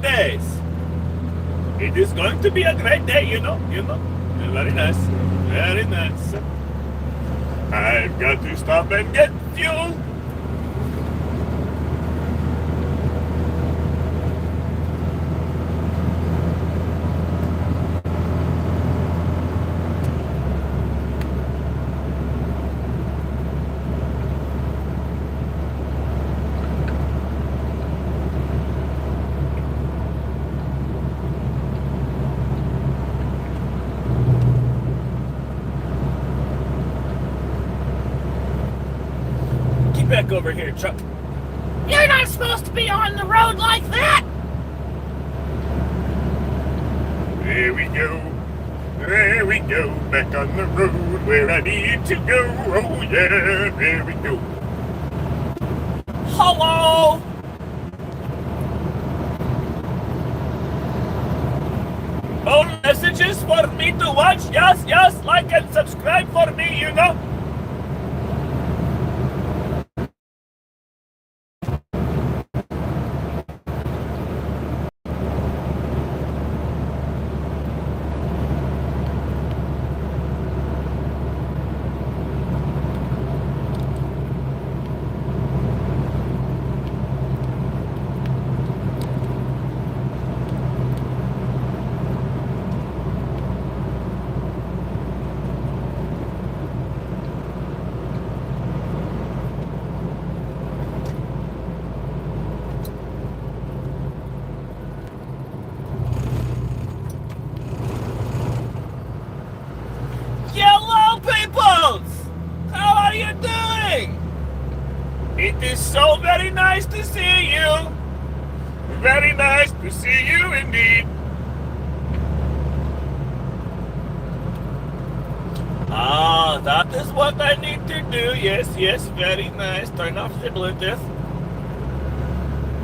days. It is going to be a great day, you know. Very nice, very nice. I've got to stop and get fuel. Back over here, Chuck. You're not supposed to be on the road like that! There we go. There we go. Back on the road where I need to go. Oh yeah, there we go. Hello! Phone messages for me to watch. Yes, like and subscribe for me, you know. It is so very nice to see you. Very nice to see you indeed. Ah, that is what I need to do. Yes, very nice. Turn off the Bluetooth.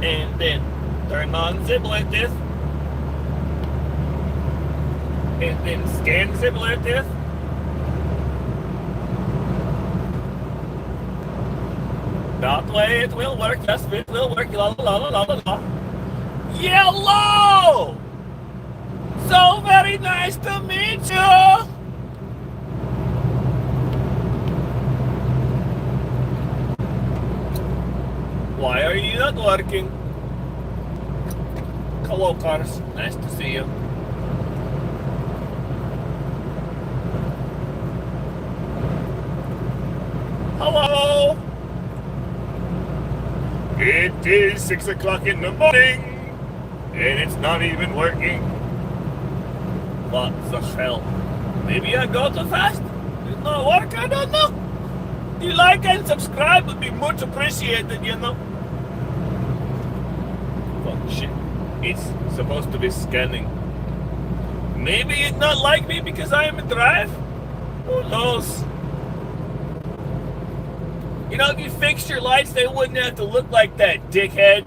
And then turn on the Bluetooth. And then scan the Bluetooth. That way it will work, yes, it will work, la la la la la la. Yellow! So very nice to meet you! Why are you not working? Hello, cars, nice to see you. Hello! It is 6 o'clock in the morning, and it's not even working. What the hell? Maybe I go too fast? It's not work, I don't know. You like and subscribe would be much appreciated, you know. Fuck shit. It's supposed to be scanning. Maybe it not like me because I am a drive? Who knows? You know, if you fixed your lights, they wouldn't have to look like that, dickhead.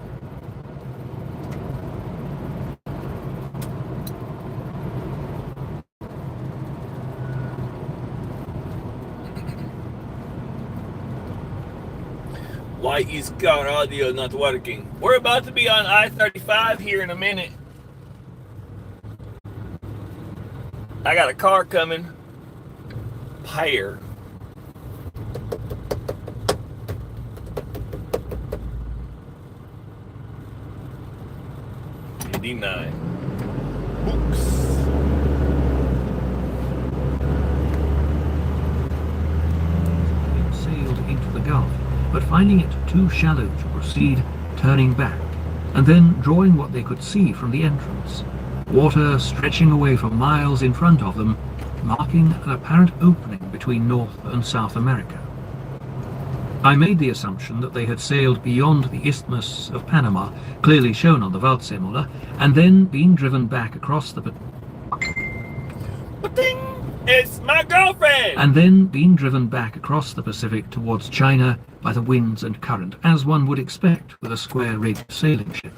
Why is car audio not working? We're about to be on I-35 here in a minute. I got a car coming. Pyre. 89. Books. Sailed into the Gulf, but finding it too shallow to proceed, turning back, and then drawing what they could see from the entrance. Water stretching away for miles in front of them, marking an apparent opening between North and South America. I made the assumption that they had sailed beyond the Isthmus of Panama, clearly shown on the Weltsemula, and then been driven back across the... Ding! It's my girlfriend! And then been driven back across the Pacific towards China by the winds and current, as one would expect with a square-rigged sailing ship.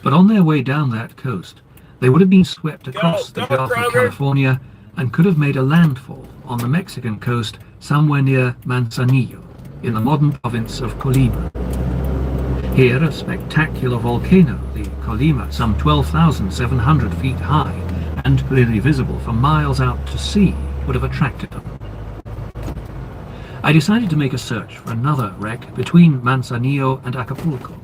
But on their way down that coast, they would have been swept across the Gulf of California and could have made a landfall on the Mexican coast somewhere near Manzanillo, in the modern province of Colima. Here, a spectacular volcano, the Colima, some 12,700 feet high and clearly visible for miles out to sea, would have attracted them. I decided to make a search for another wreck between Manzanillo and Acapulco,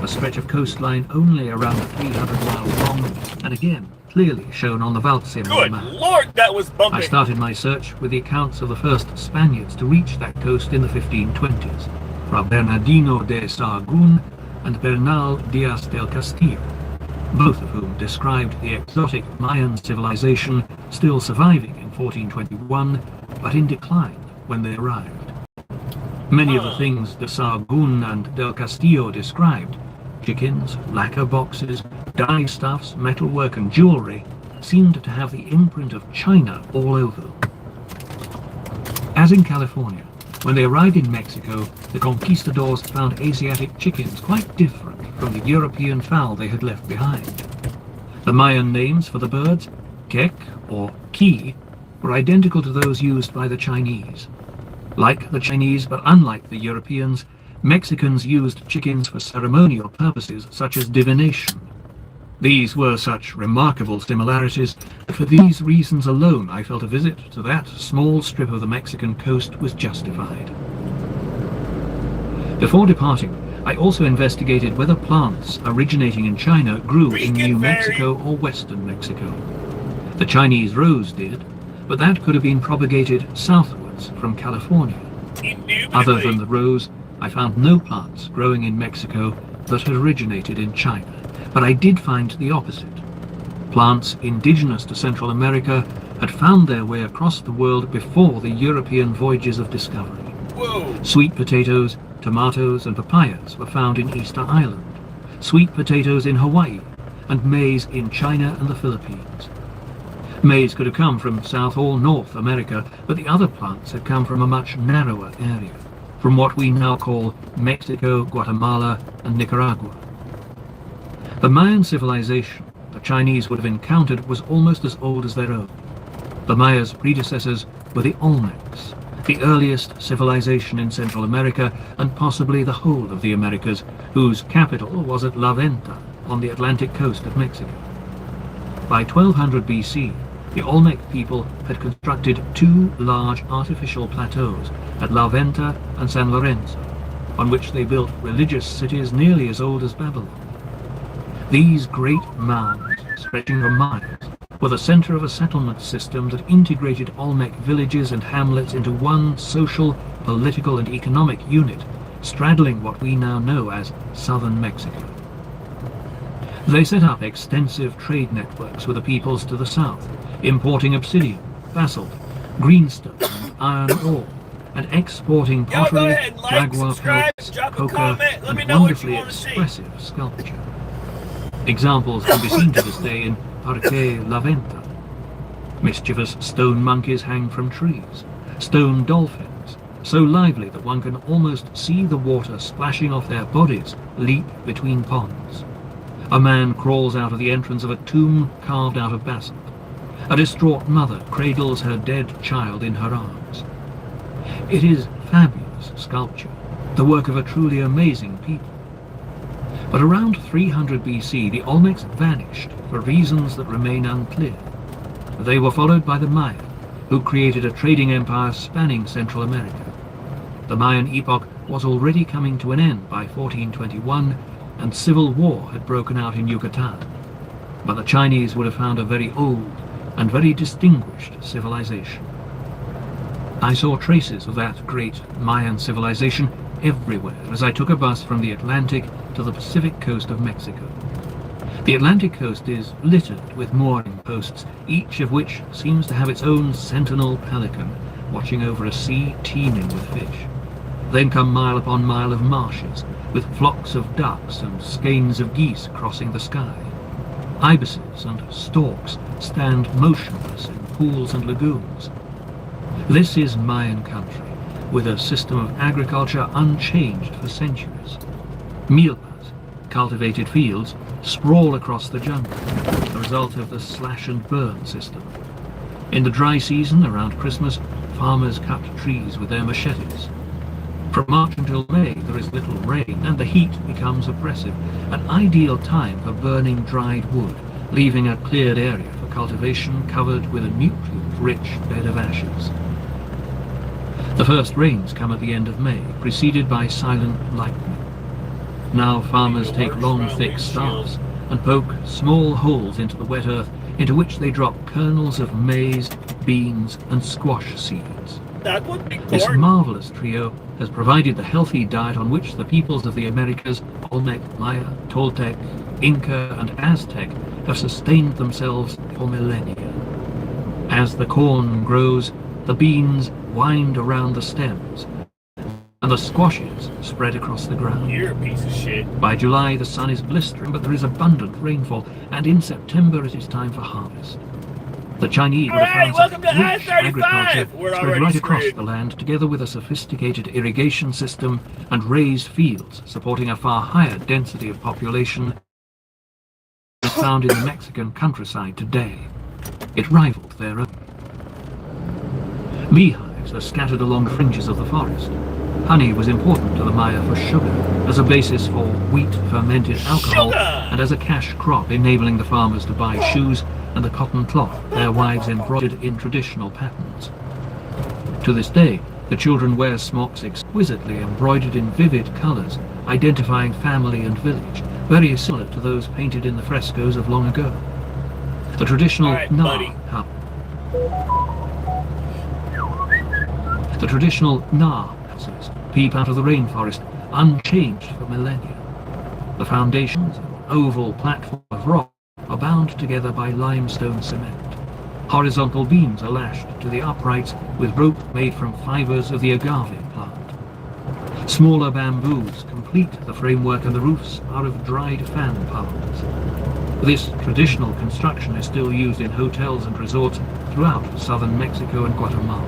a stretch of coastline only around 300 miles long, and again clearly shown on the Valtsim Good map. lord, that was bumping! I started my search with the accounts of the first Spaniards to reach that coast in the 1520s, from Bernardino de Sahagún and Bernal Diaz del Castillo, both of whom described the exotic Mayan civilization still surviving in 1421, but in decline when they arrived. Many of the things de Sahagún and del Castillo described, chickens, lacquer boxes, dye stuffs, metalwork and jewellery, seemed to have the imprint of China all over them. As in California, when they arrived in Mexico, the conquistadors found Asiatic chickens quite different from the European fowl they had left behind. The Mayan names for the birds, kek or ki, were identical to those used by the Chinese. Like the Chinese, but unlike the Europeans, Mexicans used chickens for ceremonial purposes such as divination. These were such remarkable similarities that for these reasons alone I felt a visit to that small strip of the Mexican coast was justified. Before departing, I also investigated whether plants originating in China grew in New Mexico or Western Mexico. The Chinese rose did, but that could have been propagated southwards from California. Other than the rose, I found no plants growing in Mexico that had originated in China, but I did find the opposite. Plants indigenous to Central America had found their way across the world before the European voyages of discovery. Whoa! Sweet potatoes, tomatoes and papayas were found in Easter Island, sweet potatoes in Hawaii, and maize in China and the Philippines. Maize could have come from South or North America, but the other plants had come from a much narrower area, from what we now call Mexico, Guatemala, and Nicaragua. The Mayan civilization the Chinese would have encountered was almost as old as their own. The Maya's predecessors were the Olmecs, the earliest civilization in Central America and possibly the whole of the Americas, whose capital was at La Venta on the Atlantic coast of Mexico. By 1200 BC, the Olmec people had constructed two large artificial plateaus at La Venta and San Lorenzo, on which they built religious cities nearly as old as Babylon. These great mounds, stretching for miles, were the center of a settlement system that integrated Olmec villages and hamlets into one social, political and economic unit, straddling what we now know as southern Mexico. They set up extensive trade networks with the peoples to the south, importing obsidian, basalt, greenstone and iron ore, and exporting pottery, jaguar pelts, coca, and wonderfully expressive sculpture. Examples can be seen to this day in Parque La Venta. Mischievous stone monkeys hang from trees, stone dolphins, so lively that one can almost see the water splashing off their bodies leap between ponds. A man crawls out of the entrance of a tomb carved out of basalt. A distraught mother cradles her dead child in her arms. It is fabulous sculpture, the work of a truly amazing people. But around 300 BC, the Olmecs vanished for reasons that remain unclear. They were followed by the Maya, who created a trading empire spanning Central America. The Mayan epoch was already coming to an end by 1421, and civil war had broken out in Yucatan. But the Chinese would have found a very old and very distinguished civilization. I saw traces of that great Mayan civilization everywhere as I took a bus from the Atlantic to the Pacific coast of Mexico. The Atlantic coast is littered with mooring posts, each of which seems to have its own sentinel pelican watching over a sea teeming with fish. Then come mile upon mile of marshes, with flocks of ducks and skeins of geese crossing the sky. Ibises and storks stand motionless in pools and lagoons. This is Mayan country, with a system of agriculture unchanged for centuries. Milpas, cultivated fields, sprawl across the jungle, the result of the slash and burn system. In the dry season around Christmas, farmers cut trees with their machetes. From March until May, there is little rain, and the heat becomes oppressive, an ideal time for burning dried wood, leaving a cleared area for cultivation covered with a nutrient-rich bed of ashes. The first rains come at the end of May, preceded by silent lightning. Now farmers take long, thick staffs and poke small holes into the wet earth, into which they drop kernels of maize, beans, and squash seeds. That would be This corn. marvelous trio has provided the healthy diet on which the peoples of the Americas, Olmec, Maya, Toltec, Inca, and Aztec have sustained themselves for millennia. As the corn grows, the beans wind around the stems, and the squashes spread across the ground. You're a piece of shit. By July, the sun is blistering, but there is abundant rainfall, and in September it is time for harvest. The Chinese would have Alright, found such welcome to rich I-35. agriculture We're spread already right across screwed. the land, together with a sophisticated irrigation system and raised fields supporting a far higher density of population than is found in the Mexican countryside today. It rivaled their own. Beehives are scattered along the fringes of the forest. Honey was important to the Maya for sugar, as a basis for wheat-fermented alcohol, Sugar! and as a cash crop, enabling the farmers to buy shoes and the cotton cloth their wives embroidered in traditional patterns. To this day, the children wear smocks exquisitely embroidered in vivid colours, identifying family and village, very similar to those painted in the frescoes of long ago. The traditional All right, Na buddy. The traditional Na houses peep out of the rainforest, unchanged for millennia. The foundations, an oval platform of rock, are bound together by limestone cement. Horizontal beams are lashed to the uprights with rope made from fibers of the agave plant. Smaller bamboos complete the framework, and the roofs are of dried fan palms. This traditional construction is still used in hotels and resorts throughout southern Mexico and Guatemala.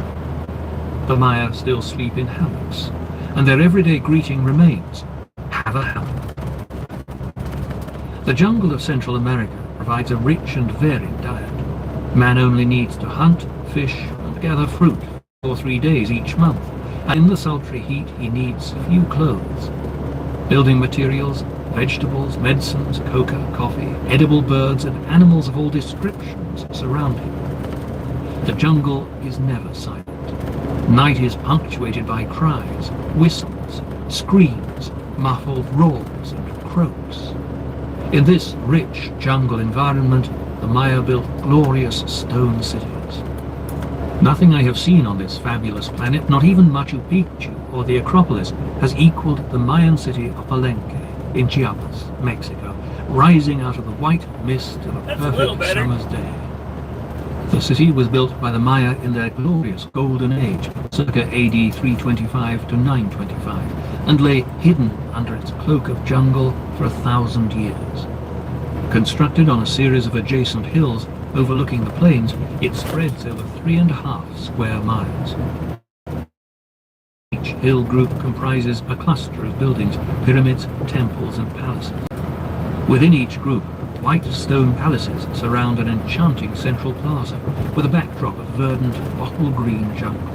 The Maya still sleep in hammocks, and their everyday greeting remains, "Have a hammock." The jungle of Central America provides a rich and varied diet. Man only needs to hunt, fish, and gather fruit for 3 days each month, and in the sultry heat he needs few clothes. Building materials, vegetables, medicines, coca, coffee, edible birds, and animals of all descriptions surround him. The jungle is never silent. Night is punctuated by cries, whistles, screams, muffled roars, and croaks. In this rich jungle environment, the Maya built glorious stone cities. Nothing I have seen on this fabulous planet, not even Machu Picchu or the Acropolis, has equaled the Mayan city of Palenque in Chiapas, Mexico, rising out of the white mist of a That's a little perfect better. summer's day. The city was built by the Maya in their glorious golden age, circa AD 325 to 925, and lay hidden under its cloak of jungle for 1,000 years. Constructed on a series of adjacent hills overlooking the plains, it spreads over 3.5 square miles. Each hill group comprises a cluster of buildings, pyramids, temples, and palaces. Within each group, white stone palaces surround an enchanting central plaza with a backdrop of verdant, bottle-green jungle.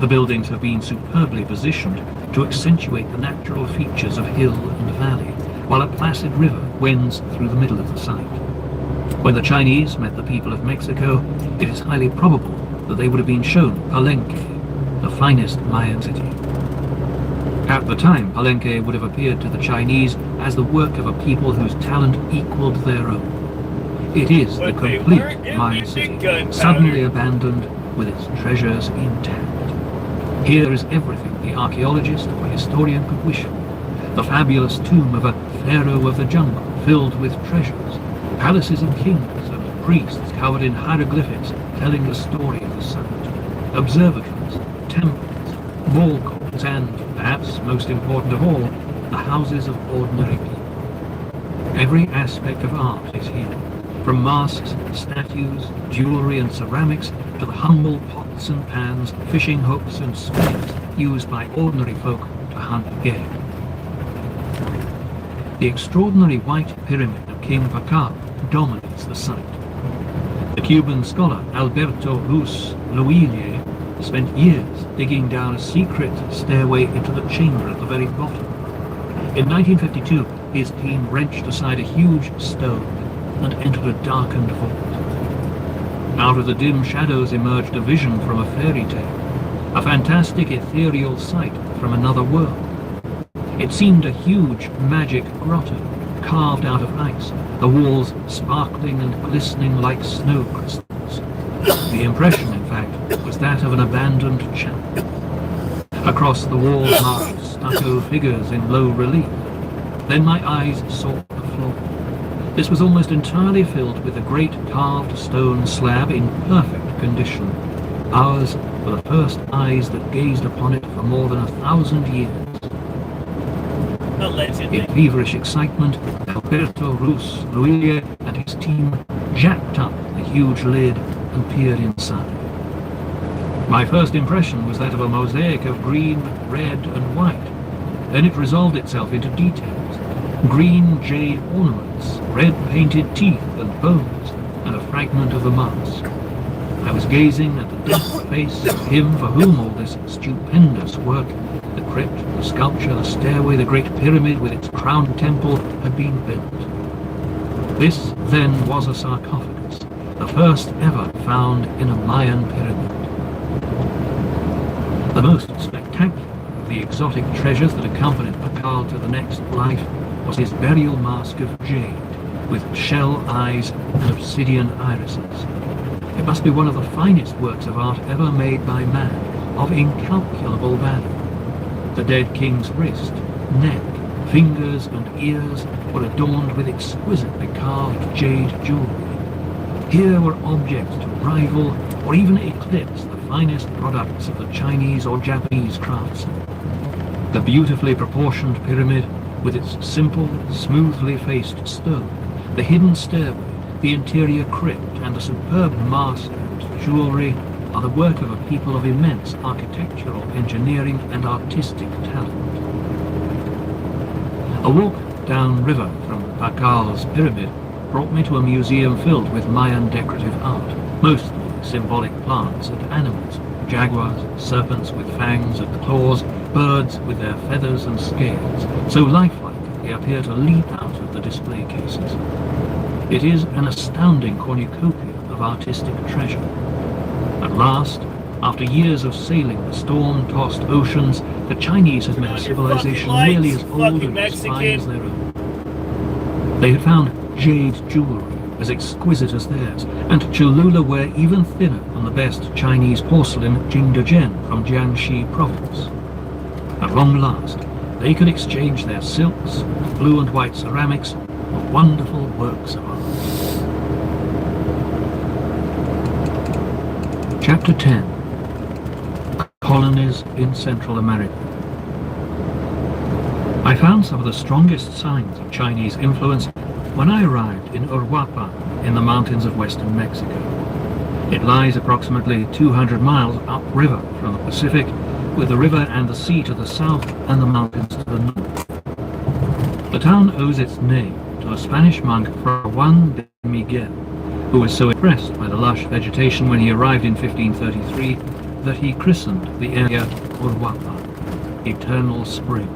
The buildings have been superbly positioned to accentuate the natural features of hill and valley, while a placid river winds through the middle of the site. When the Chinese met the people of Mexico, it is highly probable that they would have been shown Palenque, the finest Mayan city. At the time, Palenque would have appeared to the Chinese as the work of a people whose talent equaled their own. It is the But they complete weren't Mayan using city, gunpowder. suddenly abandoned with its treasures intact. Here is everything the archaeologist or historian could wish for. The fabulous tomb of a pharaoh of the jungle filled with treasures, palaces of kings and priests covered in hieroglyphics telling the story of the site, observatories, temples, ball courts, and, perhaps most important of all, the houses of ordinary people. Every aspect of art is here, from masks, statues, jewellery and ceramics to the humble pots and pans, fishing hooks and spears used by ordinary folk to hunt game. The extraordinary white pyramid of King Pacal dominates the site. The Cuban scholar Alberto Luz Loeillet spent years digging down a secret stairway into the chamber at the very bottom. In 1952, his team wrenched aside a huge stone and entered a darkened vault. Out of the dim shadows emerged a vision from a fairy tale, a fantastic ethereal sight from another world. It seemed a huge magic grotto, carved out of ice, the walls sparkling and glistening like snow crystals. The impression, in fact, was that of an abandoned chapel. Across the walls marched stucco figures in low relief. Then my eyes sought the floor. This was almost entirely filled with a great carved stone slab in perfect condition. Ours were the first eyes that gazed upon it for more than 1,000 years. Allegedly. In feverish excitement, Alberto Rus Luille and his team jacked up the huge lid and peered inside. My first impression was that of a mosaic of green, red and white. Then it resolved itself into details. Green jade ornaments, red painted teeth and bones, and a fragment of the mask. I was gazing at the death face of him for whom all this stupendous work, the crypt, the sculpture, the stairway, the great pyramid with its crowned temple, had been built. This, then, was a sarcophagus, the first ever found in a Mayan pyramid. The most spectacular of the exotic treasures that accompanied Pakal to the next life was his burial mask of jade, with shell eyes and obsidian irises. It must be one of the finest works of art ever made by man, of incalculable value. The dead king's wrist, neck, fingers and ears were adorned with exquisitely carved jade jewelry. Here were objects to rival or even eclipse the finest products of the Chinese or Japanese craftsmen. The beautifully proportioned pyramid, with its simple, smoothly faced stone, the hidden stairway, the interior crypt, and the superb mask and jewelry are the work of a people of immense architectural, engineering, and artistic talent. A walk downriver from Pakal's pyramid brought me to a museum filled with Mayan decorative art, mostly symbolic plants and animals, jaguars, serpents with fangs and claws, birds with their feathers and scales, so lifelike they appear to leap out of the display cases. It is an astounding cornucopia of artistic treasure. At last, after years of sailing the storm-tossed oceans, the Chinese had met a civilization nearly as old and as fine as their own. They had found jade jewelry as exquisite as theirs, and Cholula ware even thinner than the best Chinese porcelain Jingdezhen from Jiangxi province. At long last, they could exchange their silks, blue and white ceramics, for wonderful works of art. Chapter 10. Colonies in Central America. I found some of the strongest signs of Chinese influence when I arrived in Uruapan in the mountains of western Mexico. It lies approximately 200 miles upriver from the Pacific, with the river and the sea to the south and the mountains to the north. The town owes its name to a Spanish monk, Fray Juan de Miguel, who was so impressed by the lush vegetation when he arrived in 1533 that he christened the area Uruapan, Eternal Spring.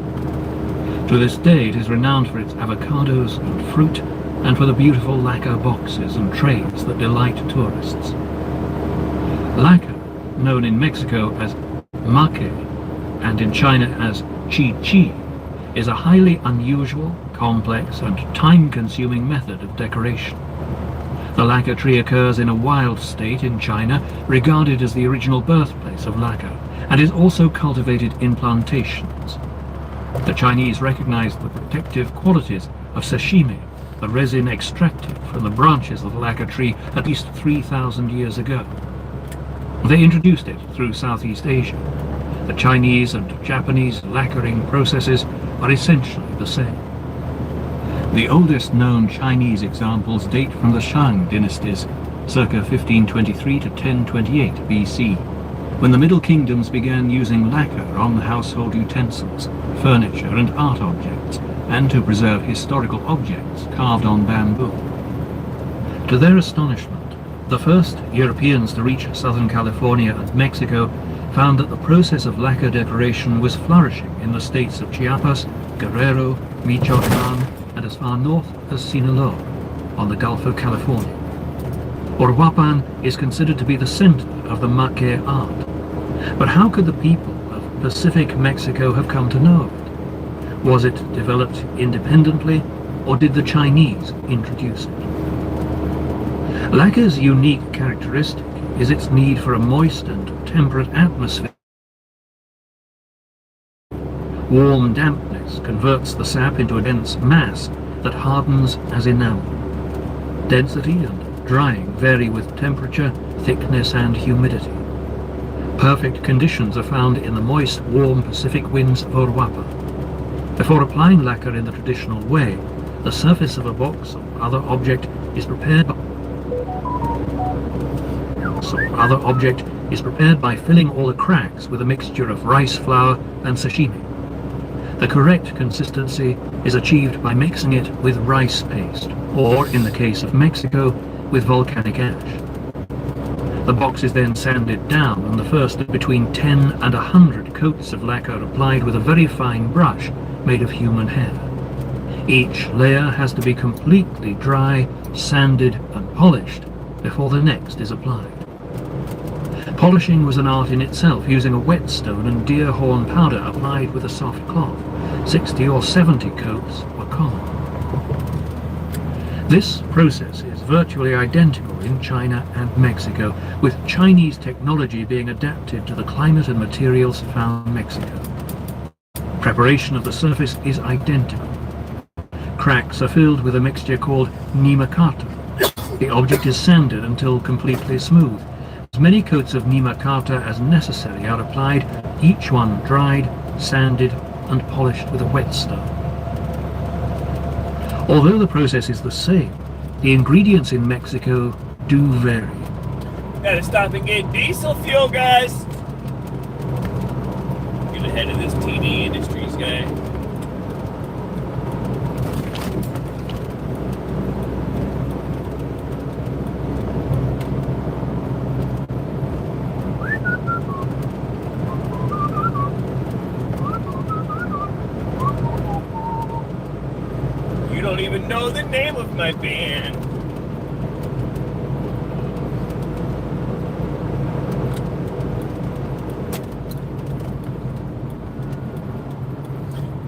To this day it is renowned for its avocados and fruit, and for the beautiful lacquer boxes and trays that delight tourists. Lacquer, known in Mexico as maque and in China as chi-chi, is a highly unusual, complex and time-consuming method of decoration. The lacquer tree occurs in a wild state in China, regarded as the original birthplace of lacquer, and is also cultivated in plantations. The Chinese recognized the protective qualities of sashimi, the resin extracted from the branches of the lacquer tree at least 3,000 years ago. They introduced it through Southeast Asia. The Chinese and Japanese lacquering processes are essentially the same. The oldest known Chinese examples date from the Shang dynasties, circa 1523 to 1028 BC, when the Middle Kingdoms began using lacquer on household utensils, furniture and art objects, and to preserve historical objects carved on bamboo. To their astonishment, the first Europeans to reach southern California and Mexico found that the process of lacquer decoration was flourishing in the states of Chiapas, Guerrero, Michoacan, and as far north as Sinaloa, on the Gulf of California. Uruapan is considered to be the center of the maque art. But how could the people of Pacific Mexico have come to know it? Was it developed independently, or did the Chinese introduce it? Lacquer's unique characteristic is its need for a moist and temperate atmosphere. Warm dampness converts the sap into a dense mass that hardens as enamel. Density and drying vary with temperature, thickness, and humidity. Perfect conditions are found in the moist, warm Pacific winds of Uruapan. Before applying lacquer in the traditional way, the surface of a box or other object is prepared by filling all the cracks with a mixture of rice flour and sashimi. The correct consistency is achieved by mixing it with rice paste, or, in the case of Mexico, with volcanic ash. The box is then sanded down, and the first between 10 and 100 coats of lacquer applied with a very fine brush made of human hair. Each layer has to be completely dry, sanded, and polished before the next is applied. Polishing was an art in itself, using a whetstone and deer horn powder applied with a soft cloth. 60 or 70 coats were common. This process is virtually identical in China and Mexico, with Chinese technology being adapted to the climate and materials found in Mexico. Preparation of the surface is identical. Cracks are filled with a mixture called nimacata. The object is sanded until completely smooth. As many coats of nimacata as necessary are applied, each one dried, sanded, and polished with a whetstone. Although the process is the same, the ingredients in Mexico do vary. Gotta stop and get diesel fuel, guys. Get ahead of this TD Industries guy. You don't even know the name of my band.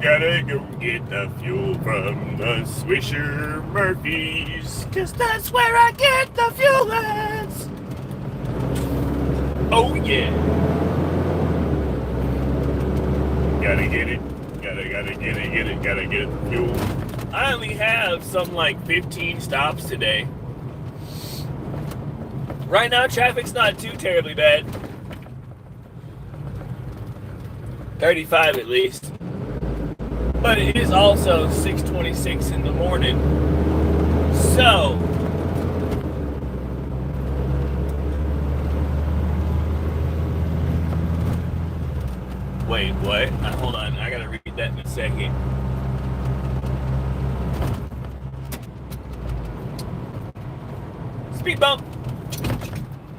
Gotta go get the fuel from the Swisher Murphys, 'cause that's where I get the fuel ads. Oh yeah. Gotta get it. Gotta get the fuel. I only have some like 15 stops today. Right now, traffic's not too terribly bad. 35 at least. But it is also 6:26 in the morning. So, wait, what? Hold on, I gotta read that in a second. Speed bump!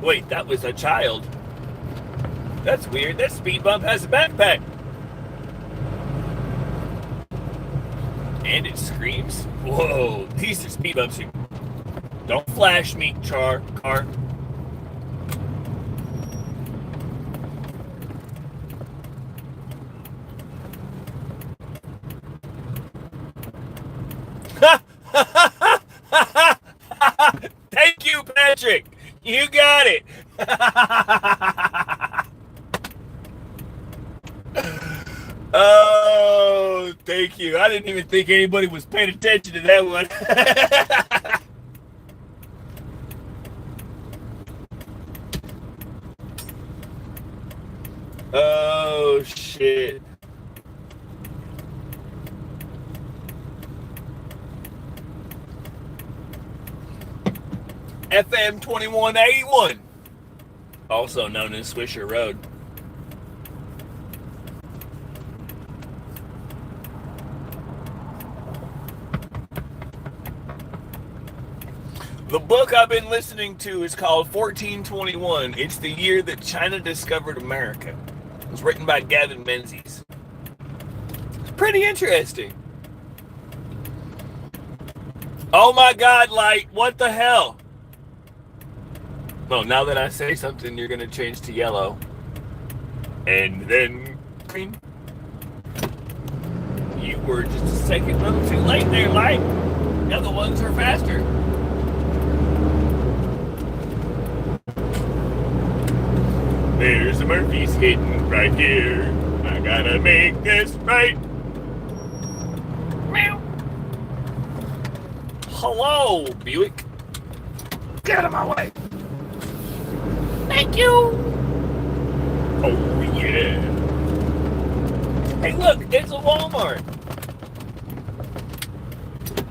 Wait, that was a child. That's weird. That speed bump has a backpack. And it screams? Whoa, these are speed bumps. Don't flash me, car. Thank you, Patrick. You got it. Oh, thank you. I didn't even think anybody was paying attention to that one. Oh, shit. FM 2181, also known as Swisher Road. The book I've been listening to is called 1421. It's the year that China discovered America. It was written by Gavin Menzies. It's pretty interesting. Oh my God, Light, what the hell? No, now that I say something, you're gonna change to yellow. And then green. You were just a second little too late there, Light. The other ones are faster. There's a Murphy's hidden right here. I gotta make this right. Meow. Hello, Buick. Get out of my way. Thank you. Oh, yeah. Hey, look, it's a Walmart.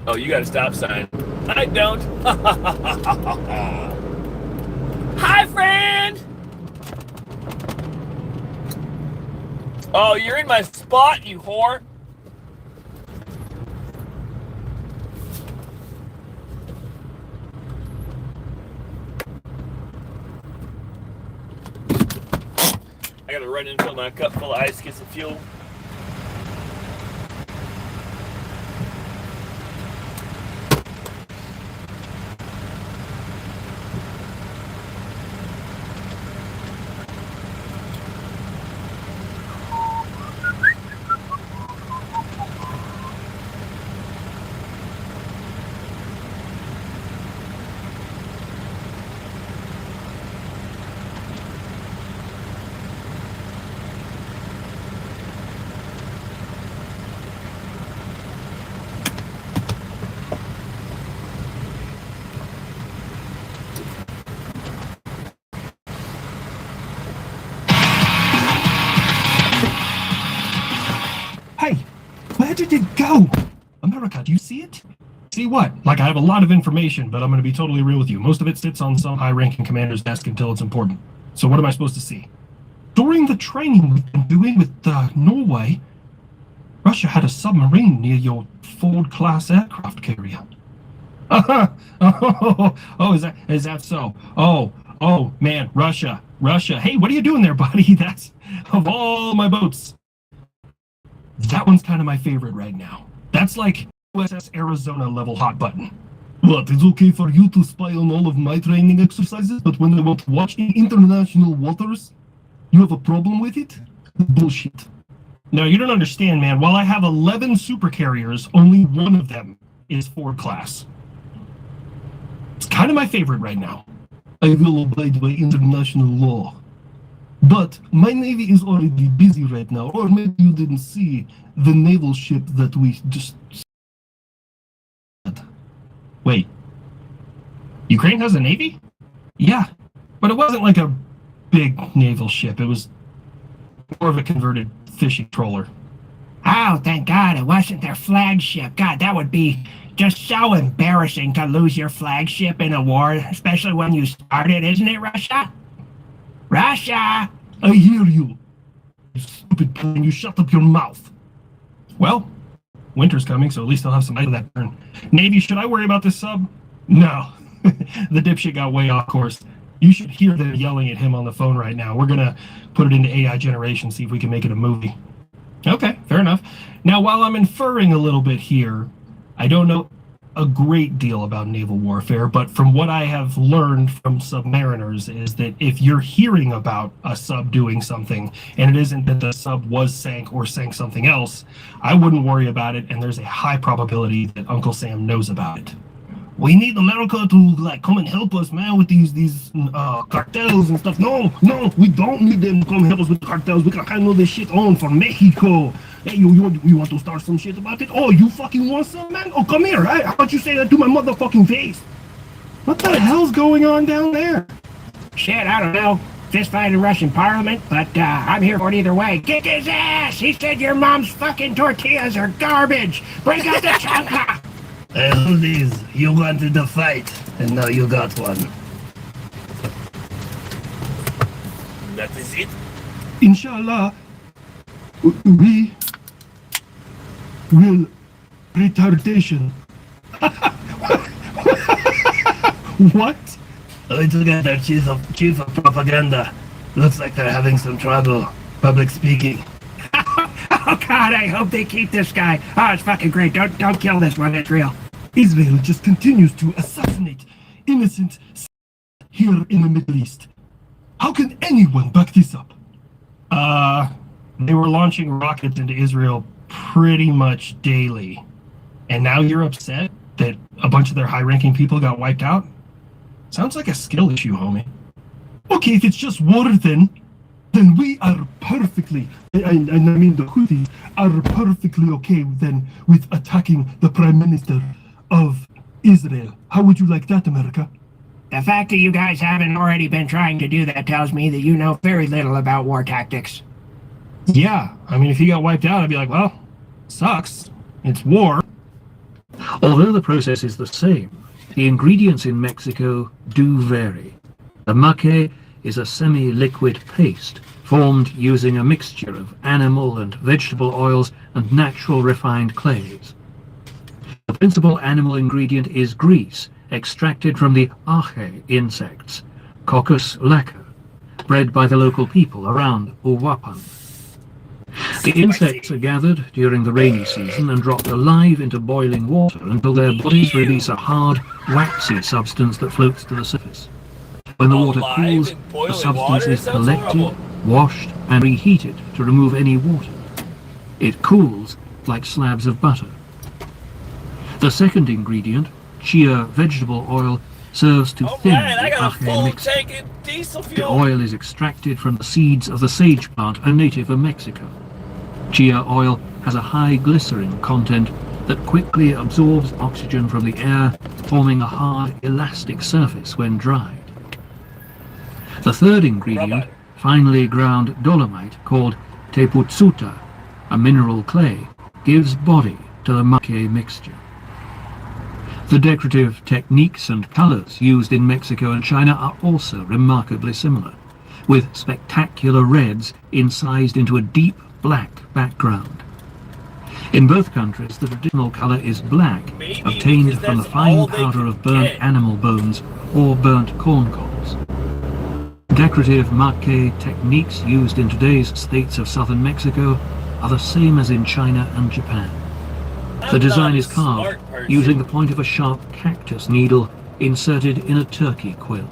Oh, you got a stop sign. I don't. Hi, friend. Oh, you're in my spot, you whore. I gotta run and fill my cup full of ice, get some fuel. Hey, where did it go? America, do you see it? See what? Like, I have a lot of information, but I'm going to be totally real with you. Most of it sits on some high-ranking commander's desk until it's important. So what am I supposed to see? During the training we've been doing with Norway, Russia had a submarine near your Ford-class aircraft carrier. Oh, is that so? Oh, man, Russia. Hey, what are you doing there, buddy? That's, of all my boats, that one's kind of my favorite right now. That's like USS Arizona level hot button. What, it's okay for you to spy on all of my training exercises, but when I want to watch in international waters, you have a problem with it? Bullshit. No, you don't understand, man. While I have 11 supercarriers, only one of them is Ford class. It's kind of my favorite right now. I will abide by international law. But my navy is already busy right now, or maybe you didn't see the naval ship that we just... Wait. Ukraine has a navy? Yeah, but it wasn't like a big naval ship. It was more of a converted fishing trawler. Oh, thank God it wasn't their flagship. God, that would be just so embarrassing to lose your flagship in a war, especially when you started, isn't it, Russia? Russia! I hear you. You stupid plane, you shut up your mouth. Well, winter's coming, so at least I'll have some light of that turn. Navy, should I worry about this sub? No. The dipshit got way off course. You should hear them yelling at him on the phone right now. We're gonna put it into AI generation, see if we can make it a movie. Okay, fair enough. Now, while I'm inferring a little bit here, I don't know a great deal about naval warfare, but from what I have learned from submariners is that if you're hearing about a sub doing something, and it isn't that the sub was sank or sank something else, I wouldn't worry about it, and there's a high probability that Uncle Sam knows about it. We need America to come and help us, man, with these cartels and stuff. No, we don't need them to come help us with the cartels. We can handle this shit on for Mexico. Hey, you want to start some shit about it? Oh, you fucking want some, man? Oh, come here. How about you say that to my motherfucking face? What the hell's going on down there? Shit, I don't know. Fist fight in Russian parliament, but I'm here for it either way. Kick his ass! He said your mom's fucking tortillas are garbage! Bring out the chanka! Colonies, you wanted a fight, and now you got one. That is it? Inshallah, we will retardation. What? Let's look at their chief of propaganda. Looks like they're having some trouble public speaking. Oh God, I hope they keep this guy. Oh, it's fucking great. Don't kill this one. It's real. Israel just continues to assassinate innocent here in the Middle East. How can anyone back this up? They were launching rockets into Israel pretty much daily. And now you're upset that a bunch of their high-ranking people got wiped out? Sounds like a skill issue, homie. Okay, if it's just war then we are perfectly, I mean the Houthis are perfectly okay then with attacking the Prime Minister of Israel. How would you like that, America? The fact that you guys haven't already been trying to do that tells me that you know very little about war tactics. Yeah, I mean, if he got wiped out, I'd be like, well, sucks. It's war. Although the process is the same, the ingredients in Mexico do vary. The maque is a semi-liquid paste formed using a mixture of animal and vegetable oils and natural refined clays. The principal animal ingredient is grease, extracted from the aje insects, Coccus lacca, bred by the local people around Uruapan. The insects are gathered during the rainy season and dropped alive into boiling water until their bodies release a hard, waxy substance that floats to the surface. When the water cools, the substance is collected, washed, and reheated to remove any water. It cools like slabs of butter. The second ingredient, chia vegetable oil, serves to thin the aje mixture. The oil is extracted from the seeds of the sage plant, a native of Mexico. Chia oil has a high glycerin content that quickly absorbs oxygen from the air, forming a hard, elastic surface when dried. The third ingredient, finely ground dolomite called teputsuta, a mineral clay, gives body to the maque mixture. The decorative techniques and colors used in Mexico and China are also remarkably similar, with spectacular reds incised into a deep black background. In both countries, the traditional color is black, obtained from the fine powder of burnt animal bones or burnt corn cobs. Decorative maque techniques used in today's states of southern Mexico are the same as in China and Japan. The design is carved using the point of a sharp cactus needle inserted in a turkey quill.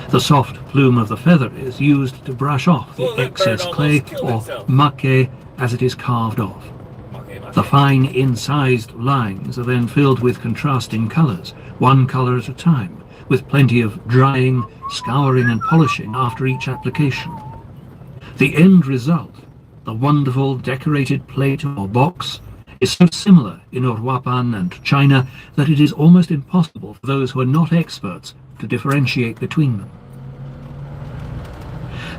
The soft plume of the feather is used to brush off the excess clay or maque as it is carved off. The fine incised lines are then filled with contrasting colors, one color at a time, with plenty of drying, scouring and polishing after each application. The end result, the wonderful decorated plate or box, is so similar in Uruapan and China that it is almost impossible for those who are not experts to differentiate between them.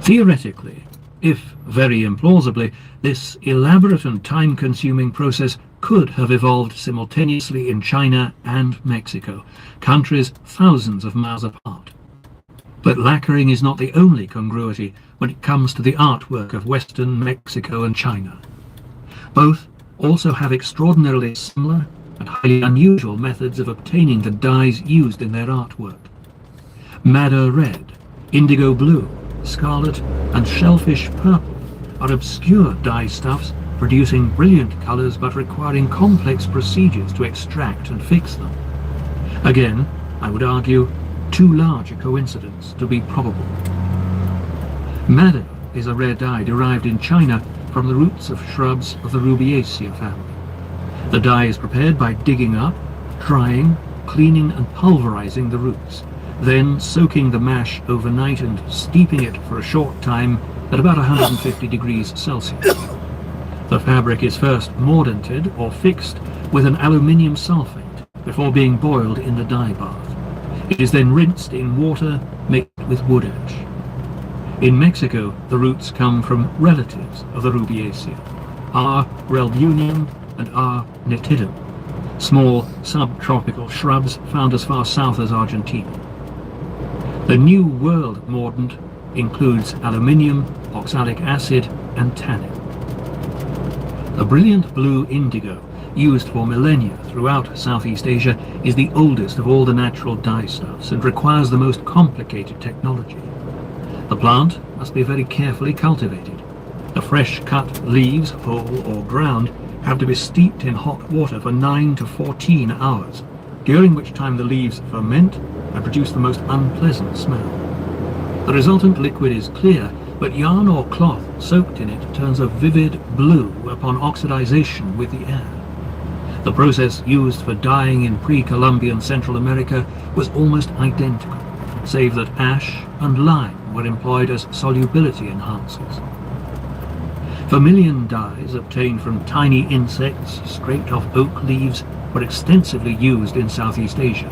Theoretically, if very implausibly, this elaborate and time-consuming process could have evolved simultaneously in China and Mexico, countries thousands of miles apart. But lacquering is not the only congruity when it comes to the artwork of Western Mexico and China. Both also have extraordinarily similar and highly unusual methods of obtaining the dyes used in their artwork. Madder red, indigo blue, scarlet, and shellfish purple are obscure dye stuffs producing brilliant colors but requiring complex procedures to extract and fix them. Again, I would argue, too large a coincidence to be probable. Madder is a rare dye derived in China from the roots of shrubs of the Rubiaceae family. The dye is prepared by digging up, drying, cleaning and pulverizing the roots, then soaking the mash overnight and steeping it for a short time at about 150 degrees Celsius. The fabric is first mordanted or fixed with an aluminium sulfate before being boiled in the dye bath. It is then rinsed in water mixed with wood ash. In Mexico, the roots come from relatives of the Rubiaceae, R. relbunium and R. nitidum, small subtropical shrubs found as far south as Argentina. The New World mordant includes aluminium, oxalic acid, and tannin. The brilliant blue indigo used for millennia throughout Southeast Asia, is the oldest of all the natural dyestuffs and requires the most complicated technology. The plant must be very carefully cultivated. The fresh-cut leaves, whole or ground, have to be steeped in hot water for 9 to 14 hours, during which time the leaves ferment and produce the most unpleasant smell. The resultant liquid is clear, but yarn or cloth soaked in it turns a vivid blue upon oxidization with the air. The process used for dyeing in pre-Columbian Central America was almost identical, save that ash and lime were employed as solubility enhancers. Vermilion dyes obtained from tiny insects scraped off oak leaves were extensively used in Southeast Asia.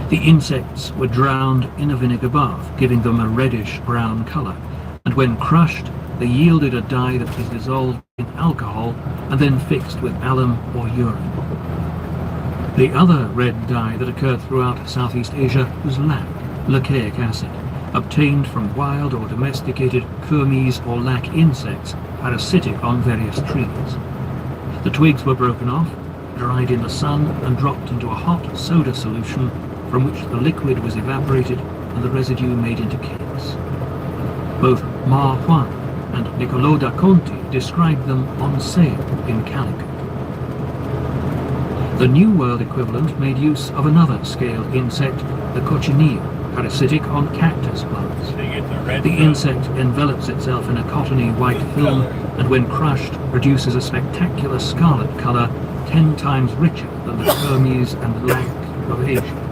The insects were drowned in a vinegar bath, giving them a reddish-brown color, and when crushed, they yielded a dye that was dissolved in alcohol and then fixed with alum or urine. The other red dye that occurred throughout Southeast Asia was lac, lacqueric acid, obtained from wild or domesticated kermes or lac insects parasitic on various trees. The twigs were broken off, dried in the sun, and dropped into a hot soda solution from which the liquid was evaporated and the residue made into cakes. Both Ma Huan and Niccolò da Conti described them on sale in Calicut. The New World equivalent made use of another scaled insect, the cochineal, parasitic on cactus plants. The insect envelops itself in a cottony white film and when crushed produces a spectacular scarlet color 10 times richer than the kermes and lac of Asia.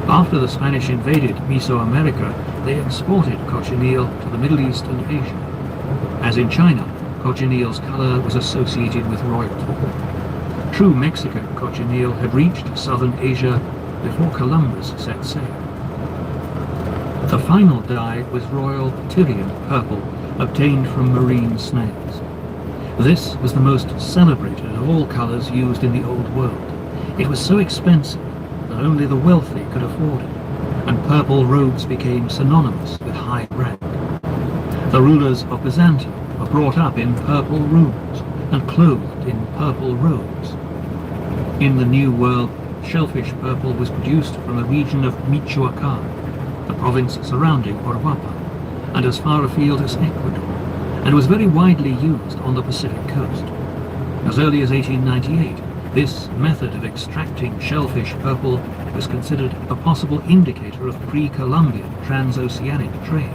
After the Spanish invaded Mesoamerica, they exported cochineal to the Middle East and Asia. As in China, cochineal's color was associated with royalty. True Mexican cochineal had reached southern Asia before Columbus set sail. The final dye was royal Tyrian purple, obtained from marine snails. This was the most celebrated of all colors used in the Old World. It was so expensive that only the wealthy could afford it, and purple robes became synonymous with high rank. The rulers of Byzantium were brought up in purple rooms and clothed in purple robes. In the New World, shellfish purple was produced from the region of Michoacan, the province surrounding Uruapan, and as far afield as Ecuador, and was very widely used on the Pacific coast. As early as 1898, this method of extracting shellfish purple was considered a possible indicator of pre-Columbian transoceanic trade.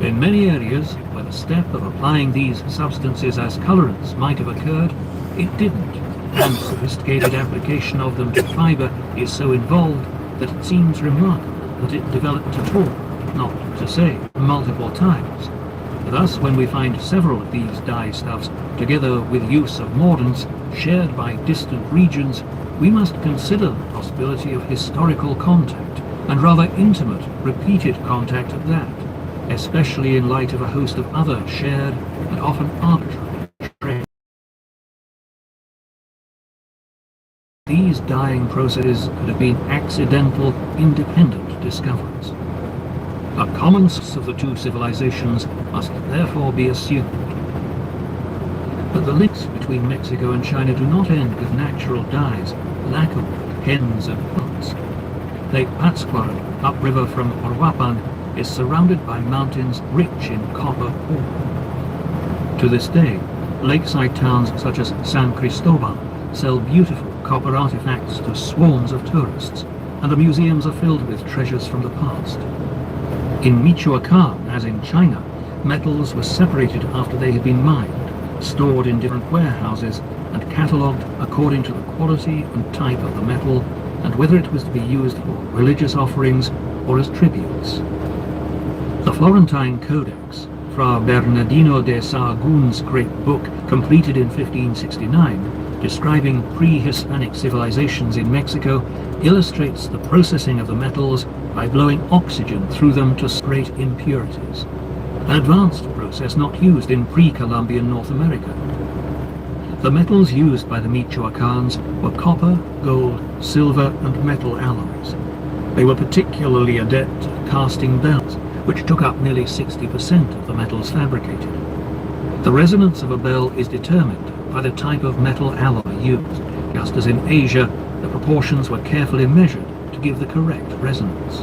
In many areas where the step of applying these substances as colorants might have occurred, it didn't, and sophisticated application of them to fiber is so involved that it seems remarkable that it developed at all, not to say multiple times. Thus, when we find several of these dyestuffs, together with use of mordants, shared by distant regions, we must consider the possibility of historical contact, and rather intimate, repeated contact at that, especially in light of a host of other shared and often arbitrary trades. These dyeing processes could have been accidental, independent discoveries. A common source of the two civilizations must therefore be assumed. But the links between Mexico and China do not end with natural dyes, lacquerwork, hens and plants. Lake Pátzcuaro, upriver from Uruapan, is surrounded by mountains rich in copper ore. To this day, lakeside towns such as San Cristobal sell beautiful copper artifacts to swarms of tourists, and the museums are filled with treasures from the past. In Michoacan, as in China, metals were separated after they had been mined, stored in different warehouses, and catalogued according to the quality and type of the metal, and whether it was to be used for religious offerings or as tributes. The Florentine Codex, Fra Bernardino de Sahagún's great book, completed in 1569, describing pre-Hispanic civilizations in Mexico, illustrates the processing of the metals by blowing oxygen through them to separate impurities, an advanced process not used in pre-Columbian North America. The metals used by the Michoacans were copper, gold, silver, and metal alloys. They were particularly adept at casting bells, which took up nearly 60% of the metals fabricated. The resonance of a bell is determined by the type of metal alloy used. Just as in Asia, the proportions were carefully measured to give the correct resonance.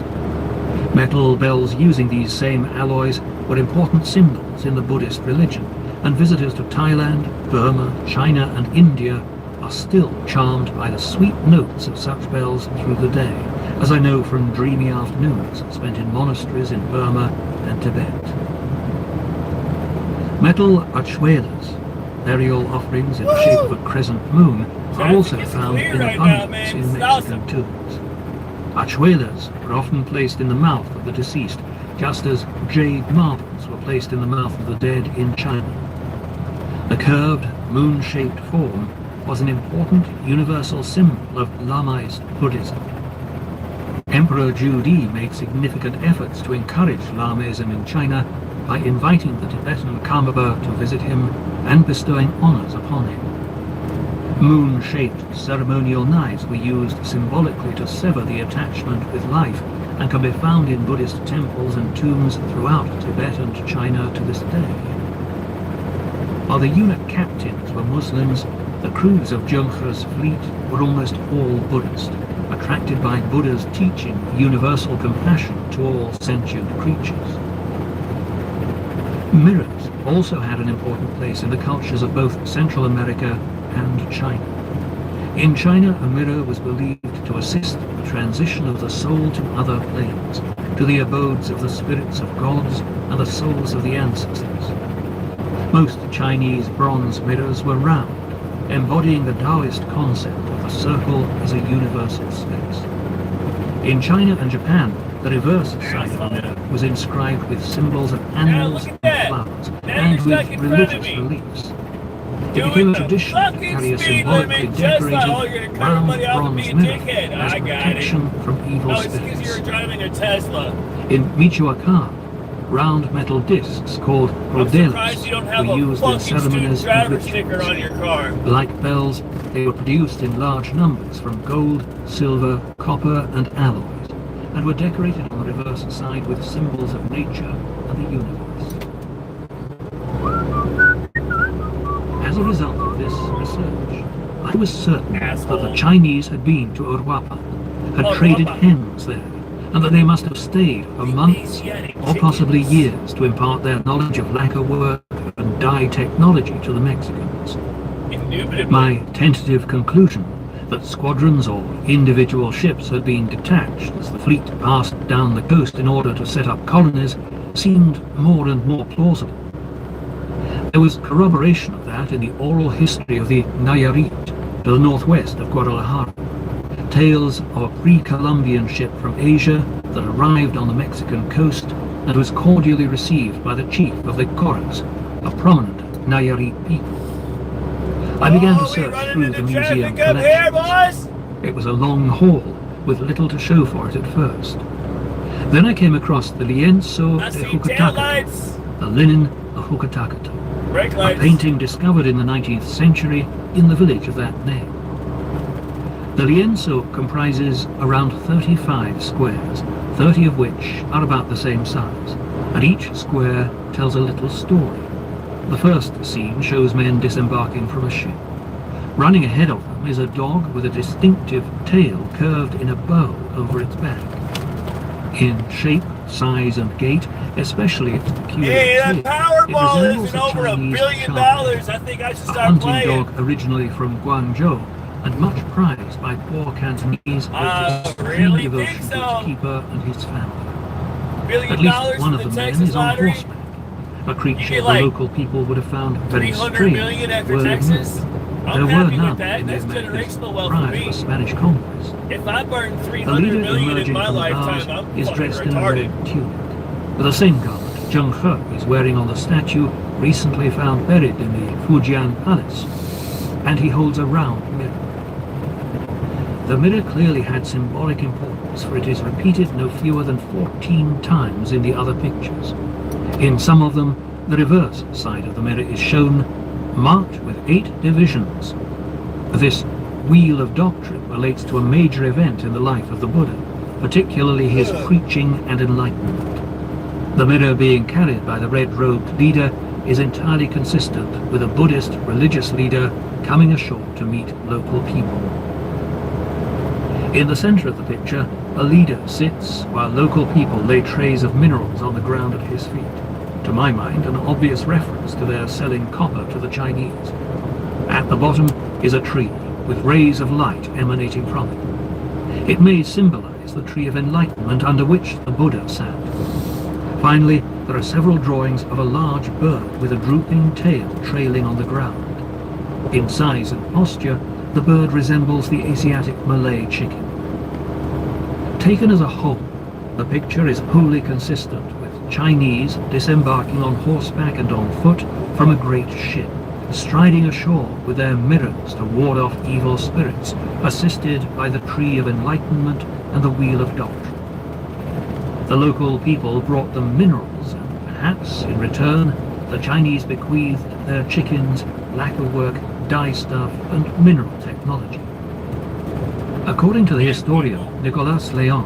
Metal bells using these same alloys were important symbols in the Buddhist religion, and visitors to Thailand, Burma, China and India are still charmed by the sweet notes of such bells through the day, as I know from dreamy afternoons spent in monasteries in Burma and Tibet. Metal achuelas, burial offerings in the shape of a crescent moon, are also found in abundance in Mexican tombs. Achuelas were often placed in the mouth of the deceased, just as jade marbles were placed in the mouth of the dead in China. The curved, moon-shaped form was an important universal symbol of Lamaist Buddhism. Emperor Ju Di made significant efforts to encourage Lamaism in China by inviting the Tibetan Karmapa to visit him and bestowing honors upon him. Moon-shaped ceremonial knives were used symbolically to sever the attachment with life and can be found in Buddhist temples and tombs throughout Tibet and China to this day. While the eunuch captains were Muslims, the crews of Zhenghe's fleet were almost all Buddhist, attracted by Buddha's teaching of universal compassion to all sentient creatures. Mirrors also had an important place in the cultures of both Central America and China. In China, a mirror was believed to assist the transition of the soul to other planes, to the abodes of the spirits of gods and the souls of the ancestors. Most Chinese bronze mirrors were round, embodying the Taoist concept of the circle as a universal space. In China and Japan, the reverse side of the mirror was inscribed with symbols of animals and flowers, and with religious reliefs. It became a tradition to carry a symbolically decorated round bronze mirror as protection from evil spirits. In Michoacan, round metal discs called rodelas were used in ceremonies and rituals. Like bells, they were produced in large numbers from gold, silver, copper and alloys, and were decorated on the reverse side with symbols of nature and the universe. As a result of this research, I was certain that the Chinese had been to Uruapan, had traded hens there, and that they must have stayed for months or possibly years to impart their knowledge of lacquer work and dye technology to the Mexicans. My tentative conclusion that squadrons or individual ships had been detached as the fleet passed down the coast in order to set up colonies seemed more and more plausible. There was corroboration of that in the oral history of the Nayarit to the northwest of Guadalajara. Tales of a pre-Columbian ship from Asia that arrived on the Mexican coast and was cordially received by the chief of the Coras, a prominent Nayarit people. I began to search through the museum collections. It was a long haul with little to show for it at first. Then I came across the lienzo de Jucatacato, the linen of Jucatacato, a painting discovered in the 19th century in the village of that name. The lienzo comprises around 35 squares, 30 of which are about the same size, and each square tells a little story. The first scene shows men disembarking from a ship. Running ahead of them is a dog with a distinctive tail curved in a bow over its back. In shape, size and gait, especially its peculiar tail, it resembles a Chinese shark. I think I should A start hunting playing. dog originally from Guangzhou and much prized by poor Cantonese with its really devotion think to so. its keeper and his family. $1 billion At least one for of the the men Texas is on lottery. horseback, a creature get the like local people would have found very 300 strange. million after were it Texas. not. I'm There were happy none with that. in the That's Americas generational wealth for prior to me. the Spanish conquest. If I burn The 300 leader million in emerging my from the lifetime, bars I'm is fucking dressed in a retarded. red tunic. With the same garment Zhenghe is wearing on the statue recently found buried in the Fujian Palace, and he holds a round mirror. The mirror clearly had symbolic importance, for it is repeated no fewer than 14 times in the other pictures. In some of them, the reverse side of the mirror is shown, marked with 8 divisions. This wheel of doctrine relates to a major event in the life of the Buddha, particularly his preaching and enlightenment. The mirror being carried by the red-robed leader is entirely consistent with a Buddhist religious leader coming ashore to meet local people. In the center of the picture, a leader sits while local people lay trays of minerals on the ground at his feet. To my mind, an obvious reference to their selling copper to the Chinese. At the bottom is a tree with rays of light emanating from it. It may symbolize the tree of enlightenment under which the Buddha sat. Finally, there are several drawings of a large bird with a drooping tail trailing on the ground. In size and posture, the bird resembles the Asiatic Malay chicken. Taken as a whole, the picture is wholly consistent with Chinese disembarking on horseback and on foot from a great ship, striding ashore with their mirrors to ward off evil spirits, assisted by the Tree of Enlightenment and the Wheel of Doctrine. The local people brought them minerals, and perhaps, in return, the Chinese bequeathed their chickens, lacquerwork, dye stuff, and mineral technology. According to the historian Nicolas Léon,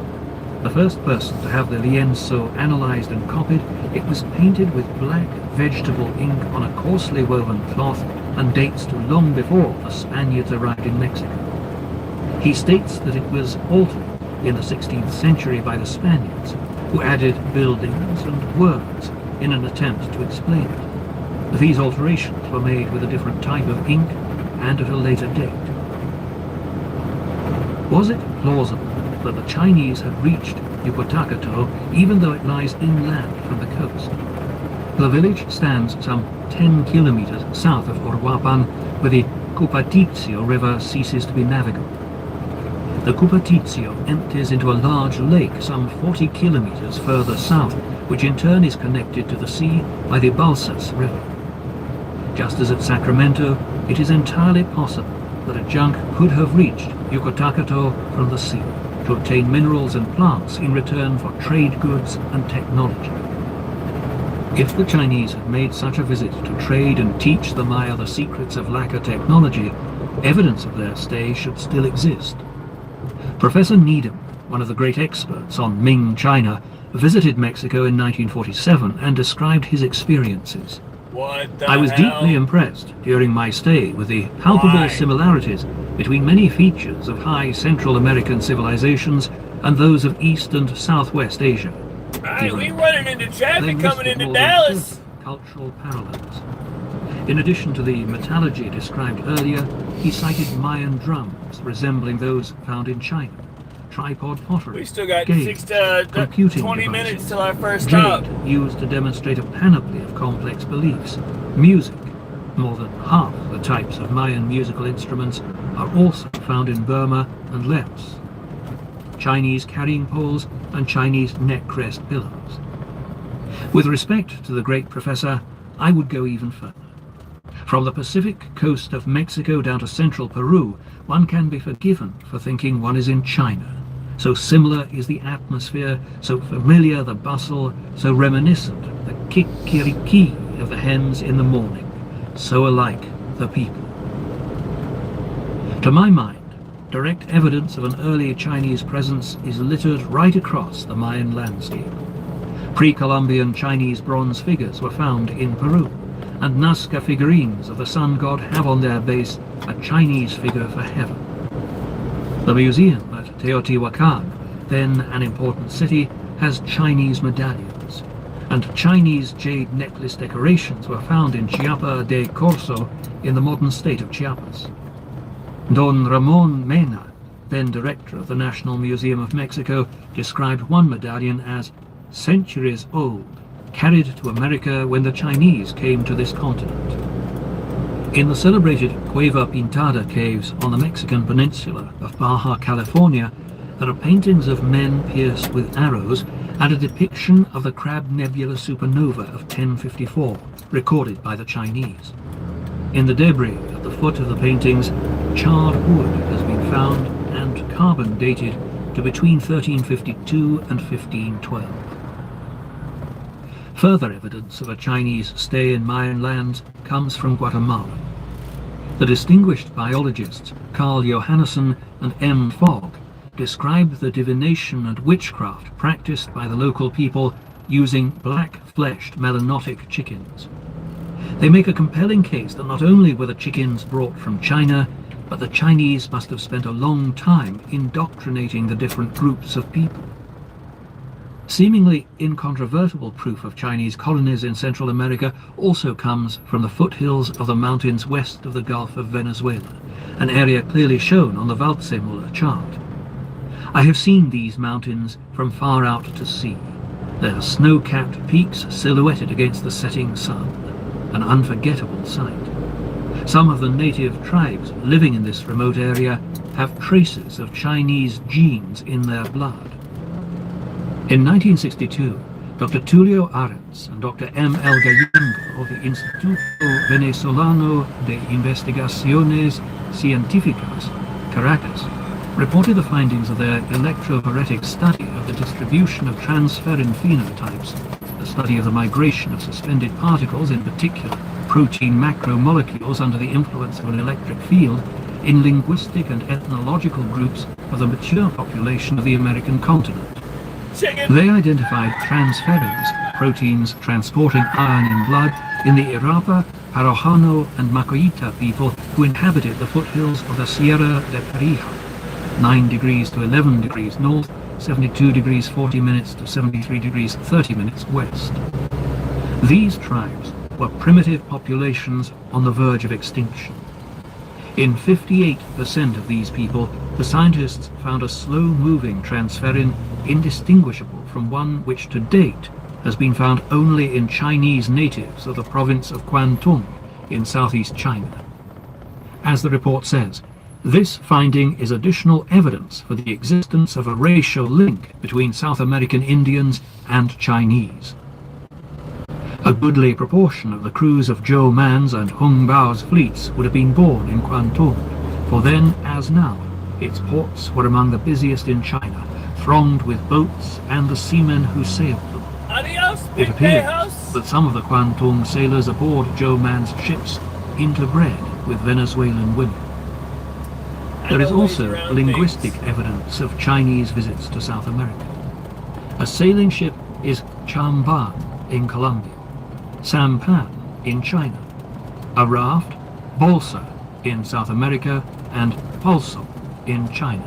the first person to have the lienzo analyzed and copied, it was painted with black vegetable ink on a coarsely woven cloth and dates to long before the Spaniards arrived in Mexico. He states that it was altered in the 16th century by the Spaniards, who added buildings and words in an attempt to explain it. These alterations were made with a different type of ink and at a later date. Was it plausible that the Chinese had reached Geopolitical even though it lies inland from the coast? The village stands some 10 kilometers south of Uruapan, where the Cupatizio River ceases to be navigable. The Cupatizio empties into a large lake some 40 kilometers further south, which in turn is connected to the sea by the Balsas River. Just as at Sacramento, it is entirely possible that a junk could have reached Yucatacato from the sea to obtain minerals and plants in return for trade goods and technology. If the Chinese had made such a visit to trade and teach the Maya the secrets of lacquer technology, evidence of their stay should still exist. Professor Needham, one of the great experts on Ming China, visited Mexico in 1947 and described his experiences. I was deeply impressed during my stay with the palpable similarities between many features of high Central American civilizations and those of East and Southwest Asia. We running into traffic coming into Dallas. Cultural parallels. In addition to the metallurgy described earlier, he cited Mayan drums resembling those found in China, tripod pottery, We still got gates, 6 to computing 20 devices, minutes till our first stop. jade used to demonstrate a panoply of complex beliefs, music. More than half the types of Mayan musical instruments are also found in Burma and Laos. Chinese carrying poles and Chinese neck crest pillows. With respect to the great professor, I would go even further. From the Pacific coast of Mexico down to central Peru, one can be forgiven for thinking one is in China. So similar is the atmosphere, so familiar the bustle, so reminiscent the kikiriki of the hens in the morning, so alike the people. To my mind, direct evidence of an early Chinese presence is littered right across the Mayan landscape. Pre-Columbian Chinese bronze figures were found in Peru, and Nazca figurines of the sun god have on their base a Chinese figure for heaven. The museum at Teotihuacan, then an important city, has Chinese medallions, and Chinese jade necklace decorations were found in Chiapa de Corzo in the modern state of Chiapas. Don Ramon Mena, then director of the National Museum of Mexico, described one medallion as centuries old, carried to America when the Chinese came to this continent. In the celebrated Cueva Pintada caves on the Mexican peninsula of Baja California, there are paintings of men pierced with arrows and a depiction of the Crab Nebula supernova of 1054, recorded by the Chinese. In the debris at the foot of the paintings, charred wood has been found and carbon dated to between 1352 and 1512. Further evidence of a Chinese stay in Mayan lands comes from Guatemala. The distinguished biologists Carl Johannesson and M. Fogg describe the divination and witchcraft practiced by the local people using black-fleshed melanotic chickens. They make a compelling case that not only were the chickens brought from China, but the Chinese must have spent a long time indoctrinating the different groups of people. Seemingly incontrovertible proof of Chinese colonies in Central America also comes from the foothills of the mountains west of the Gulf of Venezuela, an area clearly shown on the Waldseemüller chart. I have seen these mountains from far out to sea, their snow-capped peaks silhouetted against the setting sun, an unforgettable sight. Some of the native tribes living in this remote area have traces of Chinese genes in their blood. In 1962, Dr. Tulio Arens and Dr. M. El Gallengo of the Instituto Venezolano de Investigaciones Científicas, Caracas, reported the findings of their electrophoretic study of the distribution of transferrin phenotypes, the study of the migration of suspended particles, in particular protein macromolecules under the influence of an electric field, in linguistic and ethnological groups of the mature population of the American continent. They identified transferrins, proteins transporting iron in blood, in the Irapa, Arojano and Macoita people who inhabited the foothills of the Sierra de Perijá, 9 degrees to 11 degrees north, 72 degrees 40 minutes to 73 degrees 30 minutes west. These tribes were primitive populations on the verge of extinction. In 58% of these people, the scientists found a slow-moving transferrin indistinguishable from one which to date has been found only in Chinese natives of the province of Guangdong in southeast China. As the report says, this finding is additional evidence for the existence of a racial link between South American Indians and Chinese. A goodly proportion of the crews of Zhou Man's and Hung Bao's fleets would have been born in Guangdong, for then, as now, its ports were among the busiest in China, thronged with boats and the seamen who sailed them. Adios, It appears that some of the Guangdong sailors aboard Zhou Man's ships interbred with Venezuelan women. There is also linguistic evidence of Chinese visits to South America. A sailing ship is Chamban in Colombia, sampan in China, a raft, bolsa in South America, and pulso in China,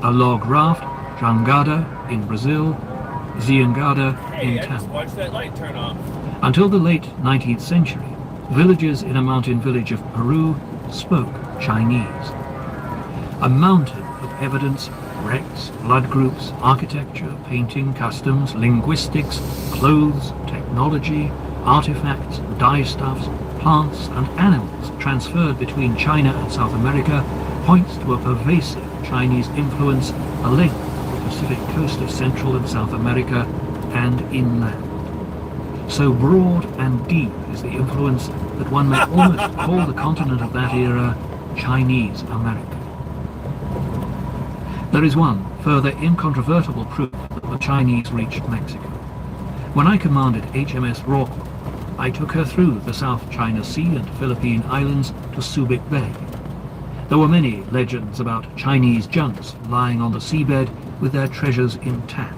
a log raft, jangada in Brazil, ziangada in Tamil. Watch that light turn off. Until the late 19th century, villagers in a mountain village of Peru spoke Chinese. A mountain of evidence, wrecks, blood groups, architecture, painting, customs, linguistics, clothes, technology, artifacts, dyestuffs, plants and animals transferred between China and South America points to a pervasive Chinese influence along the Pacific coast of Central and South America and inland. So broad and deep is the influence that one may almost call the continent of that era Chinese America. There is one further incontrovertible proof that the Chinese reached Mexico. When I commanded HMS Rockwell, I took her through the South China Sea and Philippine Islands to Subic Bay. There were many legends about Chinese junks lying on the seabed with their treasures intact.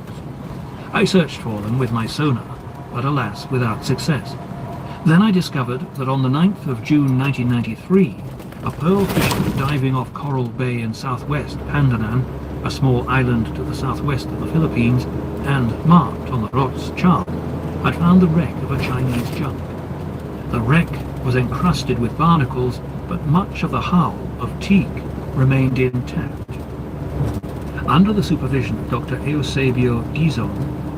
I searched for them with my sonar, but alas, without success. Then I discovered that on the 9th of June 1993, a pearl fisherman diving off Coral Bay in southwest Pandanan, a small island to the southwest of the Philippines, and marked on the Rots chart, had found the wreck of a Chinese junk. The wreck was encrusted with barnacles, but much of the hull of teak remained intact. Under the supervision of Dr. Eusebio Dizon,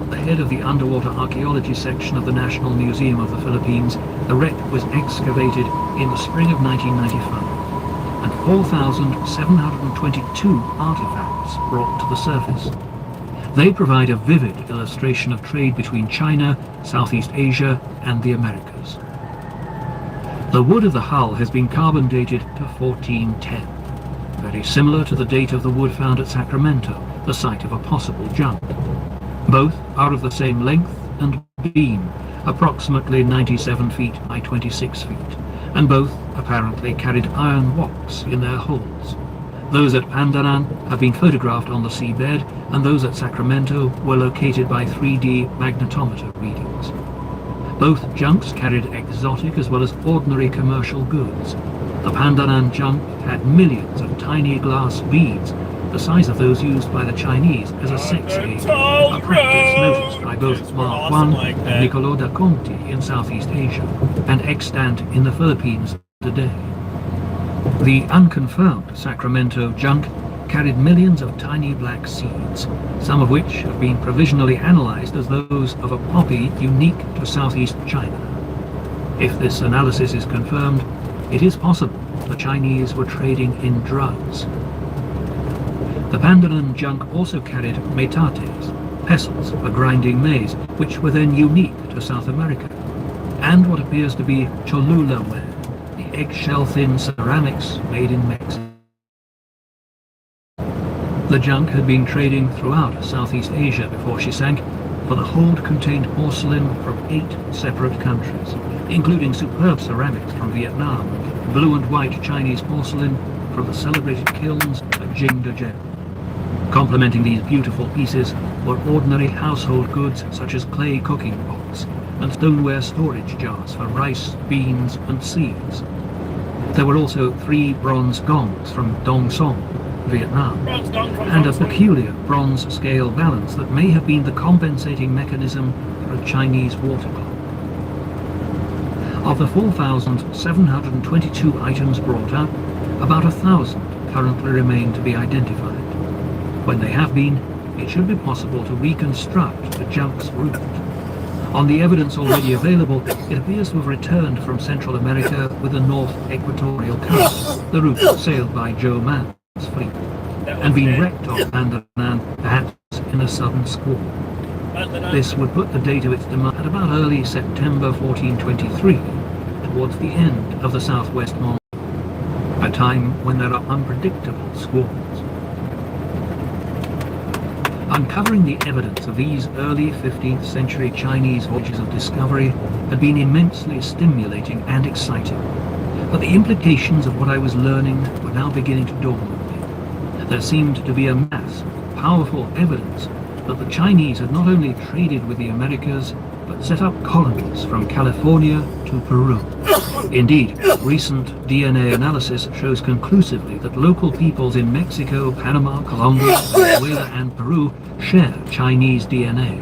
the head of the underwater archaeology section of the National Museum of the Philippines, the wreck was excavated in the spring of 1995, and 4,722 artifacts brought to the surface. They provide a vivid illustration of trade between China, Southeast Asia, and the Americas. The wood of the hull has been carbon dated to 1410, very similar to the date of the wood found at Sacramento, the site of a possible junk. Both are of the same length and beam, approximately 97 feet by 26 feet, and both apparently carried iron wocks in their hulls. Those at Pandanan have been photographed on the seabed, and those at Sacramento were located by 3D magnetometer readings. Both junks carried exotic as well as ordinary commercial goods. The Pandanan junk had millions of tiny glass beads, the size of those used by the Chinese as a sex aid, a practice noticed by both Ma Huan and Niccolo da Conti in Southeast Asia, and extant in the Philippines today. The unconfirmed Sacramento junk carried millions of tiny black seeds, some of which have been provisionally analyzed as those of a poppy unique to Southeast China. If this analysis is confirmed, it is possible the Chinese were trading in drugs. The Pandanan junk also carried metates, pestles for grinding maize, which were then unique to South America, and what appears to be Cholula ware, the eggshell-thin ceramics made in Mexico. The junk had been trading throughout Southeast Asia before she sank, for the hold contained porcelain from 8 separate countries, including superb ceramics from Vietnam, blue and white Chinese porcelain from the celebrated kilns at Jingdezhen. Complementing these beautiful pieces were ordinary household goods such as clay cooking pots and stoneware storage jars for rice, beans and seeds. There were also 3 bronze gongs from Dong Song, Vietnam, and a peculiar bronze scale balance that may have been the compensating mechanism for a Chinese water clock. Of the 4,722 items brought up, about 1,000 currently remain to be identified. When they have been, it should be possible to reconstruct the junk's route. On the evidence already available, it appears to have returned from Central America with a north equatorial coast, the route sailed by Joe Mann's fleet, and been wrecked off Pandanan, perhaps in a sudden squall. This would put the date of its demise at about early September 1423, towards the end of the southwest monsoon, a time when there are unpredictable squalls. Uncovering the evidence of these early 15th century Chinese voyages of discovery had been immensely stimulating and exciting, but the implications of what I was learning were now beginning to dawn on me. There seemed to be a mass of powerful evidence that the Chinese had not only traded with the Americas, but set up colonies from California to Peru. Indeed, recent DNA analysis shows conclusively that local peoples in Mexico, Panama, Colombia, Venezuela and Peru share Chinese DNA.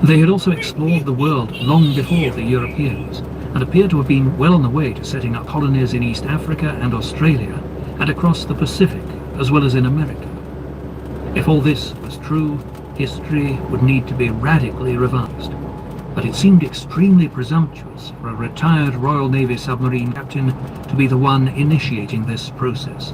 They had also explored the world long before the Europeans, and appear to have been well on the way to setting up colonies in East Africa and Australia, and across the Pacific, as well as in America. If all this was true, history would need to be radically revised. But it seemed extremely presumptuous for a retired Royal Navy submarine captain to be the one initiating this process.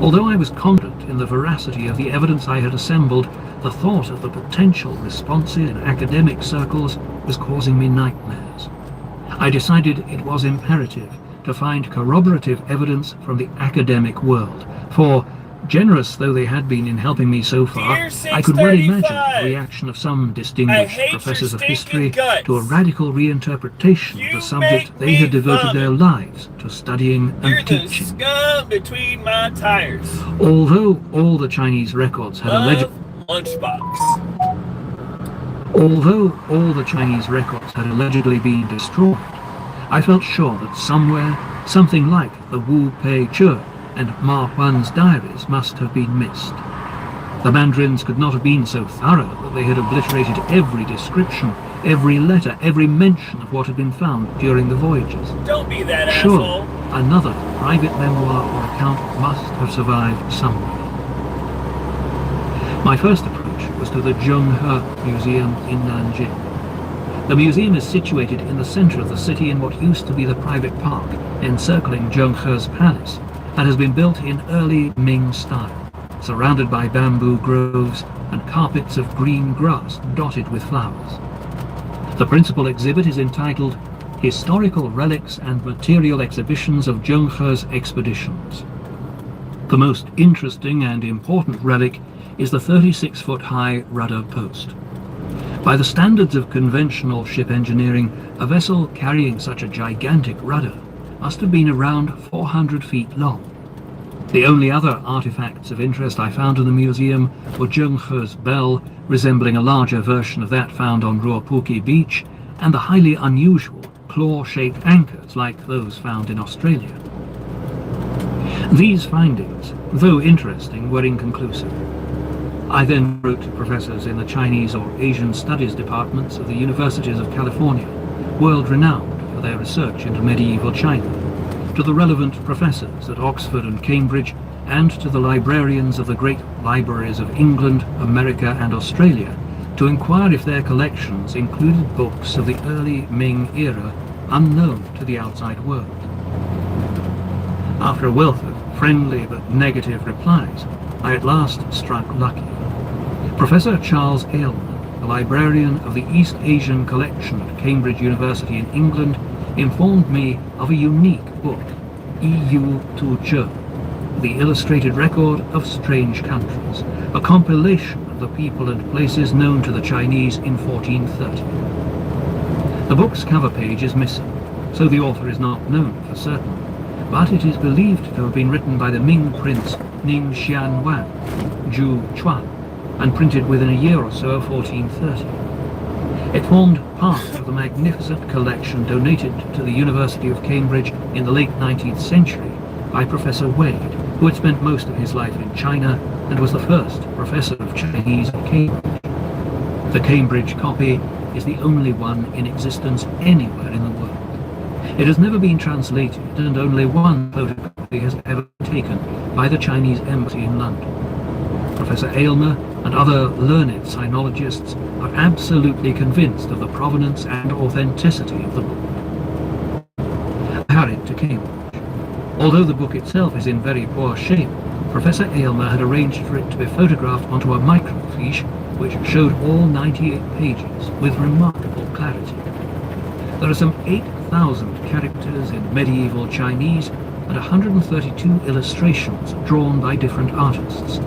Although I was confident in the veracity of the evidence I had assembled, the thought of the potential responses in academic circles was causing me nightmares. I decided it was imperative to find corroborative evidence from the academic world, for generous though they had been in helping me so far, I could well imagine the reaction of some distinguished professors of history to a radical reinterpretation of the subject they had devoted their lives to studying and teaching. Scum between my tires. Although all the Chinese records had allegedly been destroyed, I felt sure that somewhere, something like the Wu Pei Che and Ma Huan's diaries must have been missed. The Mandarins could not have been so thorough that they had obliterated every description, every letter, every mention of what had been found during the voyages. Don't be that Surely, asshole. another private memoir or account must have survived somewhere. My first approach was to the Zhonghe Museum in Nanjing. The museum is situated in the center of the city in what used to be the private park encircling Zhonghe's palace, and has been built in early Ming style, surrounded by bamboo groves and carpets of green grass dotted with flowers. The principal exhibit is entitled Historical Relics and Material Exhibitions of Zhonghe's Expeditions. The most interesting and important relic is the 36-foot-high rudder post. By the standards of conventional ship engineering, a vessel carrying such a gigantic rudder must have been around 400 feet long. The only other artifacts of interest I found in the museum were Zhonghe's bell, resembling a larger version of that found on Ruopuki Beach, and the highly unusual claw-shaped anchors like those found in Australia. These findings, though interesting, were inconclusive. I then wrote to professors in the Chinese or Asian Studies departments of the universities of California, world-renowned for their research into medieval China, to the relevant professors at Oxford and Cambridge, and to the librarians of the great libraries of England, America and Australia, to inquire if their collections included books of the early Ming era unknown to the outside world. After a wealth of friendly but negative replies, I at last struck lucky. Professor Charles Aylmer, the librarian of the East Asian collection at Cambridge University in England, informed me of a unique book, E.U. Tu Zhe, the illustrated record of strange countries, a compilation of the people and places known to the Chinese in 1430. The book's cover page is missing, so the author is not known for certain, but it is believed to have been written by the Ming prince Ning Xianwan, Zhu Chuan, and printed within a year or so of 1430. It formed part of the magnificent collection donated to the University of Cambridge in the late 19th century by Professor Wade, who had spent most of his life in China and was the first professor of Chinese at Cambridge. The Cambridge copy is the only one in existence anywhere in the world. It has never been translated, and only one photocopy has ever been taken by the Chinese embassy in London. Professor Aylmer and other learned sinologists are absolutely convinced of the provenance and authenticity of the book. I hurried to Cambridge. Although the book itself is in very poor shape, Professor Aylmer had arranged for it to be photographed onto a microfiche which showed all 98 pages with remarkable clarity. There are some 8,000 characters in medieval Chinese and 132 illustrations drawn by different artists.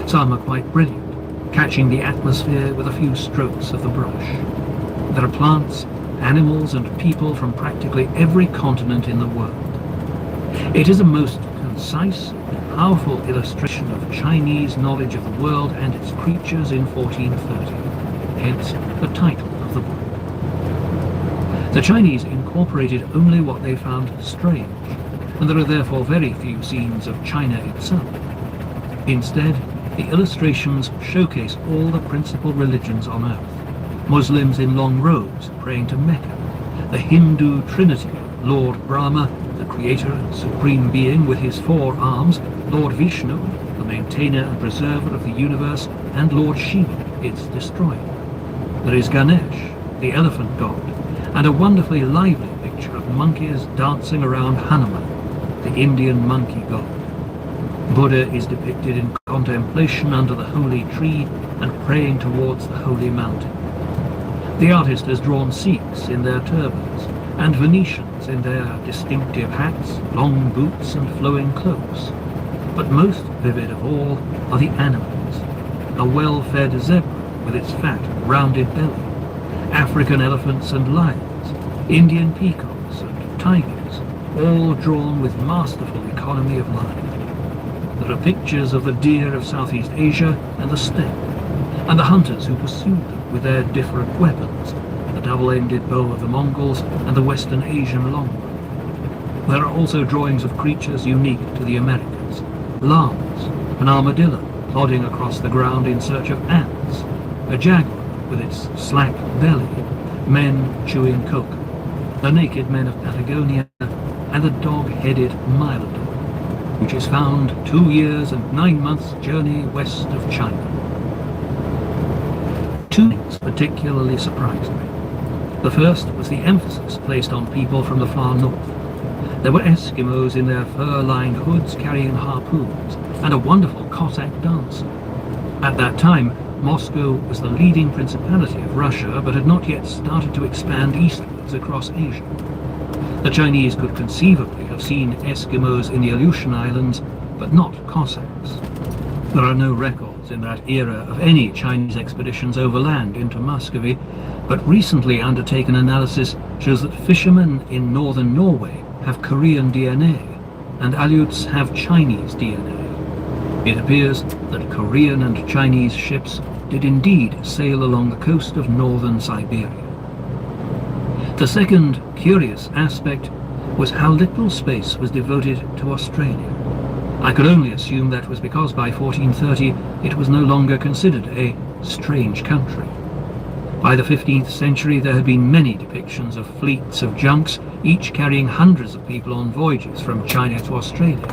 Some are quite brilliant, catching the atmosphere with a few strokes of the brush. There are plants, animals and people from practically every continent in the world. It is a most concise and powerful illustration of Chinese knowledge of the world and its creatures in 1430, hence the title of the book. The Chinese incorporated only what they found strange, and there are therefore very few scenes of China itself. Instead, the illustrations showcase all the principal religions on earth. Muslims in long robes praying to Mecca, the Hindu trinity, Lord Brahma, the creator and supreme being with his 4 arms, Lord Vishnu, the maintainer and preserver of the universe, and Lord Shiva, its destroyer. There is Ganesh, the elephant god, and a wonderfully lively picture of monkeys dancing around Hanuman, the Indian monkey god. Buddha is depicted in contemplation under the holy tree and praying towards the holy mountain. The artist has drawn Sikhs in their turbans and Venetians in their distinctive hats, long boots and flowing cloaks. But most vivid of all are the animals. A well-fed zebra with its fat, rounded belly, African elephants and lions, Indian peacocks and tigers, all drawn with masterful economy of line. There are pictures of the deer of Southeast Asia and the steppe, and the hunters who pursued them with their different weapons, the double-ended bow of the Mongols and the Western Asian longbow. There are also drawings of creatures unique to the Americas, llamas, an armadillo plodding across the ground in search of ants, a jaguar with its slack belly, men chewing coke, the naked men of Patagonia, and the dog-headed Mylodon, which is found 2 years and 9 months' journey west of China. 2 things particularly surprised me. The first was the emphasis placed on people from the far north. There were Eskimos in their fur-lined hoods carrying harpoons, and a wonderful Cossack dancer. At that time, Moscow was the leading principality of Russia, but had not yet started to expand eastwards across Asia. The Chinese could conceivably have seen Eskimos in the Aleutian Islands, but not Cossacks. There are no records in that era of any Chinese expeditions overland into Muscovy, but recently undertaken analysis shows that fishermen in northern Norway have Korean DNA, and Aleuts have Chinese DNA. It appears that Korean and Chinese ships did indeed sail along the coast of northern Siberia. The second curious aspect was how little space was devoted to Australia. I could only assume that was because by 1430 it was no longer considered a strange country. By the 15th century there had been many depictions of fleets of junks, each carrying hundreds of people on voyages from China to Australia.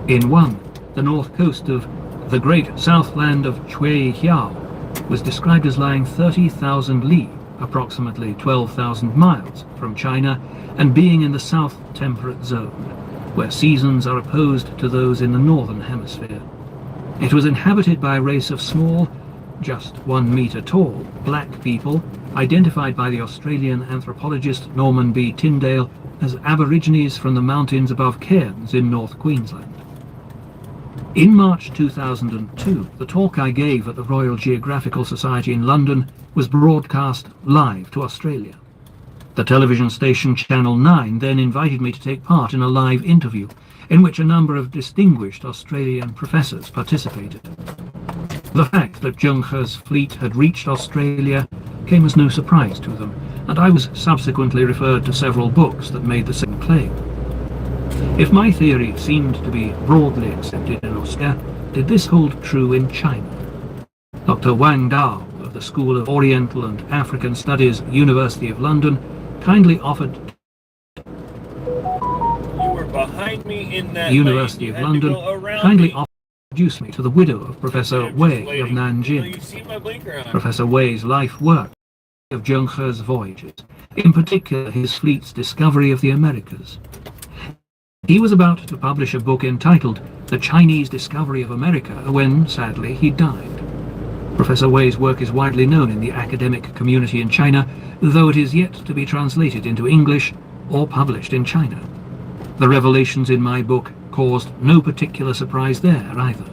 In one, the north coast of the great southland of Chui Hiao was described as lying 30,000 li, approximately 12,000 miles, from China, and being in the south temperate zone, where seasons are opposed to those in the northern hemisphere. It was inhabited by a race of small, just 1 meter tall, black people, identified by the Australian anthropologist Norman B. Tyndale as Aborigines from the mountains above Cairns in North Queensland. In March 2002, the talk I gave at the Royal Geographical Society in London was broadcast live to Australia. The television station Channel 9 then invited me to take part in a live interview in which a number of distinguished Australian professors participated. The fact that Zheng He's fleet had reached Australia came as no surprise to them, and I was subsequently referred to several books that made the same claim. If my theory seemed to be broadly accepted in Australia, did this hold true in China? Dr. Wang Dao of the School of Oriental and African Studies, University of London, kindly offered Behind me in that University of London kindly offered to introduce me to the widow of Professor Wei of Nanjing. Professor Wei's life work of Zheng He's voyages, in particular his fleet's discovery of the Americas. He was about to publish a book entitled The Chinese Discovery of America when, sadly, he died. Professor Wei's work is widely known in the academic community in China, though it is yet to be translated into English or published in China. The revelations in my book caused no particular surprise there either.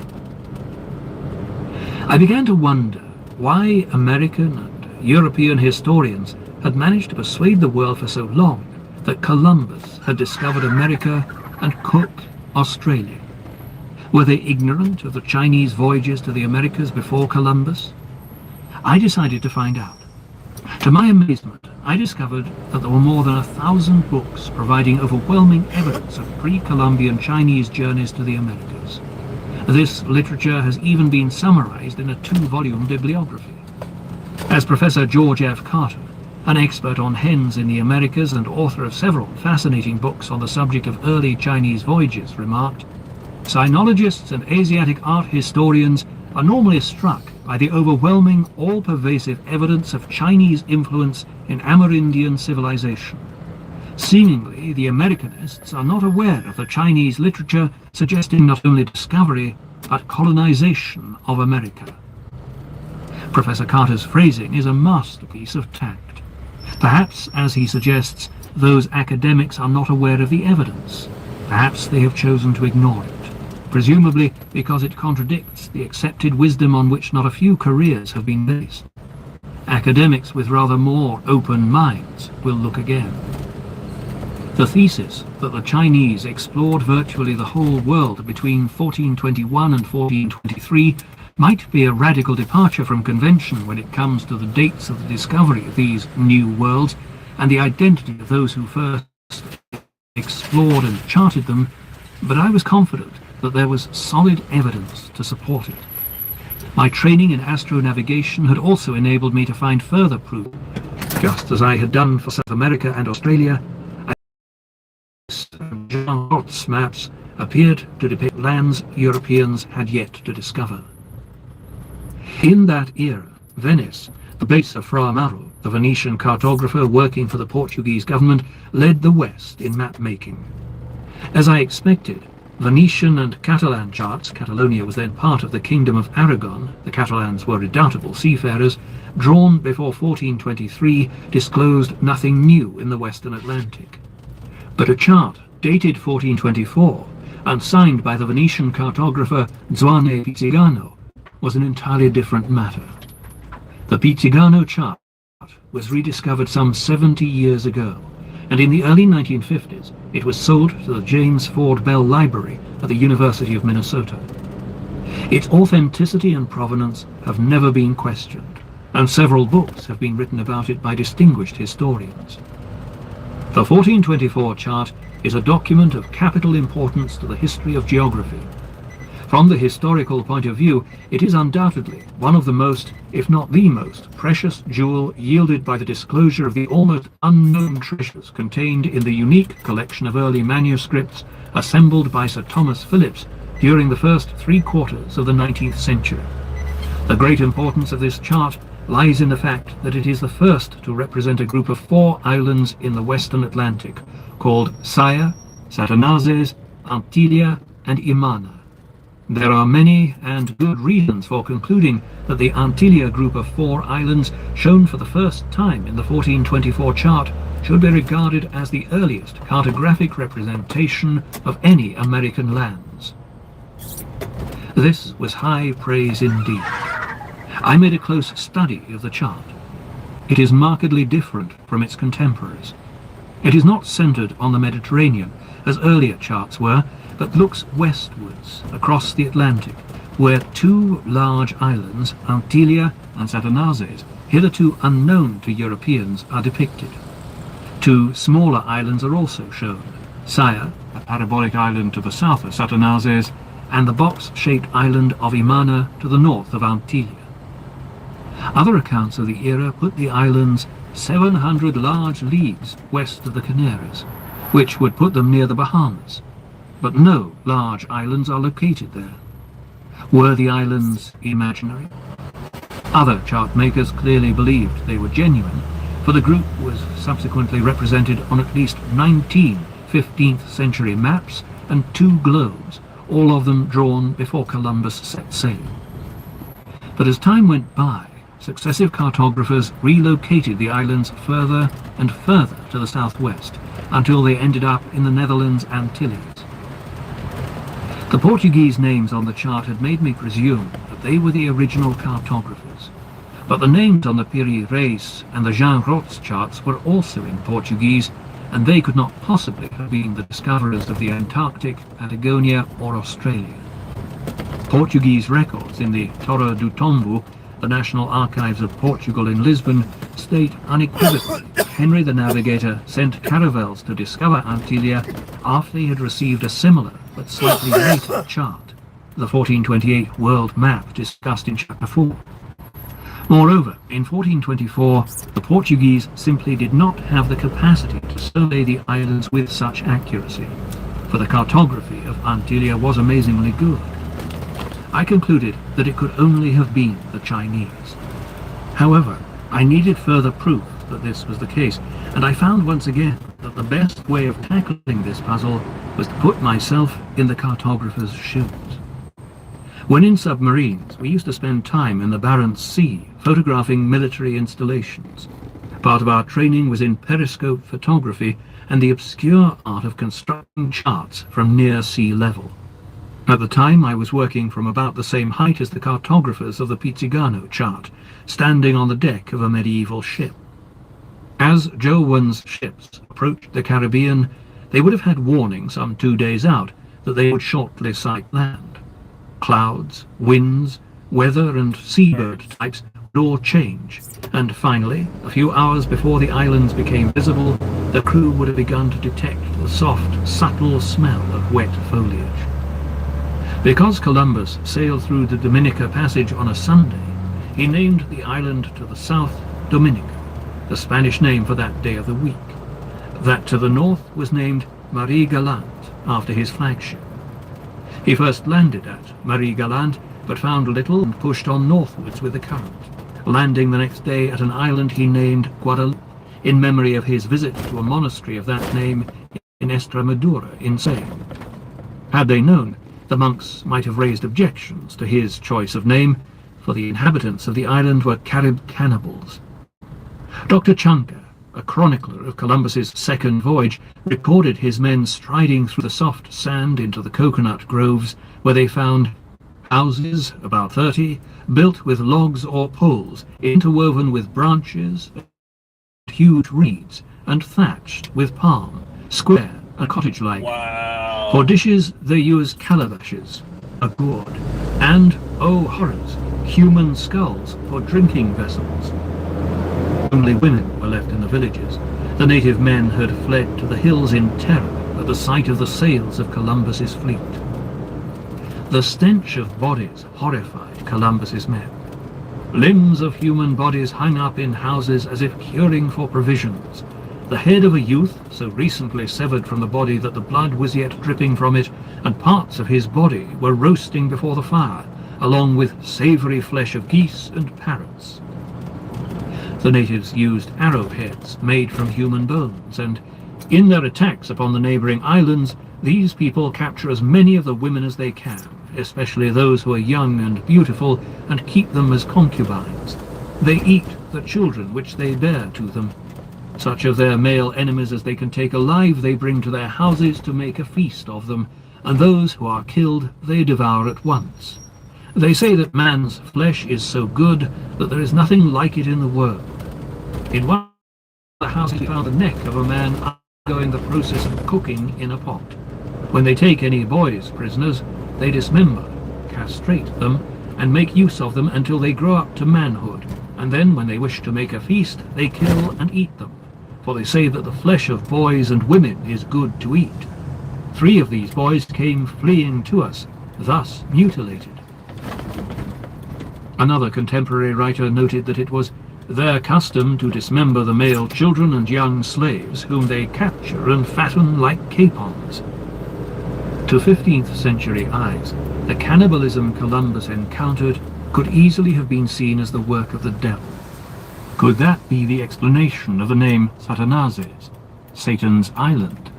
I began to wonder why American and European historians had managed to persuade the world for so long that Columbus had discovered America and Cook Australia. Were they ignorant of the Chinese voyages to the Americas before Columbus? I decided to find out. To my amazement, I discovered that there were more than 1,000 books providing overwhelming evidence of pre-Columbian Chinese journeys to the Americas. This literature has even been summarized in a 2-volume bibliography. As Professor George F. Carter, an expert on hens in the Americas and author of several fascinating books on the subject of early Chinese voyages, remarked, "Sinologists and Asiatic art historians are normally struck by the overwhelming, all-pervasive evidence of Chinese influence in Amerindian civilization. Seemingly, the Americanists are not aware of the Chinese literature suggesting not only discovery, but colonization of America." Professor Carter's phrasing is a masterpiece of tact. Perhaps, as he suggests, those academics are not aware of the evidence. Perhaps they have chosen to ignore it, presumably because it contradicts the accepted wisdom on which not a few careers have been based. Academics with rather more open minds will look again. The thesis that the Chinese explored virtually the whole world between 1421 and 1423 might be a radical departure from convention when it comes to the dates of the discovery of these new worlds and the identity of those who first explored and charted them, but I was confident that there was solid evidence to support it. My training in astronavigation had also enabled me to find further proof. Just as I had done for South America and Australia, Jean Hort's maps appeared to depict lands Europeans had yet to discover. In that era, Venice, the base of Fra Mauro, the Venetian cartographer working for the Portuguese government, led the West in map-making. As I expected, Venetian and Catalan charts — Catalonia was then part of the Kingdom of Aragon, the Catalans were redoubtable seafarers — drawn before 1423 disclosed nothing new in the Western Atlantic. But a chart dated 1424 and signed by the Venetian cartographer Zuane Pizzigano was an entirely different matter. The Pizzigano chart was rediscovered some 70 years ago, and in the early 1950s it was sold to the James Ford Bell Library at the University of Minnesota. Its authenticity and provenance have never been questioned, and several books have been written about it by distinguished historians. The 1424 chart is a document of capital importance to the history of geography. From the historical point of view, it is undoubtedly one of the most, if not the most, precious jewel yielded by the disclosure of the almost unknown treasures contained in the unique collection of early manuscripts assembled by Sir Thomas Phillips during the first 3/4 of the 19th century. The great importance of this chart lies in the fact that it is the first to represent a group of 4 islands in the western Atlantic, called Saya, Satanazes, Antilia, and Imana. There are many and good reasons for concluding that the Antilia group of 4 islands, shown for the first time in the 1424 chart, should be regarded as the earliest cartographic representation of any American lands. This was high praise indeed. I made a close study of the chart. It is markedly different from its contemporaries. It is not centered on the Mediterranean, as earlier charts were, but looks westwards across the Atlantic, where 2 large islands, Antilia and Satanazes, hitherto unknown to Europeans, are depicted. 2 smaller islands are also shown, Saya, a parabolic island to the south of Satanazes, and the box-shaped island of Imana to the north of Antilia. Other accounts of the era put the islands 700 large leagues west of the Canaries, which would put them near the Bahamas. But no large islands are located there. Were the islands imaginary? Other chart makers clearly believed they were genuine, for the group was subsequently represented on at least 19 15th century maps and 2 globes, all of them drawn before Columbus set sail. But as time went by, successive cartographers relocated the islands further and further to the southwest, until they ended up in the Netherlands Antilles. The Portuguese names on the chart had made me presume that they were the original cartographers, but the names on the Piri Reis and the Jean Rots charts were also in Portuguese, and they could not possibly have been the discoverers of the Antarctic, Patagonia, or Australia. Portuguese records in the Torre do Tombo, the National Archives of Portugal in Lisbon, state unequivocally that Henry the Navigator sent caravels to discover Antilia after he had received a similar but slightly later chart, the 1428 world map discussed in Chapter 4. Moreover, in 1424, the Portuguese simply did not have the capacity to survey the islands with such accuracy, for the cartography of Antilia was amazingly good. I concluded that it could only have been the Chinese. However, I needed further proof that this was the case, and I found once again that the best way of tackling this puzzle was to put myself in the cartographer's shoes. When in submarines, we used to spend time in the Barents Sea photographing military installations. Part of our training was in periscope photography and the obscure art of constructing charts from near sea level. At the time, I was working from about the same height as the cartographers of the Pizzigano chart, standing on the deck of a medieval ship. As Jowen's ships approached the Caribbean, they would have had warning some 2 days out that they would shortly sight land. Clouds, winds, weather and seabird types would all change, and finally, a few hours before the islands became visible, the crew would have begun to detect the soft, subtle smell of wet foliage. Because Columbus sailed through the Dominica Passage on a Sunday, he named the island to the south Dominica, the Spanish name for that day of the week. That to the north was named Marie Galante, after his flagship. He first landed at Marie Galante, but found little and pushed on northwards with the current, landing the next day at an island he named Guadalupe, in memory of his visit to a monastery of that name in Estremadura in Spain. Had they known, the monks might have raised objections to his choice of name, for the inhabitants of the island were Carib cannibals. Dr. Chunka, a chronicler of Columbus's second voyage, recorded his men striding through the soft sand into the coconut groves, where they found houses, about 30, built with logs or poles, interwoven with branches and huge reeds, and thatched with palm, square and cottage-like. Wow. For dishes they used calabashes, a gourd, and, oh horrors, human skulls for drinking vessels. Only women were left in the villages, The native men had fled to the hills in terror at the sight of the sails of Columbus's fleet. The stench of bodies horrified Columbus's men. Limbs of human bodies hung up in houses as if curing for provisions. The head of a youth, so recently severed from the body that the blood was yet dripping from it, and parts of his body were roasting before the fire, along with savoury flesh of geese and parrots. The natives used arrowheads made from human bones, and in their attacks upon the neighbouring islands, these people capture as many of the women as they can, especially those who are young and beautiful, and keep them as concubines. They eat the children which they bear to them. Such of their male enemies as they can take alive they bring to their houses to make a feast of them, and those who are killed they devour at once. They say that man's flesh is so good that there is nothing like it in the world. In one of the houses we found the neck of a man undergoing the process of cooking in a pot. When they take any boys prisoners, they dismember, castrate them, and make use of them until they grow up to manhood, and then when they wish to make a feast, they kill and eat them, for they say that the flesh of boys and women is good to eat. 3 of these boys came fleeing to us, thus mutilated. Another contemporary writer noted that it was their custom to dismember the male children and young slaves, whom they capture and fatten like capons. To 15th century eyes, the cannibalism Columbus encountered could easily have been seen as the work of the devil. Could that be the explanation of the name Satanazes, Satan's Island?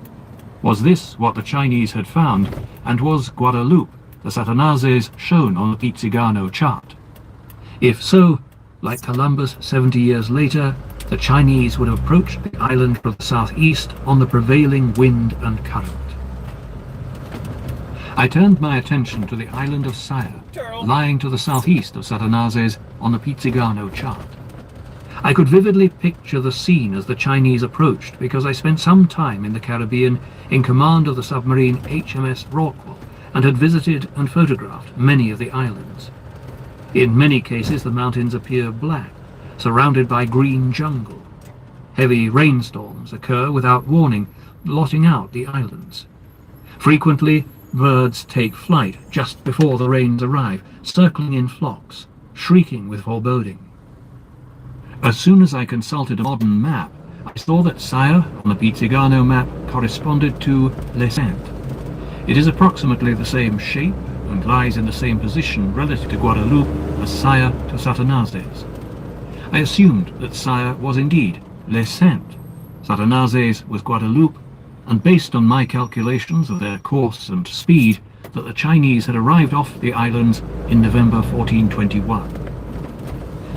Was this what the Chinese had found, and was Guadeloupe, the Satanazes, shown on the Pizzigano chart? If so, like Columbus 70 years later, the Chinese would have approached the island from the southeast on the prevailing wind and current. I turned my attention to the island of Saya, lying to the southeast of Satanazes on the Pizzigano chart. I could vividly picture the scene as the Chinese approached because I spent some time in the Caribbean in command of the submarine HMS Rockwell and had visited and photographed many of the islands. In many cases the mountains appear black, surrounded by green jungle. Heavy rainstorms occur without warning, blotting out the islands. Frequently, birds take flight just before the rains arrive, circling in flocks, shrieking with foreboding. As soon as I consulted a modern map, I saw that Saya on the Pizzigano map corresponded to Les Saintes. It is approximately the same shape and lies in the same position relative to Guadeloupe as Saya to Satanazes. I assumed that Saya was indeed Les Saintes, Satanazes was Guadeloupe, and based on my calculations of their course and speed, that the Chinese had arrived off the islands in November 1421.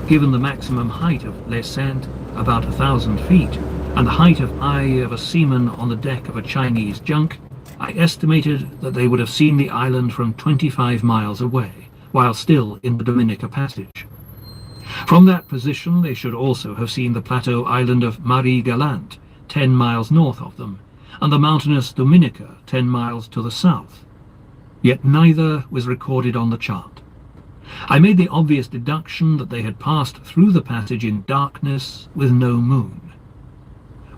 Given the maximum height of Les Saintes, about 1,000 feet, and the height of eye of a seaman on the deck of a Chinese junk, I estimated that they would have seen the island from 25 miles away, while still in the Dominica Passage. From that position they should also have seen the plateau island of Marie Galante, 10 miles north of them, and the mountainous Dominica 10 miles to the south. Yet neither was recorded on the chart. I made the obvious deduction that they had passed through the passage in darkness with no moon.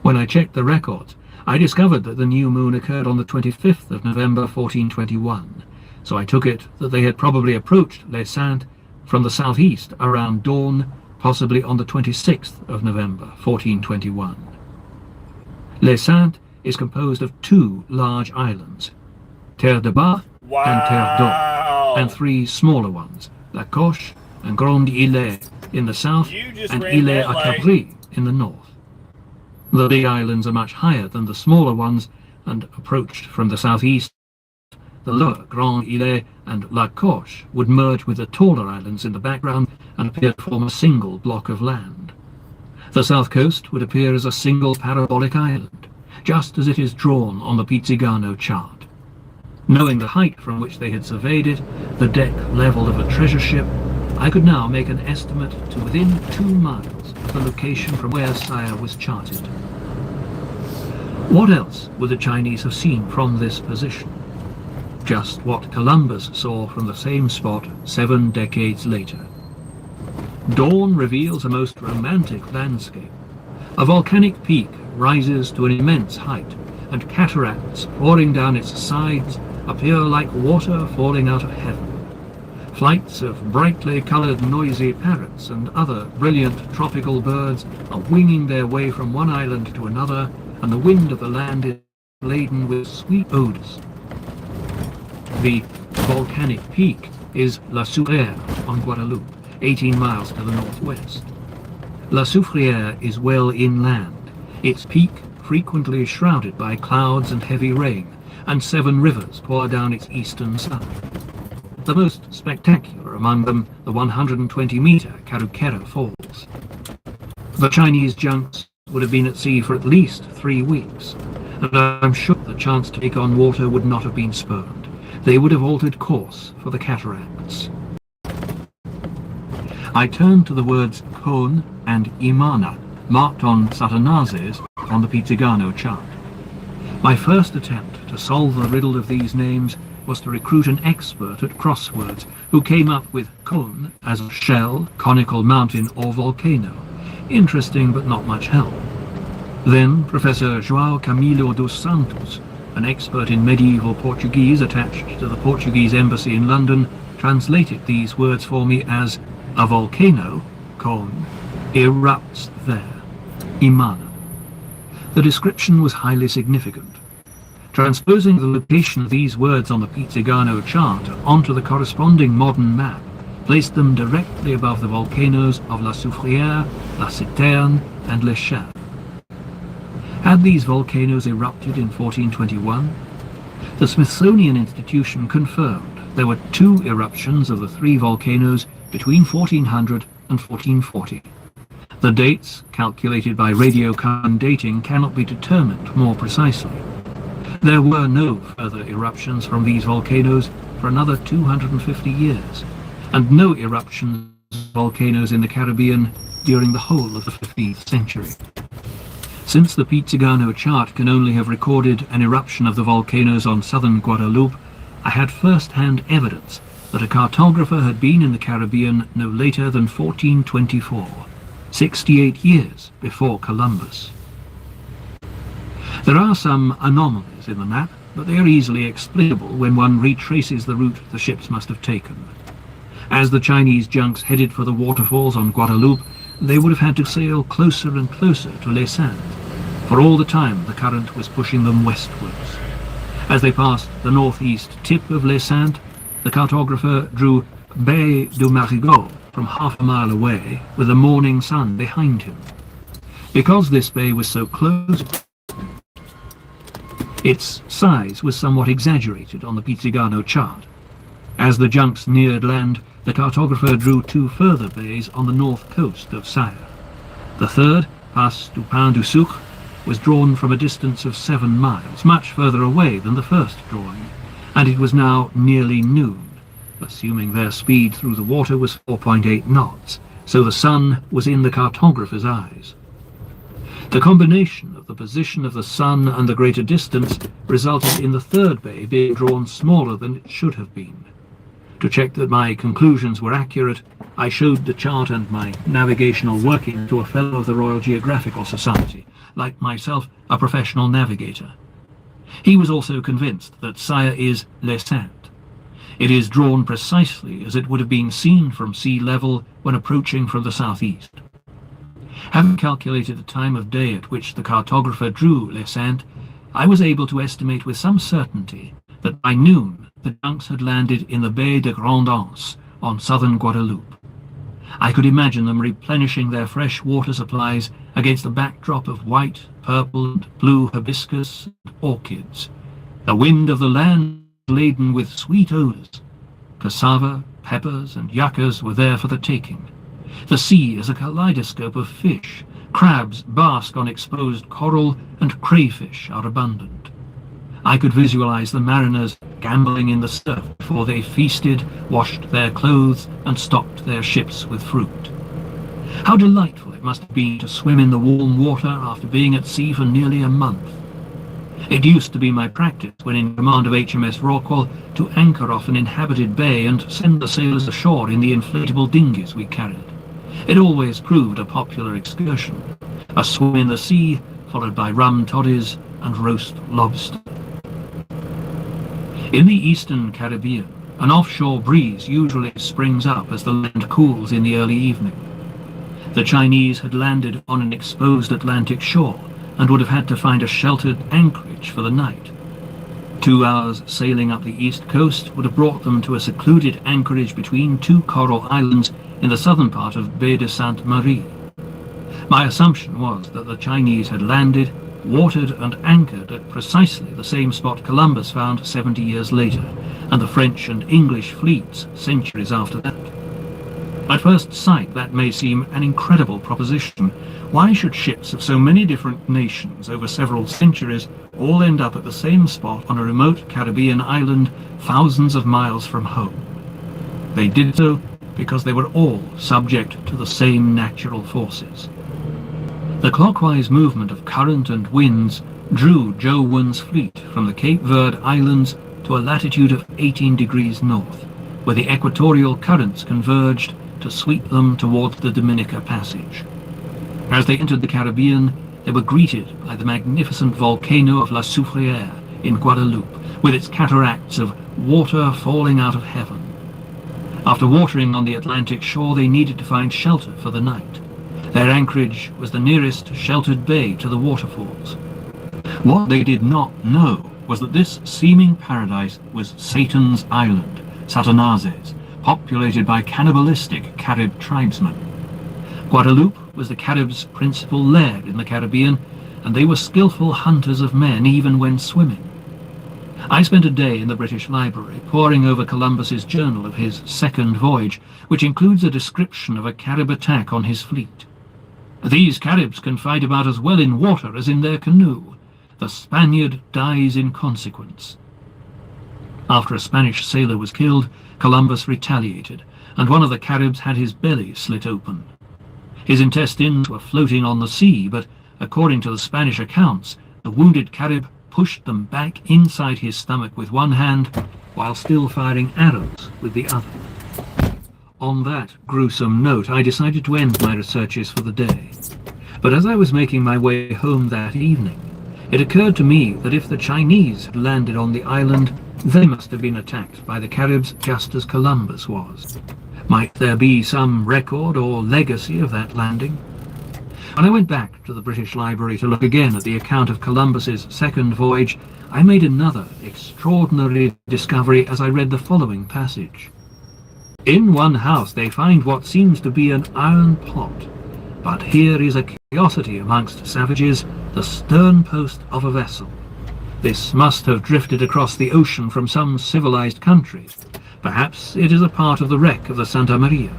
When I checked the records, I discovered that the new moon occurred on the 25th of November 1421, so I took it that they had probably approached Les Saintes from the southeast around dawn, possibly on the 26th of November 1421. Les Saintes is composed of 2 large islands, Terre de Bas and Terre d'Eau, and 3 smaller ones, La Coche and Grande Île in the south, and Île à Cabri in the north. The big islands are much higher than the smaller ones, and approached from the southeast, the lower Grande Île and La Coche would merge with the taller islands in the background and appear to form a single block of land. The south coast would appear as a single parabolic island, just as it is drawn on the Pizzigano chart. Knowing the height from which they had surveyed it, the deck level of a treasure ship, I could now make an estimate to within 2 miles of the location from where Saya was charted. What else would the Chinese have seen from this position? Just what Columbus saw from the same spot 7 decades later. Dawn reveals a most romantic landscape. A volcanic peak rises to an immense height, and cataracts pouring down its sides appear like water falling out of heaven. Flights of brightly coloured noisy parrots and other brilliant tropical birds are winging their way from one island to another, and the wind of the land is laden with sweet odours. The volcanic peak is La Soufrière on Guadeloupe, 18 miles to the northwest. La Soufrière is well inland, its peak frequently shrouded by clouds and heavy rain, and 7 rivers pour down its eastern side. The most spectacular among them, the 120-metre Cartography Falls. The Chinese junks would have been at sea for at least 3 weeks, and I'm sure the chance to take on water would not have been spurned. They would have altered course for the cataracts. I turned to the words Cone and Imana, marked on Satanazes on the Pizzigano chart. My first attempt to solve the riddle of these names was to recruit an expert at crosswords who came up with Cone as a shell, conical mountain or volcano. Interesting but not much help. Then Professor João Camilo dos Santos, an expert in medieval Portuguese attached to the Portuguese embassy in London, translated these words for me as a volcano, Cone, erupts there, Imana. The description was highly significant. Transposing the location of these words on the Pizzigano chart onto the corresponding modern map placed them directly above the volcanoes of La Soufrière, La Citerne, and Les Chats. Had these volcanoes erupted in 1421? The Smithsonian Institution confirmed there were 2 eruptions of the 3 volcanoes between 1400 and 1440. The dates, calculated by radiocarbon dating, cannot be determined more precisely. There were no further eruptions from these volcanoes for another 250 years, and no eruptions of volcanoes in the Caribbean during the whole of the 15th century. Since the Pizzigano chart can only have recorded an eruption of the volcanoes on southern Guadeloupe, I had first-hand evidence that a cartographer had been in the Caribbean no later than 1424, 68 years before Columbus. There are some anomalies in the map, but they are easily explicable when one retraces the route the ships must have taken. As the Chinese junks headed for the waterfalls on Guadeloupe, they would have had to sail closer and closer to Les Saintes, for all the time the current was pushing them westwards. As they passed the northeast tip of Les Saintes, the cartographer drew Baie du Marigot from half a mile away, with the morning sun behind him. Because this bay was so close, its size was somewhat exaggerated on the Pizzigano chart. As the junks neared land, the cartographer drew 2 further bays on the north coast of Saya. The third, Pass du Pain du Sucre, was drawn from a distance of 7 miles, much further away than the first drawing, and it was now nearly noon, assuming their speed through the water was 4.8 knots, so the sun was in the cartographer's eyes. The combination of the position of the sun and the greater distance resulted in the third bay being drawn smaller than it should have been. To check that my conclusions were accurate, I showed the chart and my navigational working to a fellow of the Royal Geographical Society, like myself, a professional navigator. He was also convinced that Saya is Les Saintes. It is drawn precisely as it would have been seen from sea level when approaching from the southeast. Having calculated the time of day at which the cartographer drew Les Saintes, I was able to estimate with some certainty that by noon the junks had landed in the Baie de Grande Anse on southern Guadeloupe. I could imagine them replenishing their fresh water supplies against a backdrop of white, purple, and blue hibiscus and orchids. The wind of the land laden with sweet odours. Cassava, peppers, and yuccas were there for the taking. The sea is a kaleidoscope of fish. Crabs bask on exposed coral, and crayfish are abundant. I could visualize the mariners gambling in the surf before they feasted, washed their clothes, and stocked their ships with fruit. How delightful it must have been to swim in the warm water after being at sea for nearly a month. It used to be my practice, when in command of HMS Rockwell, to anchor off an inhabited bay and send the sailors ashore in the inflatable dinghies we carried. It always proved a popular excursion. A swim in the sea, followed by rum toddies and roast lobster. In the eastern Caribbean, an offshore breeze usually springs up as the land cools in the early evening. The Chinese had landed on an exposed Atlantic shore and would have had to find a sheltered anchorage for the night. 2 hours sailing up the east coast would have brought them to a secluded anchorage between 2 coral islands in the southern part of Baie de Sainte Marie. My assumption was that the Chinese had landed, watered and anchored at precisely the same spot Columbus found 70 years later, and the French and English fleets centuries after that. At first sight, that may seem an incredible proposition. Why should ships of so many different nations over several centuries all end up at the same spot on a remote Caribbean island thousands of miles from home? They did so because they were all subject to the same natural forces. The clockwise movement of current and winds drew Joe Wun's fleet from the Cape Verde Islands to a latitude of 18 degrees north, where the equatorial currents converged to sweep them towards the Dominica Passage. As they entered the Caribbean, they were greeted by the magnificent volcano of La Soufrière in Guadeloupe, with its cataracts of water falling out of heaven. After watering on the Atlantic shore, they needed to find shelter for the night. Their anchorage was the nearest sheltered bay to the waterfalls. What they did not know was that this seeming paradise was Satan's Island, Satanazes, populated by cannibalistic Carib tribesmen. Guadeloupe was the Caribs' principal lair in the Caribbean, and they were skillful hunters of men even when swimming. I spent a day in the British Library poring over Columbus's journal of his second voyage, which includes a description of a Carib attack on his fleet. These Caribs can fight about as well in water as in their canoe. The Spaniard dies in consequence. After a Spanish sailor was killed, Columbus retaliated, and one of the Caribs had his belly slit open. His intestines were floating on the sea, but according to the Spanish accounts, the wounded Carib pushed them back inside his stomach with one hand, while still firing arrows with the other. On that gruesome note, I decided to end my researches for the day. But as I was making my way home that evening, it occurred to me that if the Chinese had landed on the island, they must have been attacked by the Caribs just as Columbus was. Might there be some record or legacy of that landing? When I went back to the British Library to look again at the account of Columbus's second voyage, I made another extraordinary discovery as I read the following passage. In one house they find what seems to be an iron pot, but here is a curiosity amongst savages, the stern post of a vessel. This must have drifted across the ocean from some civilized country. Perhaps it is a part of the wreck of the Santa Maria.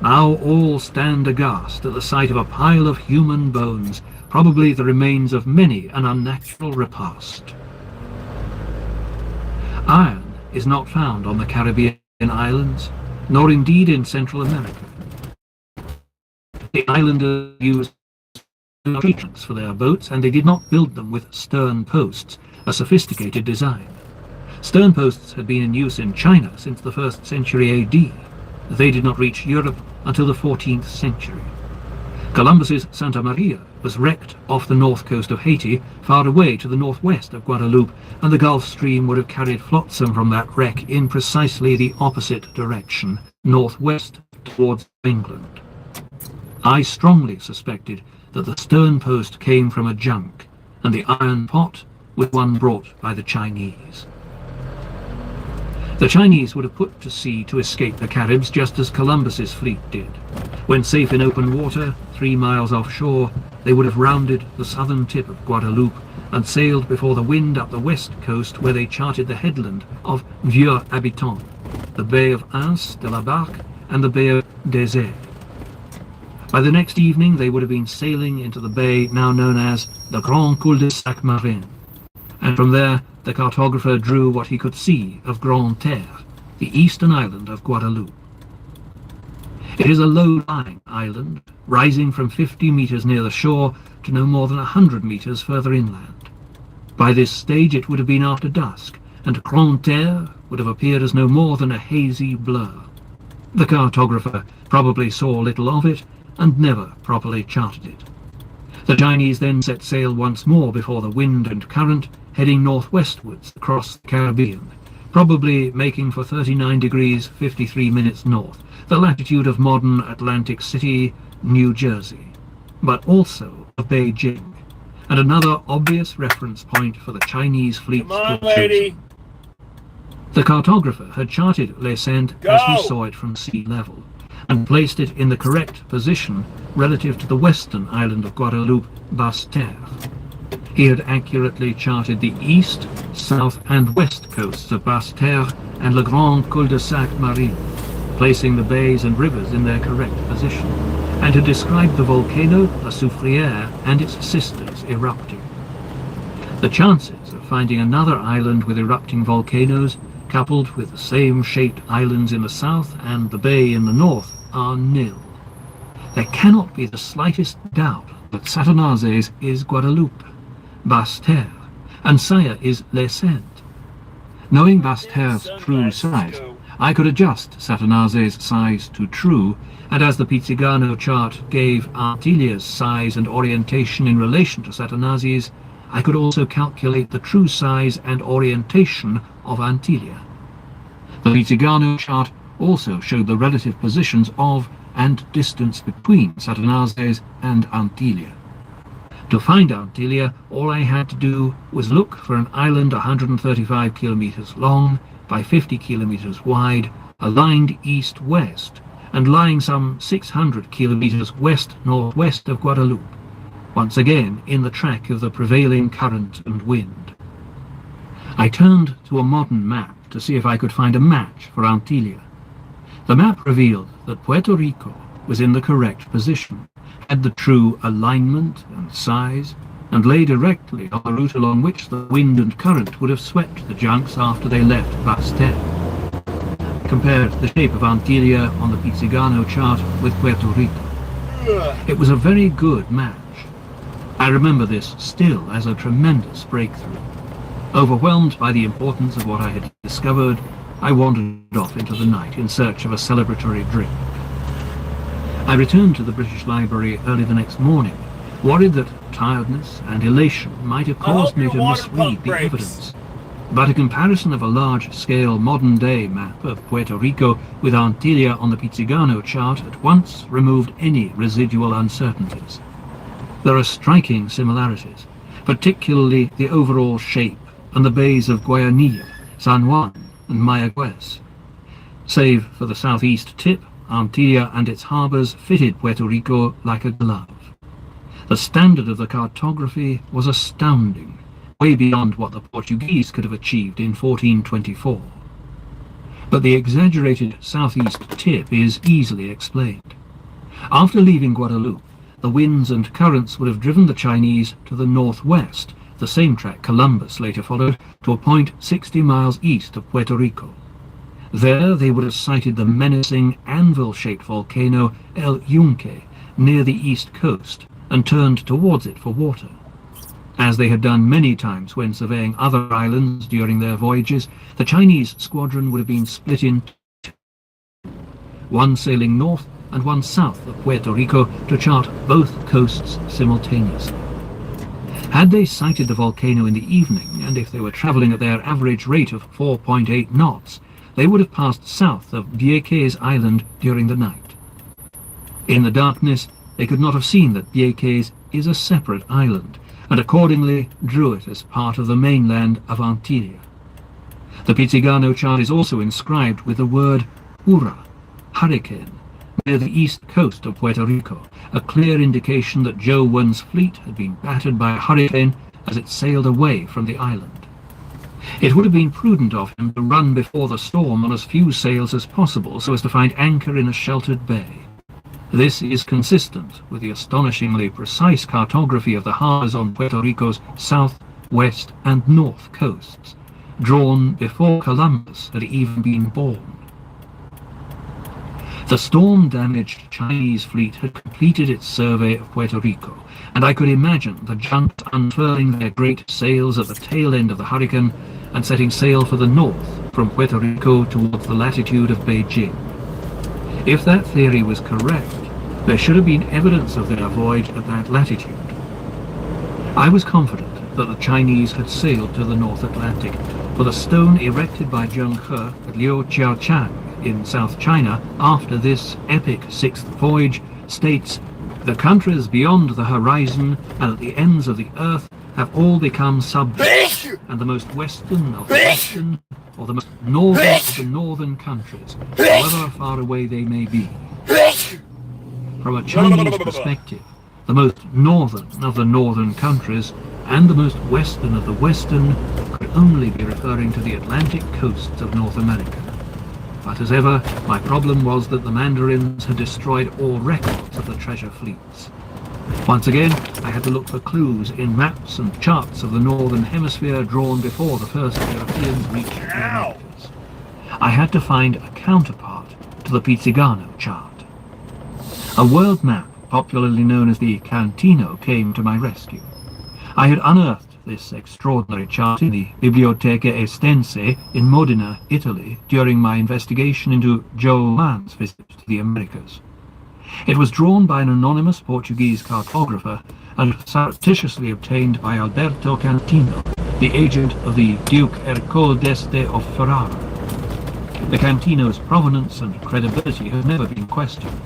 Now all stand aghast at the sight of a pile of human bones, probably the remains of many an unnatural repast. Iron is not found on the Caribbean islands, nor indeed in Central America. The islanders used treatments for their boats, and they did not build them with stern posts, a sophisticated design. Stern posts had been in use in China since the 1st century AD. They did not reach Europe until the 14th century. Columbus's Santa Maria was wrecked off the north coast of Haiti, far away to the northwest of Guadeloupe, and the Gulf Stream would have carried flotsam from that wreck in precisely the opposite direction, northwest towards England. I strongly suspected that the stern post came from a junk, and the iron pot was one brought by the Chinese. The Chinese would have put to sea to escape the Caribs just as Columbus's fleet did. When safe in open water, 3 miles offshore, they would have rounded the southern tip of Guadeloupe and sailed before the wind up the west coast, where they charted the headland of Vieux Habitant, the Bay of Anse de la Barque, and the Bay of Désert. By the next evening they would have been sailing into the bay now known as the Grand Cul-de-Sac Marin, and from there the cartographer drew what he could see of Grande Terre, the eastern island of Guadeloupe. It is a low-lying island, rising from 50 meters near the shore to no more than 100 meters further inland. By this stage it would have been after dusk, and Grande Terre would have appeared as no more than a hazy blur. The cartographer probably saw little of it, and never properly charted it. The Chinese then set sail once more before the wind and current, heading northwestwards across the Caribbean, probably making for 39 degrees 53 minutes north, the latitude of modern Atlantic City, New Jersey, but also of Beijing, and another obvious reference point for the Chinese fleet. Come on, lady. The cartographer had charted Les Saintes as we saw it from sea level, and placed it in the correct position relative to the western island of Guadeloupe, Basse-Terre. He had accurately charted the east, south and west coasts of Basse-Terre and Le Grand Cul-de-Sac Marin, placing the bays and rivers in their correct position, and had described the volcano, La Soufrière, and its sisters erupting. The chances of finding another island with erupting volcanoes, coupled with the same shaped islands in the south and the bay in the north, are nil. There cannot be the slightest doubt that Satanazes is Guadeloupe, Basse-Terre, and Saya is Les Saintes. Knowing Basse-Terre's true size, I could adjust Satanazes' size to true, and as the Pizzigano chart gave Antillia's size and orientation in relation to Satanazes, I could also calculate the true size and orientation of Antillia. The Pizzigano chart also showed the relative positions of and distance between Satanazes and Antillia. To find Antillia, all I had to do was look for an island 135 kilometers long by 50 kilometers wide, aligned east-west, and lying some 600 kilometers west-northwest of Guadeloupe, once again in the track of the prevailing current and wind. I turned to a modern map to see if I could find a match for Antillia. The map revealed that Puerto Rico was in the correct position, had the true alignment and size, and lay directly on the route along which the wind and current would have swept the junks after they left Basse-Terre. Compared the shape of Antillia on the Pizzigano chart with Puerto Rico. It was a very good match. I remember this still as a tremendous breakthrough. Overwhelmed by the importance of what I had discovered, I wandered off into the night in search of a celebratory drink. I returned to the British Library early the next morning, worried that tiredness and elation might have caused me to misread the evidence. But a comparison of a large-scale modern-day map of Puerto Rico with Antillia on the Pizzigano chart at once removed any residual uncertainties. There are striking similarities, particularly the overall shape and the bays of Guayanilla, San Juan and Mayagüez. Save for the southeast tip, Antillia and its harbours fitted Puerto Rico like a glove. The standard of the cartography was astounding, way beyond what the Portuguese could have achieved in 1424. But the exaggerated southeast tip is easily explained. After leaving Guadeloupe, the winds and currents would have driven the Chinese to the northwest, the same track Columbus later followed, to a point 60 miles east of Puerto Rico. There they would have sighted the menacing anvil-shaped volcano El Yunque near the east coast and turned towards it for water. As they had done many times when surveying other islands during their voyages, the Chinese squadron would have been split in two, one sailing north and one south of Puerto Rico to chart both coasts simultaneously. Had they sighted the volcano in the evening, and if they were travelling at their average rate of 4.8 knots, they would have passed south of Vieques Island during the night. In the darkness, they could not have seen that Vieques is a separate island, and accordingly drew it as part of the mainland of Antillia. The Pizzigano chart is also inscribed with the word hurra, hurricane, near the east coast of Puerto Rico, a clear indication that Joe Wen's fleet had been battered by a hurricane as it sailed away from the island. It would have been prudent of him to run before the storm on as few sails as possible so as to find anchor in a sheltered bay. This is consistent with the astonishingly precise cartography of the harbours on Puerto Rico's south, west and north coasts, drawn before Columbus had even been born. The storm-damaged Chinese fleet had completed its survey of Puerto Rico, and I could imagine the junks unfurling their great sails at the tail end of the hurricane and setting sail for the north from Puerto Rico towards the latitude of Beijing. If that theory was correct, there should have been evidence of their voyage at that latitude, I was confident that the Chinese had sailed to the North Atlantic, for the stone erected by Zheng He at Liu Qiaochang in South China after this epic sixth voyage states, "The countries beyond the horizon and at the ends of the earth have all become subject, and the most western of the western, or the most northern of the northern countries, however far away they may be." From a Chinese perspective, the most northern of the northern countries and the most western of the western could only be referring to the Atlantic coasts of North America. But as ever, my problem was that the Mandarins had destroyed all records of the treasure fleets. Once again, I had to look for clues in maps and charts of the Northern Hemisphere drawn before the first Europeans reached the Americas. I had to find a counterpart to the Pizzigano chart. A world map, popularly known as the Cantino, came to my rescue. I had unearthed this extraordinary chart in the Biblioteca Estense in Modena, Italy, during my investigation into Joe Mann's visit to the Americas. It was drawn by an anonymous Portuguese cartographer and surreptitiously obtained by Alberto Cantino, the agent of the Duke Ercole d'Este of Ferrara. The Cantino's provenance and credibility have never been questioned,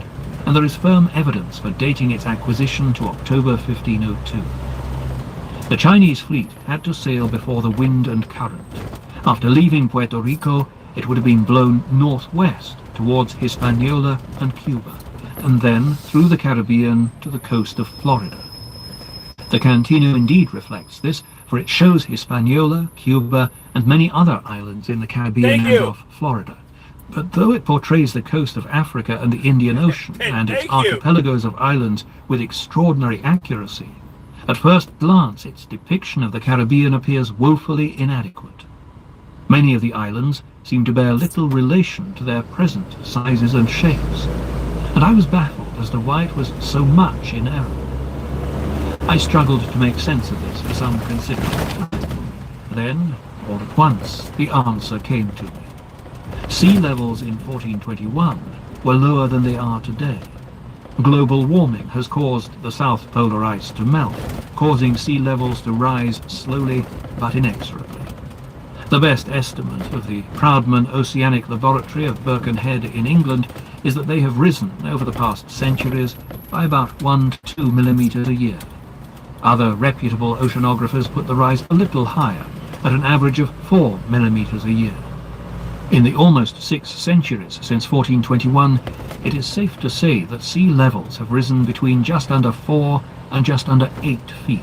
and there is firm evidence for dating its acquisition to October 1502. The Chinese fleet had to sail before the wind and current. After leaving Puerto Rico, it would have been blown northwest towards Hispaniola and Cuba, and then through the Caribbean to the coast of Florida. The Cantino indeed reflects this, for it shows Hispaniola, Cuba, and many other islands in the Caribbean and off Florida. But though it portrays the coast of Africa and the Indian Ocean and its archipelagos of islands with extraordinary accuracy, at first glance its depiction of the Caribbean appears woefully inadequate. Many of the islands seem to bear little relation to their present sizes and shapes, and I was baffled as to why it was so much in error. I struggled to make sense of this for some considerable time. Then, all at once, the answer came to me. Sea levels in 1421 were lower than they are today. Global warming has caused the South Polar ice to melt, causing sea levels to rise slowly but inexorably. The best estimate of the Proudman Oceanic Laboratory of Birkenhead in England is that they have risen over the past centuries by about 1 to 2 millimeters a year. Other reputable oceanographers put the rise a little higher, at an average of 4 millimeters a year. In the almost 6 centuries since 1421, it is safe to say that sea levels have risen between just under 4 and just under 8 feet.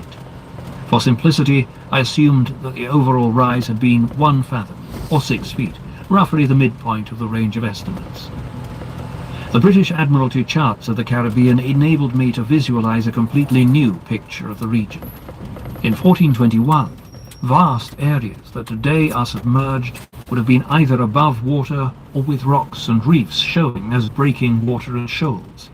For simplicity, I assumed that the overall rise had been 1 fathom, or 6 feet, roughly the midpoint of the range of estimates. The British Admiralty charts of the Caribbean enabled me to visualize a completely new picture of the region. In 1421, vast areas that today are submerged would have been either above water or with rocks and reefs showing as breaking water and shoals.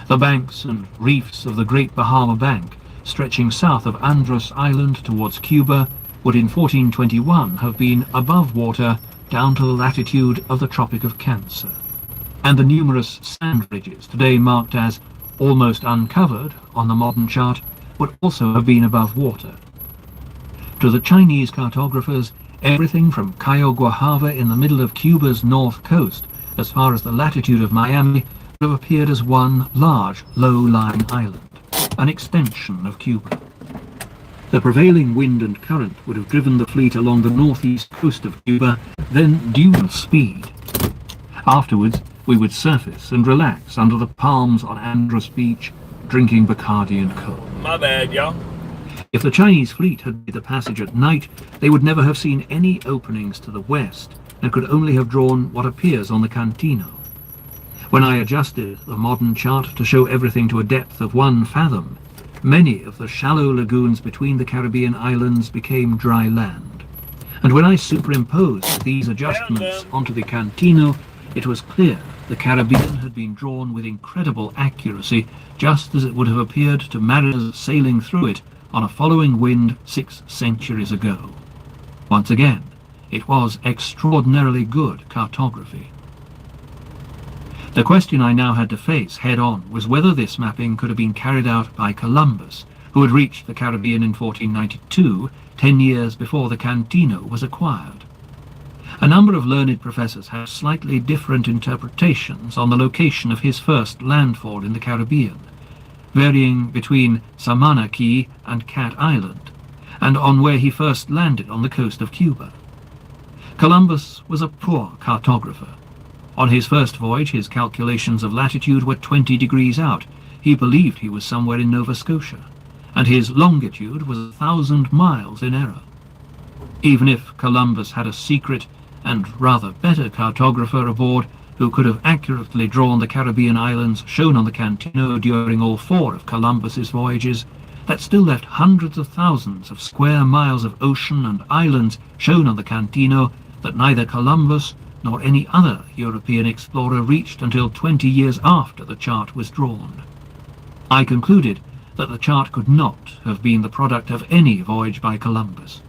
The banks and reefs of the Great Bahama Bank, stretching south of Andros Island towards Cuba, would in 1421 have been above water down to the latitude of the Tropic of Cancer. And the numerous sand ridges, today marked as almost uncovered on the modern chart, would also have been above water. To the Chinese cartographers, everything from Cayo Guajava in the middle of Cuba's north coast, as far as the latitude of Miami, would have appeared as one large, low-lying island, an extension of Cuba. The prevailing wind and current would have driven the fleet along the northeast coast of Cuba, then due speed. Afterwards, we would surface and relax under the palms on Andros Beach, drinking Bacardi and Coke. My bad, y'all. If the Chinese fleet had made the passage at night, they would never have seen any openings to the west, and could only have drawn what appears on the Cantino. When I adjusted the modern chart to show everything to a depth of 1 fathom, many of the shallow lagoons between the Caribbean islands became dry land. And when I superimposed these adjustments onto the Cantino, it was clear the Caribbean had been drawn with incredible accuracy, just as it would have appeared to mariners sailing through it on a following wind 6 centuries ago. Once again, it was extraordinarily good cartography. The question I now had to face head-on was whether this mapping could have been carried out by Columbus, who had reached the Caribbean in 1492, 10 years before the Cantino was acquired. A number of learned professors have slightly different interpretations on the location of his first landfall in the Caribbean, varying between Samana Key and Cat Island, and on where he first landed on the coast of Cuba. Columbus was a poor cartographer. On his first voyage, his calculations of latitude were 20 degrees out. He believed he was somewhere in Nova Scotia, and his longitude was 1,000 miles in error. Even if Columbus had a secret and rather better cartographer aboard who could have accurately drawn the Caribbean islands shown on the Cantino during all 4 of Columbus's voyages, that still left hundreds of thousands of square miles of ocean and islands shown on the Cantino that neither Columbus nor any other European explorer reached until 20 years after the chart was drawn. I concluded that the chart could not have been the product of any voyage by Columbus.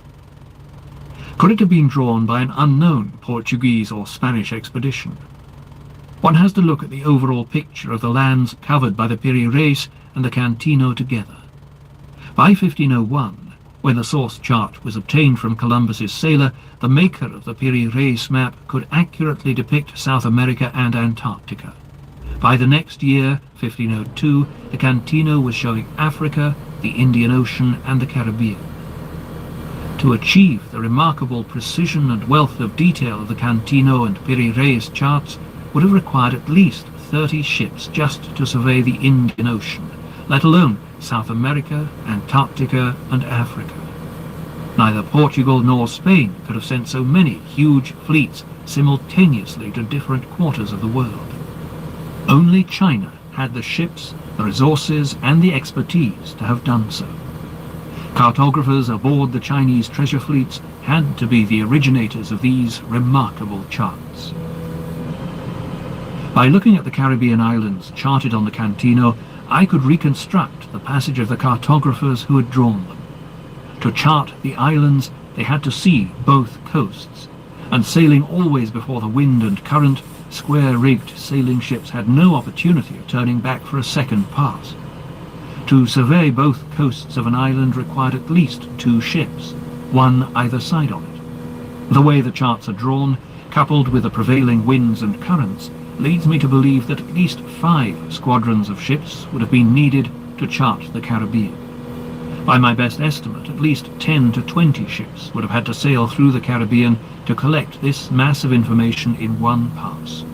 Could it have been drawn by an unknown Portuguese or Spanish expedition? One has to look at the overall picture of the lands covered by the Piri Reis and the Cantino together. By 1501, when the source chart was obtained from Columbus's sailor, the maker of the Piri Reis map could accurately depict South America and Antarctica. By the next year, 1502, the Cantino was showing Africa, the Indian Ocean, and the Caribbean. To achieve the remarkable precision and wealth of detail of the Cantino and Piri Reis charts would have required at least 30 ships just to survey the Indian Ocean, let alone South America, Antarctica, and Africa. Neither Portugal nor Spain could have sent so many huge fleets simultaneously to different quarters of the world. Only China had the ships, the resources, and the expertise to have done so. Cartographers aboard the Chinese treasure fleets had to be the originators of these remarkable charts. By looking at the Caribbean islands charted on the Cantino, I could reconstruct the passage of the cartographers who had drawn them. To chart the islands, they had to see both coasts, and sailing always before the wind and current, square-rigged sailing ships had no opportunity of turning back for a second pass. To survey both coasts of an island required at least 2 ships, one either side of it. The way the charts are drawn, coupled with the prevailing winds and currents, leads me to believe that at least 5 squadrons of ships would have been needed to chart the Caribbean. By my best estimate, at least 10 to 20 ships would have had to sail through the Caribbean to collect this mass of information in one pass.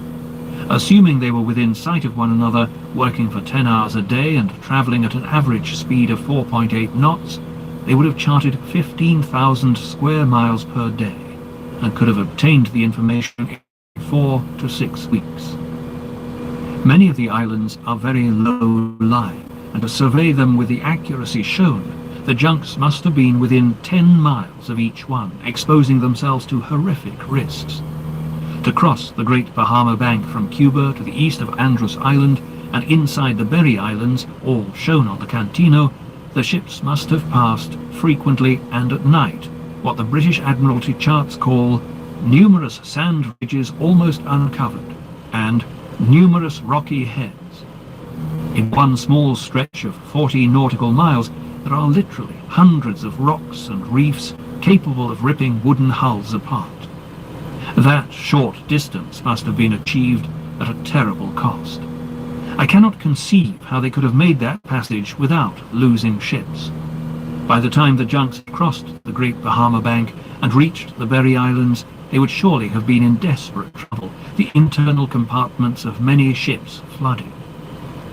Assuming they were within sight of one another, working for 10 hours a day and travelling at an average speed of 4.8 knots, they would have charted 15,000 square miles per day, and could have obtained the information in 4 to 6 weeks. Many of the islands are very low-lying, and to survey them with the accuracy shown, the junks must have been within 10 miles of each one, exposing themselves to horrific risks. To cross the Great Bahama Bank from Cuba to the east of Andros Island and inside the Berry Islands, all shown on the Cantino, the ships must have passed frequently and at night what the British Admiralty charts call numerous sand ridges almost uncovered and numerous rocky heads. In one small stretch of 40 nautical miles, there are literally hundreds of rocks and reefs capable of ripping wooden hulls apart. That short distance must have been achieved at a terrible cost. I cannot conceive how they could have made that passage without losing ships. By the time the junks crossed the Great Bahama Bank and reached the Berry Islands, they would surely have been in desperate trouble, the internal compartments of many ships flooded.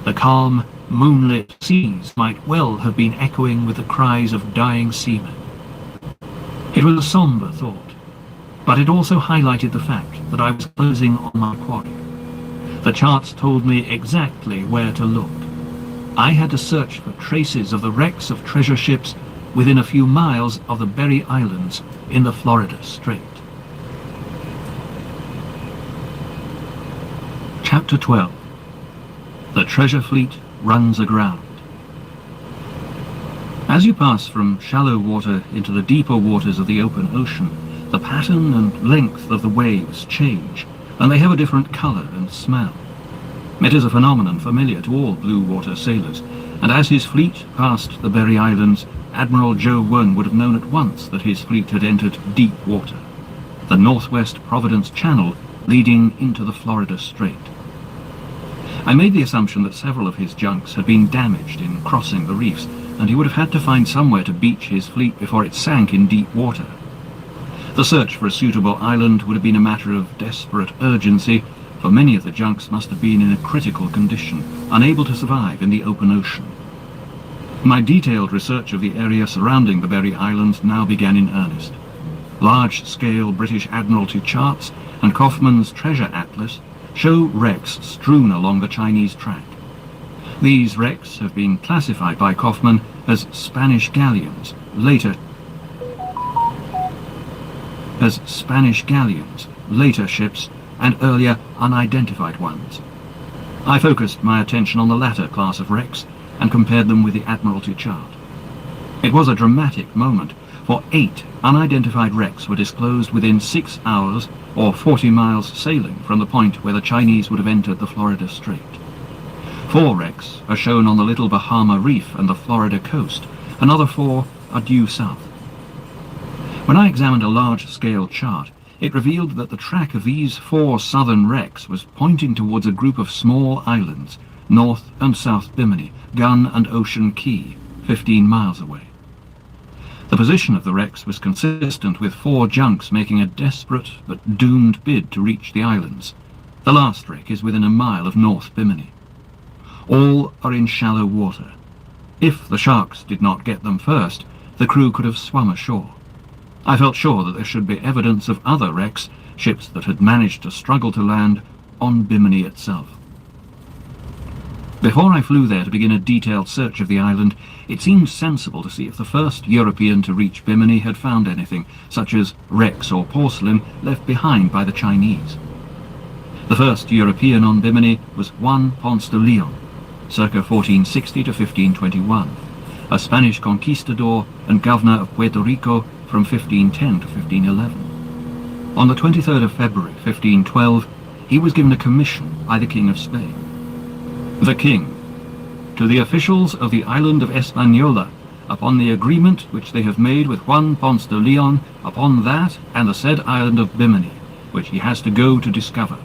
The calm, moonlit seas might well have been echoing with the cries of dying seamen. It was a sombre thought, but it also highlighted the fact that I was closing on my quarry. The charts told me exactly where to look. I had to search for traces of the wrecks of treasure ships within a few miles of the Berry Islands in the Florida Strait. Chapter 12. The treasure fleet runs aground. As you pass from shallow water into the deeper waters of the open ocean, the pattern and length of the waves change, and they have a different colour and smell. It is a phenomenon familiar to all blue water sailors, and as his fleet passed the Berry Islands, Admiral Joe Wern would have known at once that his fleet had entered deep water, the northwest Providence Channel leading into the Florida Strait. I made the assumption that several of his junks had been damaged in crossing the reefs, and he would have had to find somewhere to beach his fleet before it sank in deep water. The search for a suitable island would have been a matter of desperate urgency, for many of the junks must have been in a critical condition, unable to survive in the open ocean. My detailed research of the area surrounding the Berry Islands now began in earnest. Large-scale British Admiralty charts and Kaufmann's Treasure Atlas show wrecks strewn along the Chinese track. These wrecks have been classified by Kaufmann as Spanish galleons, later ships, and earlier unidentified ones. I focused my attention on the latter class of wrecks and compared them with the Admiralty chart. It was a dramatic moment, for 8 unidentified wrecks were disclosed within 6 hours or 40 miles sailing from the point where the Chinese would have entered the Florida Strait. 4 wrecks are shown on the Little Bahama Reef and the Florida coast. Another 4 are due south. When I examined a large-scale chart, it revealed that the track of these 4 southern wrecks was pointing towards a group of small islands, North and South Bimini, Gun and Ocean Key, 15 miles away. The position of the wrecks was consistent with 4 junks making a desperate but doomed bid to reach the islands. The last wreck is within a mile of North Bimini. All are in shallow water. If the sharks did not get them first, the crew could have swum ashore. I felt sure that there should be evidence of other wrecks, ships that had managed to struggle to land, on Bimini itself. Before I flew there to begin a detailed search of the island, it seemed sensible to see if the first European to reach Bimini had found anything, such as wrecks or porcelain left behind by the Chinese. The first European on Bimini was Juan Ponce de Leon, circa 1460 to 1521, a Spanish conquistador and governor of Puerto Rico from 1510 to 1511. On the 23rd of February 1512, he was given a commission by the King of Spain. The King, to the officials of the island of Hispaniola, upon the agreement which they have made with Juan Ponce de Leon upon that and the said island of Bimini, which he has to go to discover.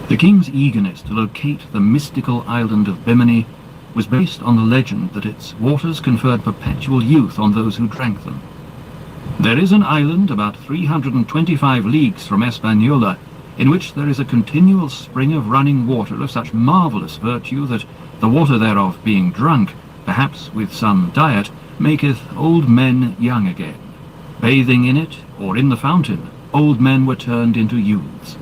The King's eagerness to locate the mystical island of Bimini was based on the legend that its waters conferred perpetual youth on those who drank them. There is an island about 325 leagues from Hispaniola, in which there is a continual spring of running water of such marvellous virtue that the water thereof being drunk, perhaps with some diet, maketh old men young again. Bathing in it, or in the fountain, old men were turned into youths.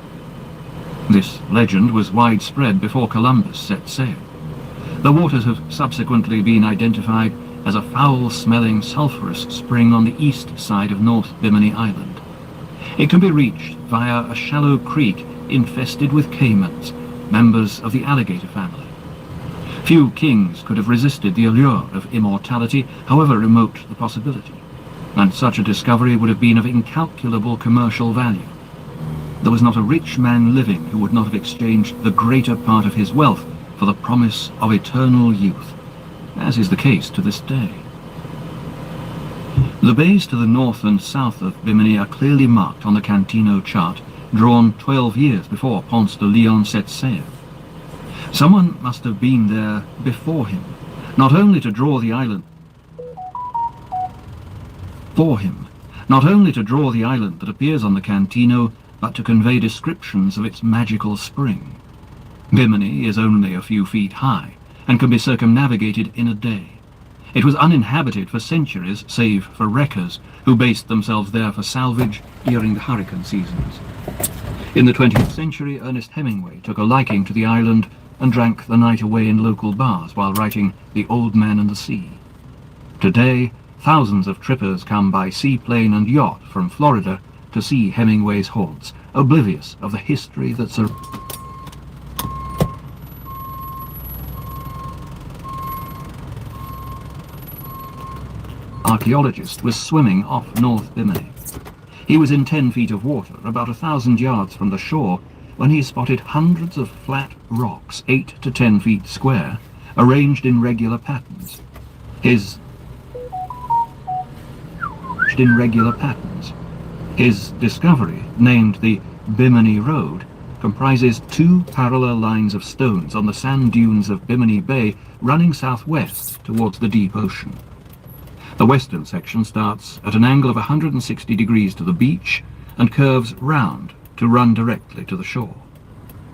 This legend was widespread before Columbus set sail. The waters have subsequently been identified as a foul-smelling sulphurous spring on the east side of North Bimini Island. It can be reached via a shallow creek infested with caimans, members of the alligator family. Few kings could have resisted the allure of immortality, however remote the possibility, and such a discovery would have been of incalculable commercial value. There was not a rich man living who would not have exchanged the greater part of his wealth for the promise of eternal youth, as is the case to this day. The bays to the north and south of Bimini are clearly marked on the Cantino chart, drawn 12 years before Ponce de Leon set sail. Someone must have been there before him, not only to draw the island that appears on the Cantino, but to convey descriptions of its magical spring. Bimini is only a few feet high, and can be circumnavigated in a day. It was uninhabited for centuries, save for wreckers, who based themselves there for salvage during the hurricane seasons. In the 20th century, Ernest Hemingway took a liking to the island and drank the night away in local bars while writing The Old Man and the Sea. Today, thousands of trippers come by seaplane and yacht from Florida to see Hemingway's haunts, oblivious of the history that surrounds. Archaeologist was swimming off North Bimini. He was in 10 feet of water, about 1,000 yards from the shore, when he spotted hundreds of flat rocks, 8 to 10 feet square, arranged in regular patterns. His discovery, named the Bimini Road, comprises 2 parallel lines of stones on the sand dunes of Bimini Bay running southwest towards the deep ocean. The western section starts at an angle of 160 degrees to the beach and curves round to run directly to the shore.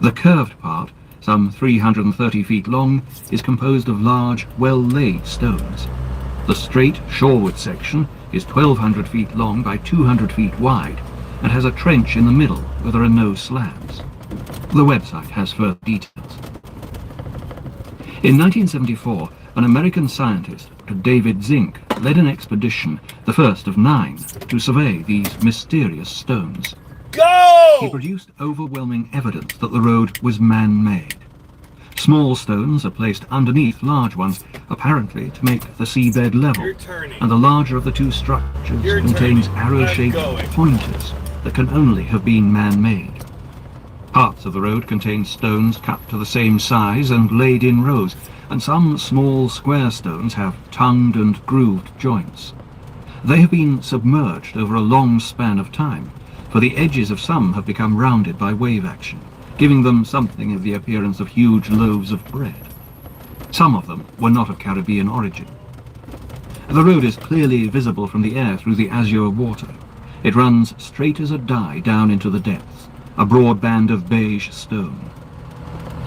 The curved part, some 330 feet long, is composed of large, well-laid stones. The straight, shoreward section is 1,200 feet long by 200 feet wide and has a trench in the middle where there are no slabs. The website has further details. In 1974, an American scientist, Dr. David Zink, led an expedition, the first of 9, to survey these mysterious stones. Go! He produced overwhelming evidence that the road was man-made. Small stones are placed underneath large ones, apparently to make the seabed level, You're turning. and the larger of the 2 structures You're contains turning. arrow-shaped I'm going. pointers that can only have been man-made. Parts of the road contain stones cut to the same size and laid in rows, and some small square stones have tongued and grooved joints. They have been submerged over a long span of time, for the edges of some have become rounded by wave action, giving them something of the appearance of huge loaves of bread. Some of them were not of Caribbean origin. The road is clearly visible from the air through the azure water. It runs straight as a die down into the depths, a broad band of beige stone.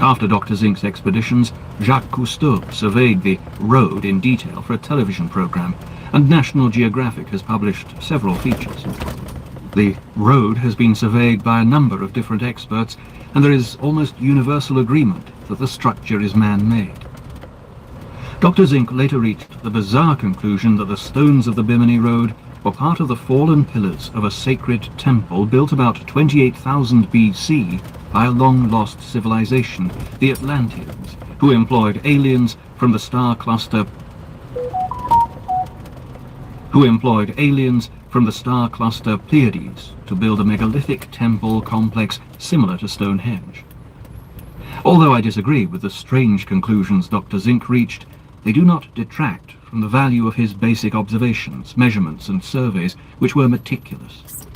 After Dr. Zink's expeditions, Jacques Cousteau surveyed the road in detail for a television program, and National Geographic has published several features. The road has been surveyed by a number of different experts, and there is almost universal agreement that the structure is man-made. Dr. Zink later reached the bizarre conclusion that the stones of the Bimini Road were part of the fallen pillars of a sacred temple built about 28,000 BC by a long-lost civilization, the Atlanteans, who employed aliens from the star cluster Pleiades to build a megalithic temple complex similar to Stonehenge. Although I disagree with the strange conclusions Dr. Zink reached, they do not detract from the value of his basic observations, measurements and surveys, which were meticulous.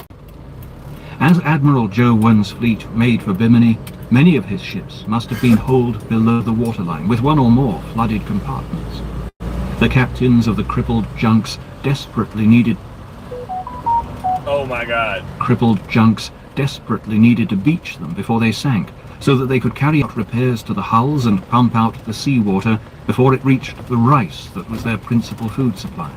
As Admiral Joe One's fleet made for Bimini, many of his ships must have been holed below the waterline with one or more flooded compartments. The captains of the crippled junks desperately needed Oh my god. to beach them before they sank, so that they could carry out repairs to the hulls and pump out the seawater before it reached the rice that was their principal food supply.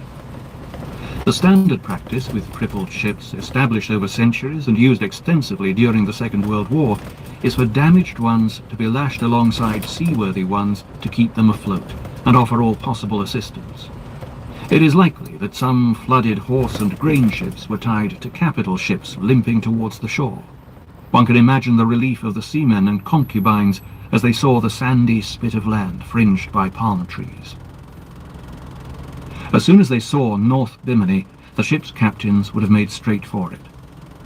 The standard practice with crippled ships, established over centuries and used extensively during the Second World War, is for damaged ones to be lashed alongside seaworthy ones to keep them afloat and offer all possible assistance. It is likely that some flooded horse and grain ships were tied to capital ships limping towards the shore. One can imagine the relief of the seamen and concubines as they saw the sandy spit of land fringed by palm trees. As soon as they saw North Bimini, the ship's captains would have made straight for it.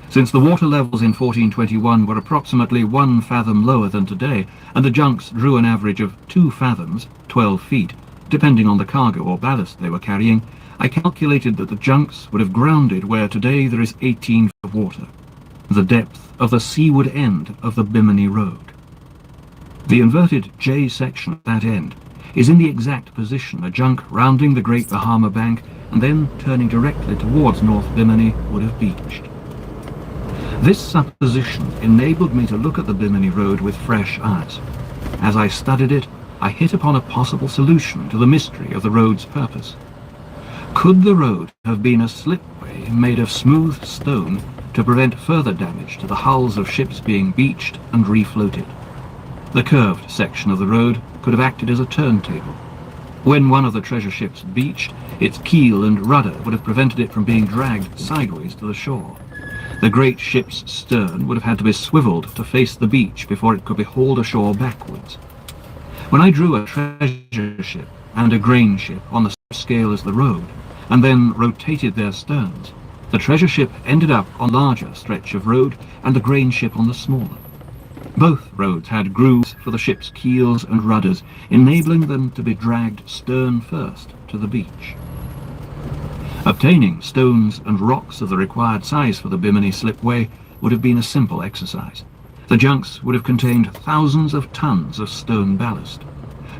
Since the water levels in 1421 were approximately 1 fathom lower than today, and the junks drew an average of 2 fathoms, 12 feet, depending on the cargo or ballast they were carrying, I calculated that the junks would have grounded where today there is 18 feet of water, the depth of the seaward end of the Bimini Road. The inverted J section at that end is in the exact position a junk rounding the Great Bahama Bank and then turning directly towards North Bimini would have beached. This supposition enabled me to look at the Bimini Road with fresh eyes. As I studied it, I hit upon a possible solution to the mystery of the road's purpose. Could the road have been a slipway made of smooth stone to prevent further damage to the hulls of ships being beached and refloated? The curved section of the road could have acted as a turntable. When one of the treasure ships beached, its keel and rudder would have prevented it from being dragged sideways to the shore. The great ship's stern would have had to be swiveled to face the beach before it could be hauled ashore backwards. When I drew a treasure ship and a grain ship on the same scale as the road, and then rotated their sterns, the treasure ship ended up on a larger stretch of road and the grain ship on the smaller. Both roads had grooves for the ship's keels and rudders, enabling them to be dragged stern first to the beach. Obtaining stones and rocks of the required size for the Bimini slipway would have been a simple exercise. The junks would have contained thousands of tons of stone ballast.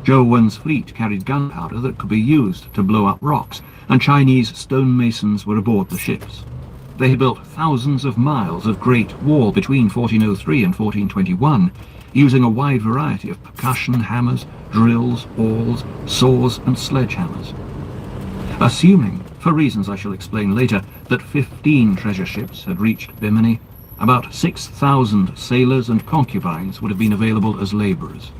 Zhou Wen's fleet carried gunpowder that could be used to blow up rocks, and Chinese stonemasons were aboard the ships. They had built thousands of miles of Great Wall between 1403 and 1421, using a wide variety of percussion hammers, drills, awls, saws and sledgehammers. Assuming, for reasons I shall explain later, that 15 treasure ships had reached Bimini, about 6,000 sailors and concubines would have been available as labourers.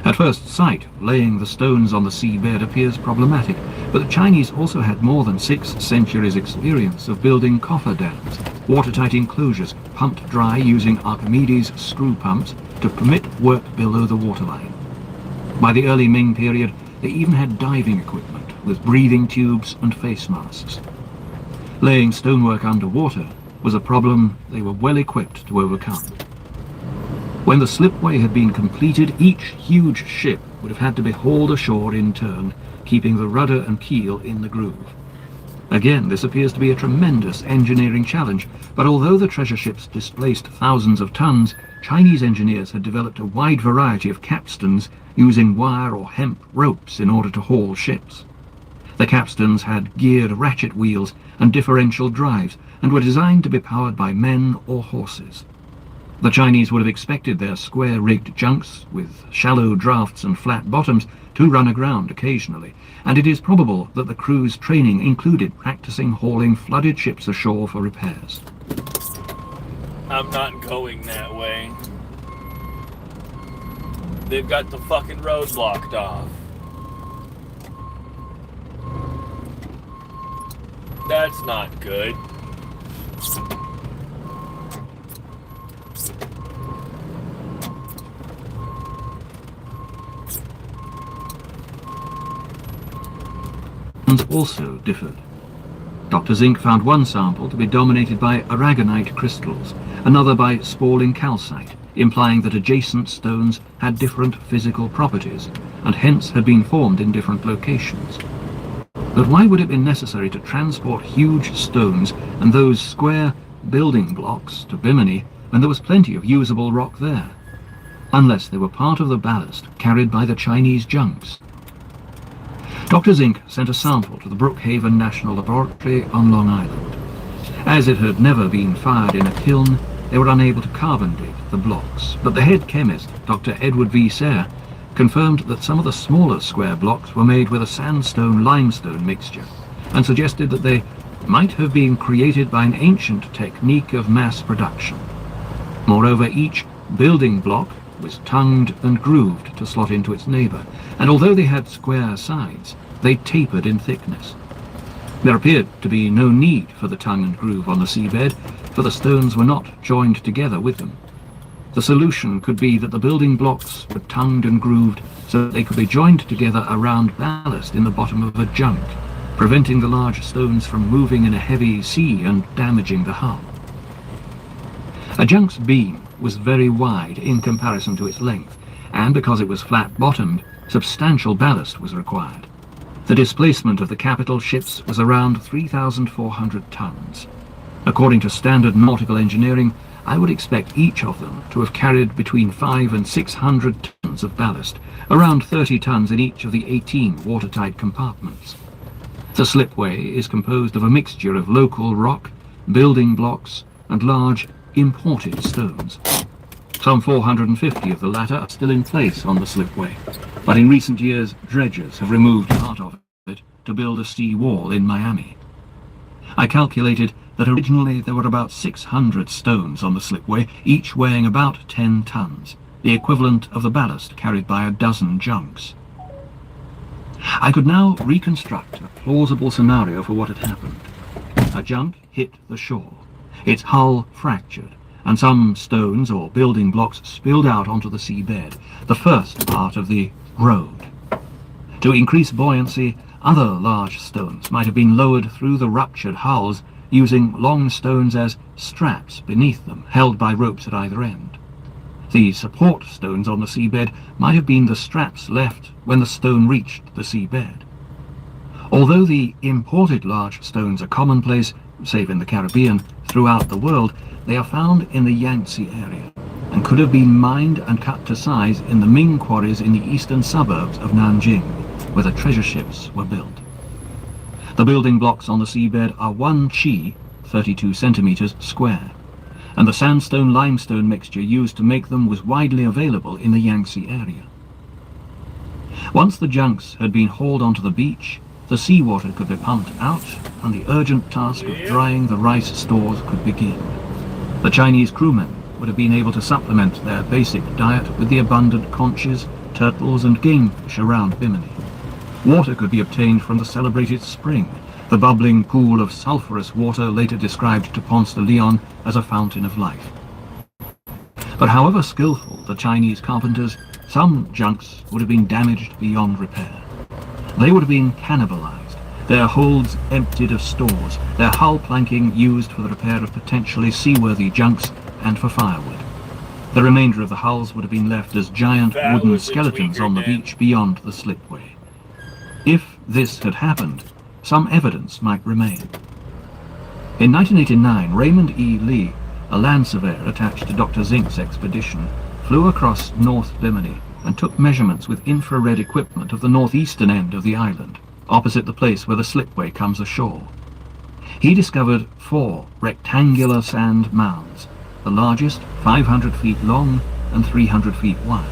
At first sight, laying the stones on the seabed appears problematic, but the Chinese also had more than 6 centuries' experience of building cofferdams, watertight enclosures pumped dry using Archimedes screw pumps to permit work below the waterline. By the early Ming period, they even had diving equipment with breathing tubes and face masks. Laying stonework underwater was a problem they were well equipped to overcome. When the slipway had been completed, each huge ship would have had to be hauled ashore in turn, keeping the rudder and keel in the groove. Again, this appears to be a tremendous engineering challenge, but although the treasure ships displaced thousands of tons, Chinese engineers had developed a wide variety of capstans using wire or hemp ropes in order to haul ships. The capstans had geared ratchet wheels and differential drives, and were designed to be powered by men or horses. The Chinese would have expected their square-rigged junks, with shallow drafts and flat bottoms, to run aground occasionally, and it is probable that the crew's training included practicing hauling flooded ships ashore for repairs. I'm not going that way. They've got the fucking road blocked off. That's not good. Also differed. Dr. Zink found one sample to be dominated by aragonite crystals, another by spalling calcite, implying that adjacent stones had different physical properties, and hence had been formed in different locations. But why would it be necessary to transport huge stones and those square building blocks to Bimini when there was plenty of usable rock there? Unless they were part of the ballast carried by the Chinese junks. Dr. Zink sent a sample to the Brookhaven National Laboratory on Long Island. As it had never been fired in a kiln, they were unable to carbon date the blocks, but the head chemist, Dr. Edward V. Sayre, confirmed that some of the smaller square blocks were made with a sandstone-limestone mixture, and suggested that they might have been created by an ancient technique of mass production. Moreover, each building block was tongued and grooved to slot into its neighbour, and although they had square sides, they tapered in thickness. There appeared to be no need for the tongue and groove on the seabed, for the stones were not joined together with them. The solution could be that the building blocks were tongued and grooved so that they could be joined together around ballast in the bottom of a junk, preventing the large stones from moving in a heavy sea and damaging the hull. A junk's beam was very wide in comparison to its length, and because it was flat-bottomed, substantial ballast was required. The displacement of the capital ships was around 3,400 tons. According to standard nautical engineering, I would expect each of them to have carried between 500 and 600 tons of ballast, around 30 tons in each of the 18 watertight compartments. The slipway is composed of a mixture of local rock, building blocks, and large imported stones. Some 450 of the latter are still in place on the slipway, but in recent years dredgers have removed part of it to build a sea wall in Miami. I calculated that originally there were about 600 stones on the slipway, each weighing about 10 tons, the equivalent of the ballast carried by a dozen junks. I could now reconstruct a plausible scenario for what had happened. A junk hit the shore. Its hull fractured, and some stones or building blocks spilled out onto the seabed, the first part of the road. To increase buoyancy, other large stones might have been lowered through the ruptured hulls using long stones as straps beneath them, held by ropes at either end. The support stones on the seabed might have been the straps left when the stone reached the seabed. Although the imported large stones are commonplace, save in the Caribbean, throughout the world, they are found in the Yangtze area and could have been mined and cut to size in the Ming quarries in the eastern suburbs of Nanjing, where the treasure ships were built. The building blocks on the seabed are 1 chi, 32 centimeters square, and the sandstone-limestone mixture used to make them was widely available in the Yangtze area. Once the junks had been hauled onto the beach, the seawater could be pumped out, and the urgent task of drying the rice stores could begin. The Chinese crewmen would have been able to supplement their basic diet with the abundant conches, turtles, and game fish around Bimini. Water could be obtained from the celebrated spring, the bubbling pool of sulphurous water later described to Ponce de Leon as a fountain of life. But however skillful the Chinese carpenters, some junks would have been damaged beyond repair. They would have been cannibalized, their holds emptied of stores, their hull planking used for the repair of potentially seaworthy junks and for firewood. The remainder of the hulls would have been left as giant wooden skeletons on the beach beyond the slipway. If this had happened, some evidence might remain. In 1989, Raymond E. Lee, a land surveyor attached to Dr. Zink's expedition, flew across North Bimini and took measurements with infrared equipment of the northeastern end of the island, opposite the place where the slipway comes ashore. He discovered 4 rectangular sand mounds, the largest 500 feet long and 300 feet wide.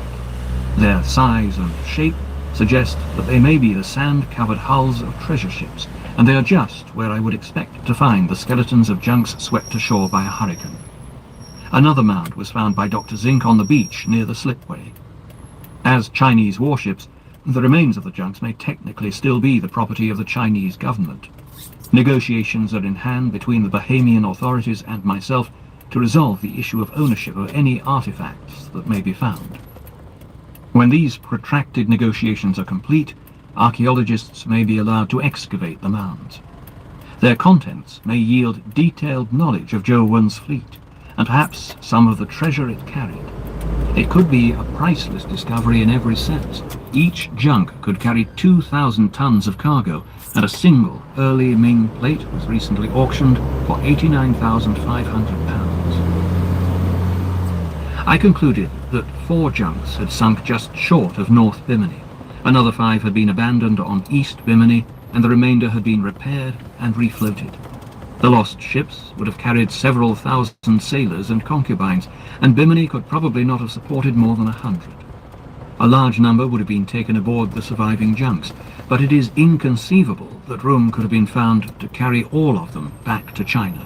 Their size and shape suggest that they may be the sand-covered hulls of treasure ships, and they are just where I would expect to find the skeletons of junks swept ashore by a hurricane. Another mound was found by Dr. Zink on the beach near the slipway. As Chinese warships, the remains of the junks may technically still be the property of the Chinese government. Negotiations are in hand between the Bahamian authorities and myself to resolve the issue of ownership of any artifacts that may be found. When these protracted negotiations are complete, archaeologists may be allowed to excavate the mounds. Their contents may yield detailed knowledge of Zhou Wen's fleet, and perhaps some of the treasure it carried. It could be a priceless discovery in every sense. Each junk could carry 2,000 tons of cargo, and a single early Ming plate was recently auctioned for £89,500. I concluded that 4 junks had sunk just short of North Bimini. Another 5 had been abandoned on East Bimini, and the remainder had been repaired and refloated. The lost ships would have carried several thousand sailors and concubines, and Bimini could probably not have supported more than 100. A large number would have been taken aboard the surviving junks, but it is inconceivable that room could have been found to carry all of them back to China.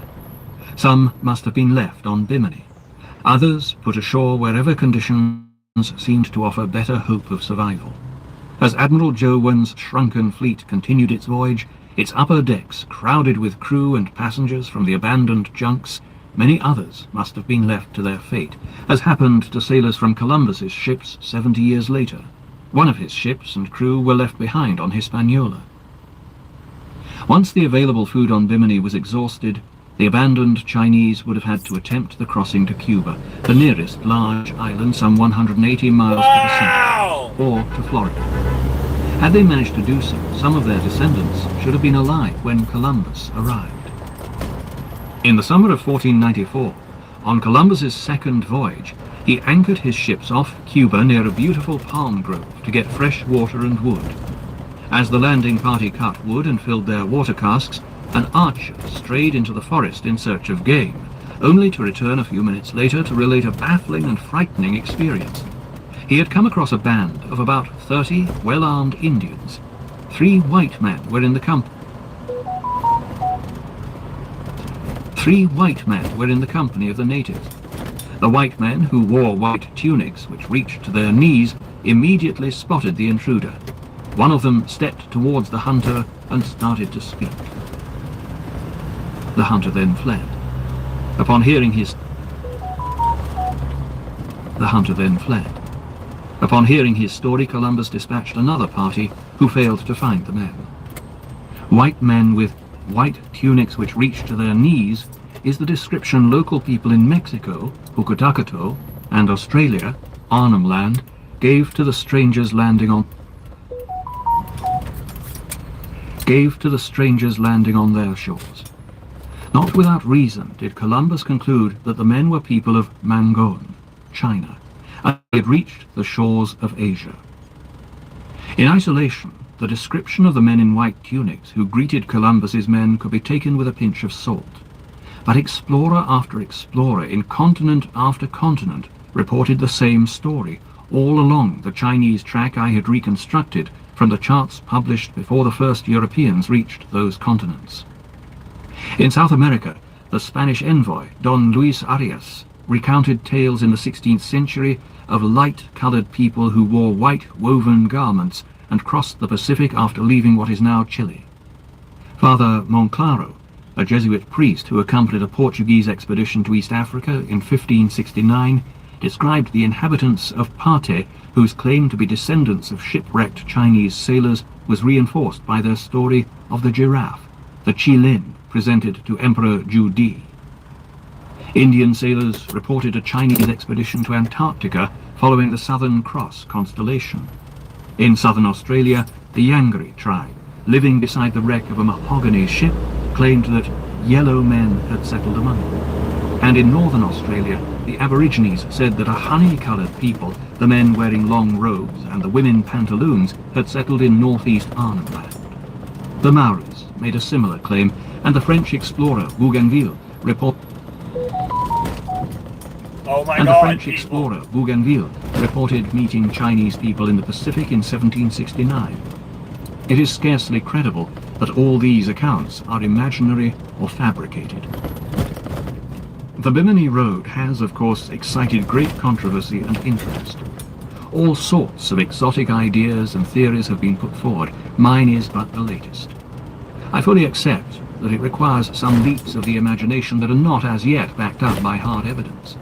Some must have been left on Bimini. Others put ashore wherever conditions seemed to offer better hope of survival. As Admiral Zhou Wen's shrunken fleet continued its voyage, its upper decks crowded with crew and passengers from the abandoned junks, many others must have been left to their fate, as happened to sailors from Columbus's ships 70 years later. One of his ships and crew were left behind on Hispaniola. Once the available food on Bimini was exhausted, the abandoned Chinese would have had to attempt the crossing to Cuba, the nearest large island some 180 miles to the south, or to Florida. Had they managed to do so, some of their descendants should have been alive when Columbus arrived. In the summer of 1494, on Columbus's second voyage, he anchored his ships off Cuba near a beautiful palm grove to get fresh water and wood. As the landing party cut wood and filled their water casks, an archer strayed into the forest in search of game, only to return a few minutes later to relate a baffling and frightening experience. He had come across a band of about 30 well-armed Indians. 3 white men were in the company. 3 white men were in the company of the natives. The white men, who wore white tunics which reached to their knees, immediately spotted the intruder. One of them stepped towards the hunter and started to speak. The hunter then fled. Upon hearing his story, Columbus dispatched another party who failed to find the men. White men with white tunics which reached to their knees is the description local people in Mexico, Pucatacato, and Australia, Arnhem Land, gave to the strangers landing on their shores. Not without reason did Columbus conclude that the men were people of Mangon, China, and had reached the shores of Asia. In isolation, the description of the men in white tunics who greeted Columbus's men could be taken with a pinch of salt. But explorer after explorer in continent after continent reported the same story, all along the Chinese track I had reconstructed from the charts published before the first Europeans reached those continents. In South America, the Spanish envoy, Don Luis Arias, recounted tales in the 16th century of light-coloured people who wore white woven garments and crossed the Pacific after leaving what is now Chile. Father Monclaro, a Jesuit priest who accompanied a Portuguese expedition to East Africa in 1569, described the inhabitants of Pate, whose claim to be descendants of shipwrecked Chinese sailors was reinforced by their story of the giraffe, the Qilin, presented to Emperor Ju Di. Indian sailors reported a Chinese expedition to Antarctica following the Southern Cross constellation. In southern Australia, the Yangri tribe, living beside the wreck of a mahogany ship, claimed that yellow men had settled among them. And in northern Australia, the Aborigines said that a honey-coloured people, the men wearing long robes and the women pantaloons, had settled in northeast Arnhem Land. The Maoris made a similar claim, and the French explorer Bougainville reported meeting Chinese people in the Pacific in 1769. It is scarcely credible that all these accounts are imaginary or fabricated. The Bimini Road has, of course, excited great controversy and interest. All sorts of exotic ideas and theories have been put forward. Mine is but the latest. I fully accept that it requires some leaps of the imagination that are not as yet backed up by hard evidence.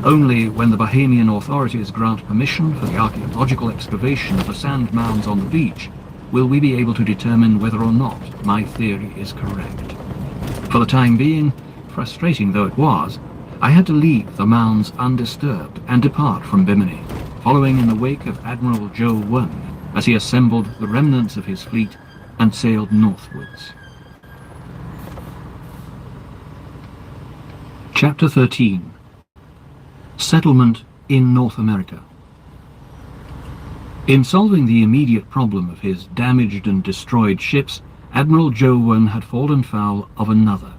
Only when the Bahamian authorities grant permission for the archaeological excavation of the sand mounds on the beach will we be able to determine whether or not my theory is correct. For the time being, frustrating though it was, I had to leave the mounds undisturbed and depart from Bimini, following in the wake of Admiral Joe One as he assembled the remnants of his fleet and sailed northwards. Chapter 13. Settlement in North America. In solving the immediate problem of his damaged and destroyed ships, Admiral Joe One had fallen foul of another.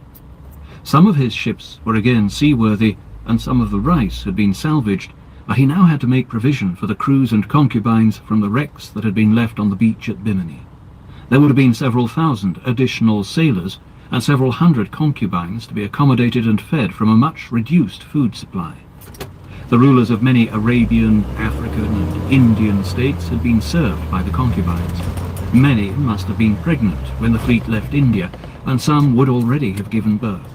Some of his ships were again seaworthy, and some of the rice had been salvaged, but he now had to make provision for the crews and concubines from the wrecks that had been left on the beach at Bimini. There would have been several thousand additional sailors and several hundred concubines to be accommodated and fed from a much reduced food supply. The rulers of many Arabian, African, and Indian states had been served by the concubines. Many must have been pregnant when the fleet left India, and some would already have given birth.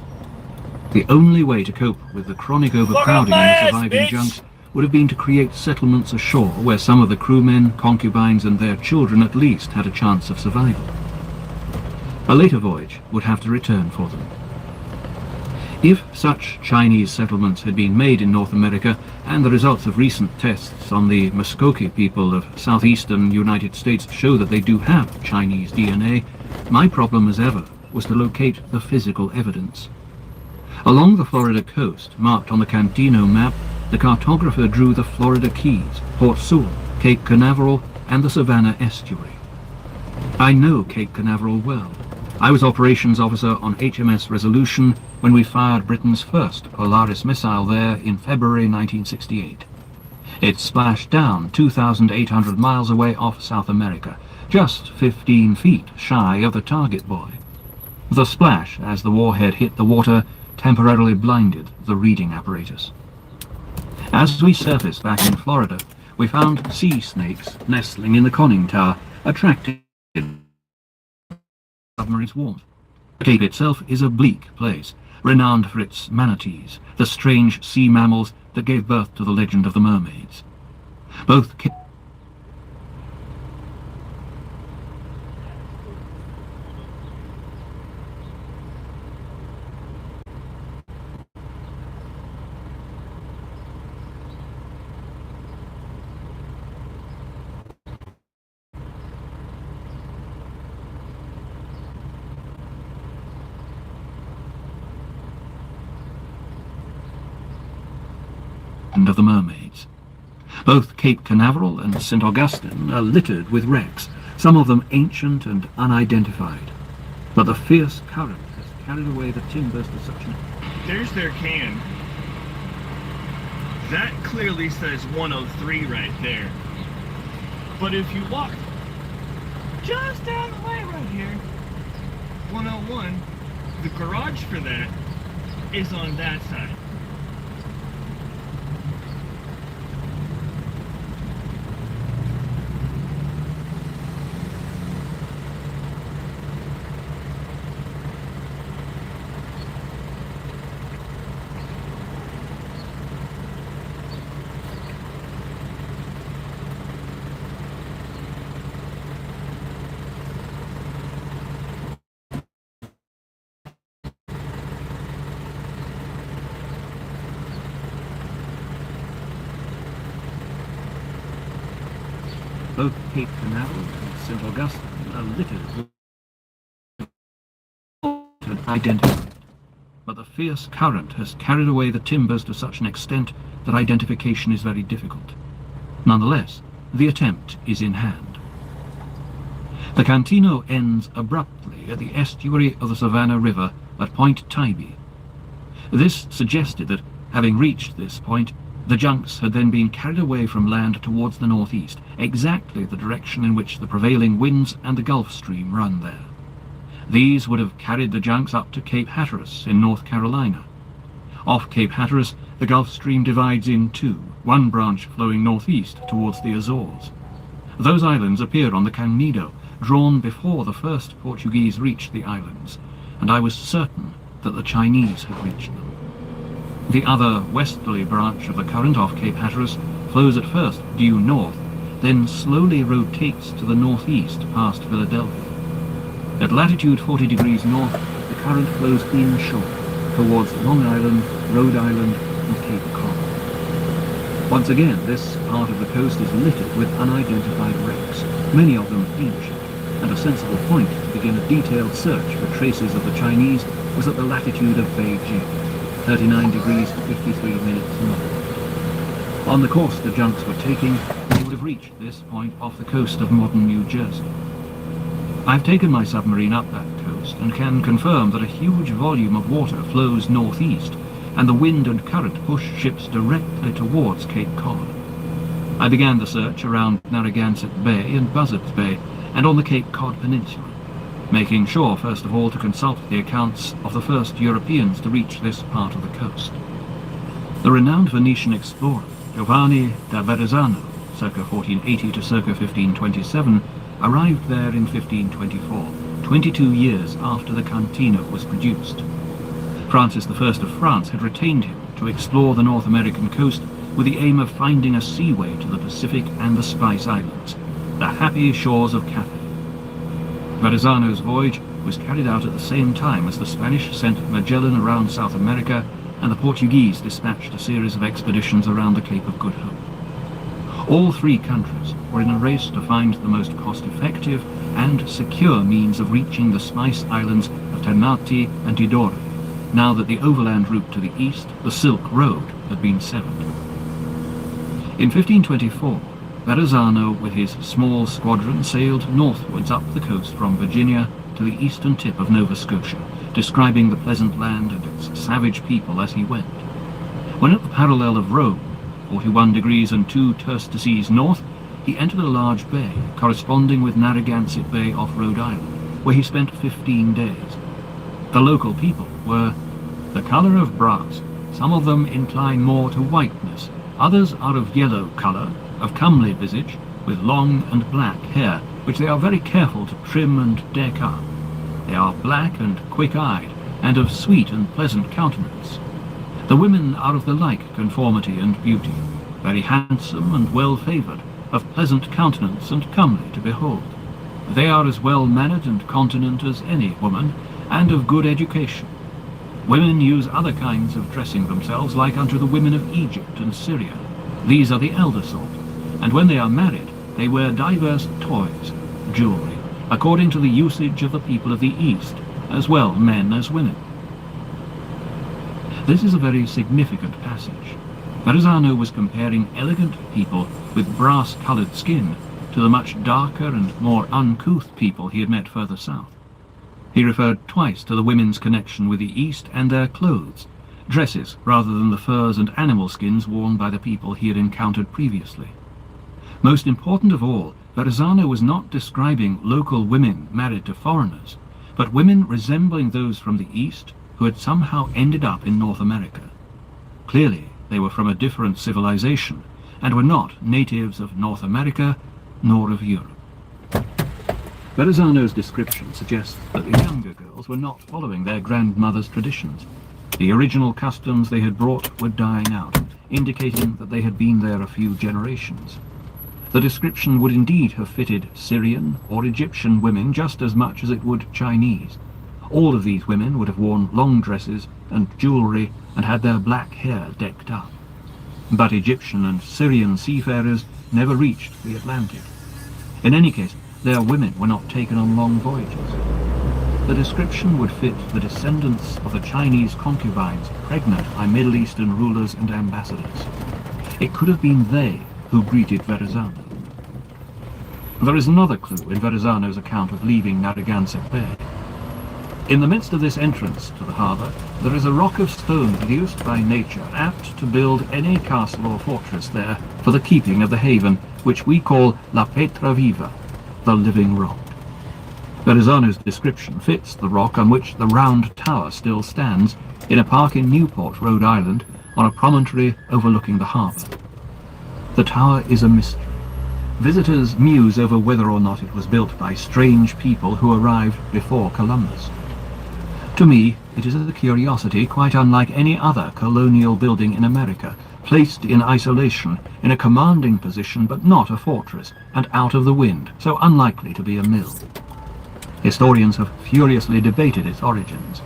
The only way to cope with the chronic overcrowding in the surviving junks would have been to create settlements ashore where some of the crewmen, concubines, and their children at least had a chance of survival. A later voyage would have to return for them. If such Chinese settlements had been made in North America, and the results of recent tests on the Muskoke people of southeastern United States show that they do have Chinese DNA, my problem as ever was to locate the physical evidence. Along the Florida coast, marked on the Cantino map, the cartographer drew the Florida Keys, Port Sewell, Cape Canaveral, and the Savannah Estuary. I know Cape Canaveral well. I was operations officer on HMS Resolution when we fired Britain's first Polaris missile there in February 1968. It splashed down 2,800 miles away off South America, just 15 feet shy of the target buoy. The splash as the warhead hit the water temporarily blinded the reading apparatus. As we surfaced back in Florida, we found sea snakes nestling in the conning tower, attracted submarine's warmth. The Cape itself is a bleak place, renowned for its manatees, the strange sea mammals that gave birth to the legend of the mermaids. Both Island of the Mermaids. Both Cape Canaveral and St. Augustine are littered with wrecks, some of them ancient and unidentified. But the fierce current has carried away the timbers to such an... There's their can. That clearly says 103 right there. But if you walk just down the way right here, 101, the garage for that is on that side. Both Cape Canaveral and St. Augustine are littered with identified. But the fierce current has carried away the timbers to such an extent that identification is very difficult. Nonetheless, the attempt is in hand. The Cantino ends abruptly at the estuary of the Savannah River at Point Tybee. This suggested that, having reached this point, the junks had then been carried away from land towards the northeast, exactly the direction in which the prevailing winds and the Gulf Stream run there. These would have carried the junks up to Cape Hatteras in North Carolina. Off Cape Hatteras, the Gulf Stream divides in two, one branch flowing northeast towards the Azores. Those islands appear on the Canido, drawn before the first Portuguese reached the islands, and I was certain that the Chinese had reached them. The other westerly branch of the current off Cape Hatteras flows at first due north, then slowly rotates to the northeast past Philadelphia. At latitude 40 degrees north, the current flows inshore towards Long Island, Rhode Island, and Cape Cod. Once again, this part of the coast is littered with unidentified wrecks, many of them ancient, and a sensible point to begin a detailed search for traces of the Chinese was at the latitude of Beijing, 39 degrees 53 minutes north. On the course the junks were taking, they would have reached this point off the coast of modern New Jersey. I've taken my submarine up that coast and can confirm that a huge volume of water flows northeast, and the wind and current push ships directly towards Cape Cod. I began the search around Narragansett Bay and Buzzards Bay, and on the Cape Cod Peninsula, making sure first of all to consult the accounts of the first Europeans to reach this part of the coast. The renowned Venetian explorer Giovanni da Verrazzano, circa 1480 to circa 1527, arrived there in 1524, 22 years after the Cantino was produced. Francis I of France had retained him to explore the North American coast with the aim of finding a seaway to the Pacific and the Spice Islands, the happy shores of Cathay. Verrazzano's voyage was carried out at the same time as the Spanish sent Magellan around South America and the Portuguese dispatched a series of expeditions around the Cape of Good Hope. All three countries were in a race to find the most cost-effective and secure means of reaching the Spice Islands of Ternate and Tidore, now that the overland route to the east, the Silk Road, had been severed. In 1524, Verrazzano with his small squadron sailed northwards up the coast from Virginia to the eastern tip of Nova Scotia, describing the pleasant land and its savage people as he went. When at the parallel of Rome, 41 degrees and 2 terstices north, he entered a large bay corresponding with Narragansett Bay off Rhode Island, where he spent 15 days. The local people were the colour of brass. Some of them incline more to whiteness, others are of yellow colour, of comely visage, with long and black hair, which they are very careful to trim and deck up. They are black and quick-eyed, and of sweet and pleasant countenance. The women are of the like conformity and beauty, very handsome and well-favoured, of pleasant countenance and comely to behold. They are as well-mannered and continent as any woman, and of good education. Women use other kinds of dressing themselves like unto the women of Egypt and Syria. These are the elder sort, and when they are married, they wear divers toys, jewelry, according to the usage of the people of the East, as well men as women. This is a very significant passage. Verrazano was comparing elegant people with brass-coloured skin to the much darker and more uncouth people he had met further south. He referred twice to the women's connection with the East and their clothes, dresses rather than the furs and animal skins worn by the people he had encountered previously. Most important of all, Verrazano was not describing local women married to foreigners, but women resembling those from the East who had somehow ended up in North America. Clearly, they were from a different civilization and were not natives of North America nor of Europe. Verrazano's description suggests that the younger girls were not following their grandmother's traditions. The original customs they had brought were dying out, indicating that they had been there a few generations. The description would indeed have fitted Syrian or Egyptian women just as much as it would Chinese. All of these women would have worn long dresses and jewellery and had their black hair decked up. But Egyptian and Syrian seafarers never reached the Atlantic. In any case, their women were not taken on long voyages. The description would fit the descendants of the Chinese concubines pregnant by Middle Eastern rulers and ambassadors. It could have been they who greeted Verrazano. There is another clue in Verrazano's account of leaving Narragansett Bay. In the midst of this entrance to the harbour, there is a rock of stone produced by nature, apt to build any castle or fortress there for the keeping of the haven, which we call La Petra Viva, the living rock. Verrazano's description fits the rock on which the round tower still stands in a park in Newport, Rhode Island, on a promontory overlooking the harbour. The tower is a mystery. Visitors muse over whether or not it was built by strange people who arrived before Columbus. To me, it is a curiosity quite unlike any other colonial building in America, placed in isolation, in a commanding position but not a fortress, and out of the wind, so unlikely to be a mill. Historians have furiously debated its origins.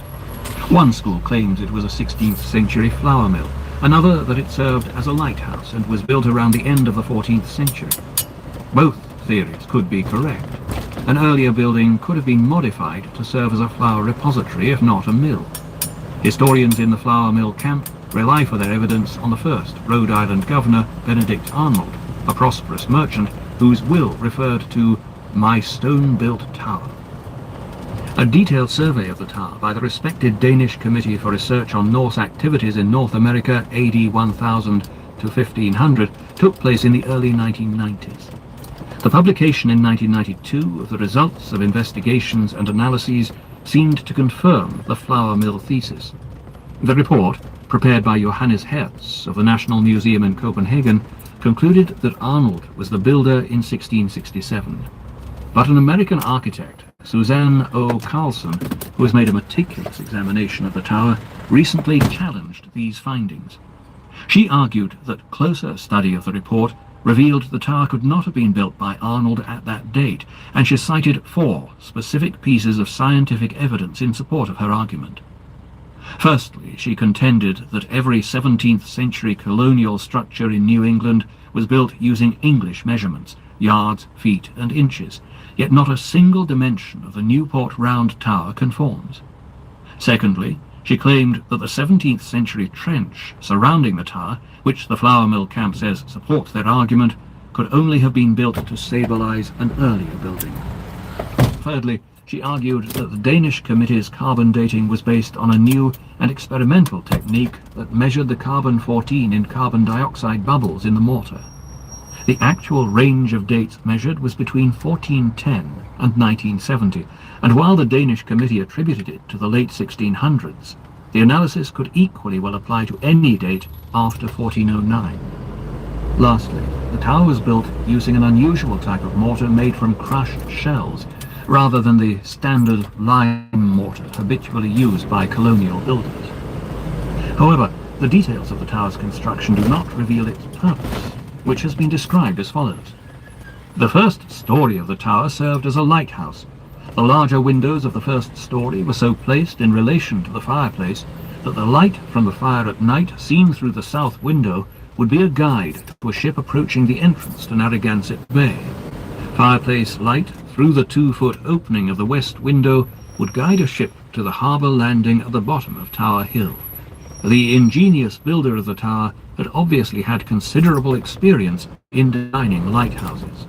One school claims it was a 16th century flour mill, another that it served as a lighthouse and was built around the end of the 14th century. Both theories could be correct. An earlier building could have been modified to serve as a flour repository, if not a mill. Historians in the flour mill camp rely for their evidence on the first Rhode Island governor, Benedict Arnold, a prosperous merchant whose will referred to "my stone-built tower." A detailed survey of the tower by the respected Danish Committee for Research on Norse Activities in North America, AD 1000 to 1500, took place in the early 1990s. The publication in 1992 of the results of investigations and analyses seemed to confirm the flour mill thesis. The report, prepared by Johannes Hertz of the National Museum in Copenhagen, concluded that Arnold was the builder in 1667. But an American architect, Suzanne O. Carlson, who has made a meticulous examination of the tower, recently challenged these findings. She argued that closer study of the report revealed the tower could not have been built by Arnold at that date, and she cited 4 specific pieces of scientific evidence in support of her argument. Firstly, she contended that every 17th century colonial structure in New England was built using English measurements, yards, feet, and inches, yet not a single dimension of the Newport Round Tower conforms. Secondly, she claimed that the 17th century trench surrounding the tower, which the flour mill camp says supports their argument, could only have been built to stabilize an earlier building. Thirdly, she argued that the Danish Committee's carbon dating was based on a new and experimental technique that measured the carbon-14 in carbon dioxide bubbles in the mortar. The actual range of dates measured was between 1410 and 1970, and while the Danish Committee attributed it to the late 1600s, the analysis could equally well apply to any date after 1409. Lastly, the tower was built using an unusual type of mortar made from crushed shells, rather than the standard lime mortar habitually used by colonial builders. However, the details of the tower's construction do not reveal its purpose, which has been described as follows. The first story of the tower served as a lighthouse. The larger windows of the first story were so placed in relation to the fireplace that the light from the fire at night seen through the south window would be a guide to a ship approaching the entrance to Narragansett Bay. Fireplace light through the 2-foot opening of the west window would guide a ship to the harbour landing at the bottom of Tower Hill. The ingenious builder of the tower had obviously had considerable experience in designing lighthouses.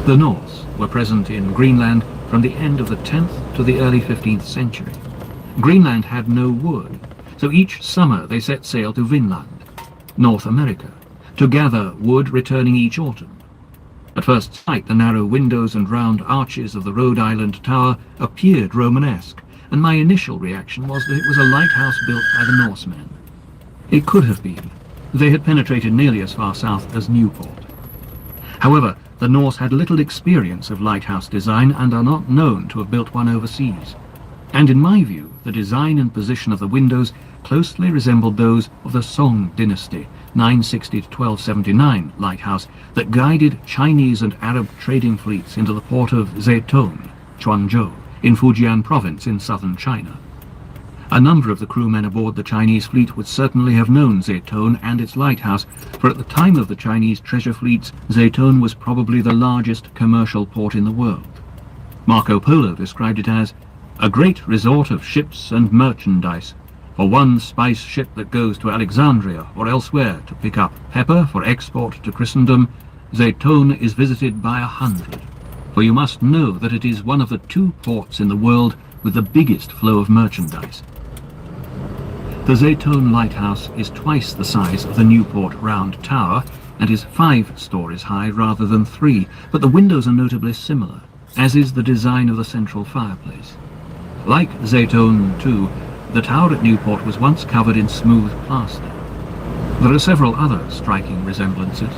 The Norse were present in Greenland from the end of the 10th to the early 15th century. Greenland had no wood, so each summer they set sail to Vinland, North America, to gather wood, returning each autumn. At first sight, the narrow windows and round arches of the Rhode Island Tower appeared Romanesque, and my initial reaction was that it was a lighthouse built by the Norsemen. It could have been. They had penetrated nearly as far south as Newport. However, the Norse had little experience of lighthouse design and are not known to have built one overseas. And in my view, the design and position of the windows closely resembled those of the Song dynasty, 960 to 1279 lighthouse that guided Chinese and Arab trading fleets into the port of Zheitong, Quanzhou, in Fujian province in southern China. A number of the crewmen aboard the Chinese fleet would certainly have known Zheitong and its lighthouse, for at the time of the Chinese treasure fleets, Zheitong was probably the largest commercial port in the world. Marco Polo described it as a great resort of ships and merchandise. For one spice ship that goes to Alexandria or elsewhere to pick up pepper for export to Christendom, Zheitong is visited by 100. For you must know that it is one of the 2 ports in the world with the biggest flow of merchandise. The Zheitong lighthouse is twice the size of the Newport Round Tower and is 5 stories high rather than 3, but the windows are notably similar, as is the design of the central fireplace. Like Zheitong too, the tower at Newport was once covered in smooth plaster. There are several other striking resemblances.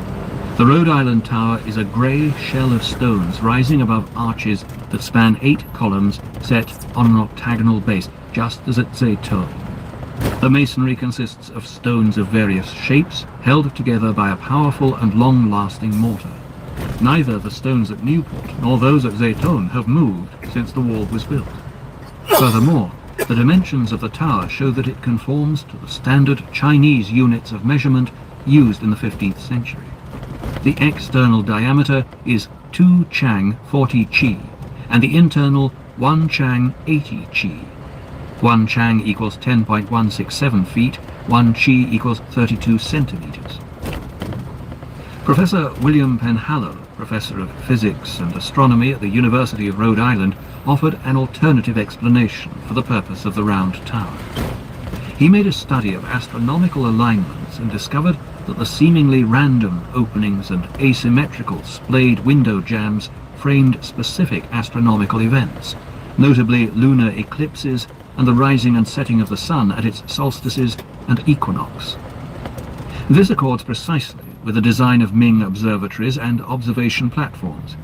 The Rhode Island Tower is a grey shell of stones rising above arches that span 8 columns set on an octagonal base, just as at Zheitong. The masonry consists of stones of various shapes, held together by a powerful and long-lasting mortar. Neither the stones at Newport nor those at Zheitong have moved since the wall was built. Furthermore, the dimensions of the tower show that it conforms to the standard Chinese units of measurement used in the 15th century. The external diameter is 2 chang 40 chi, and the internal 1 chang 80 chi. 1 chang equals 10.167 feet, 1 chi equals 32 centimeters. Professor William Penhallow, professor of physics and astronomy at the University of Rhode Island, offered an alternative explanation for the purpose of the round tower. He made a study of astronomical alignments and discovered that the seemingly random openings and asymmetrical splayed window jambs framed specific astronomical events, notably lunar eclipses and the rising and setting of the sun at its solstices and equinox. This accords precisely with the design of Ming observatories and observation platforms.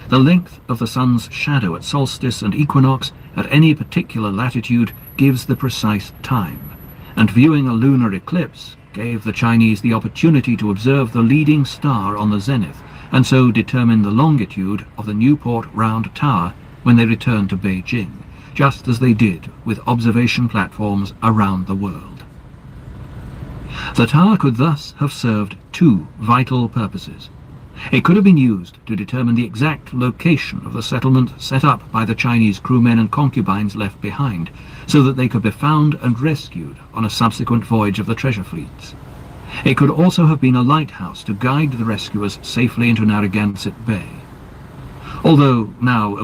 The length of the sun's shadow at solstice and equinox at any particular latitude gives the precise time, and viewing a lunar eclipse gave the Chinese the opportunity to observe the leading star on the zenith, and so determine the longitude of the Newport Round Tower when they returned to Beijing, just as they did with observation platforms around the world. The tower could thus have served 2 vital purposes. It could have been used to determine the exact location of the settlement set up by the Chinese crewmen and concubines left behind, so that they could be found and rescued on a subsequent voyage of the treasure fleets. It could also have been a lighthouse to guide the rescuers safely into Narragansett Bay. Although now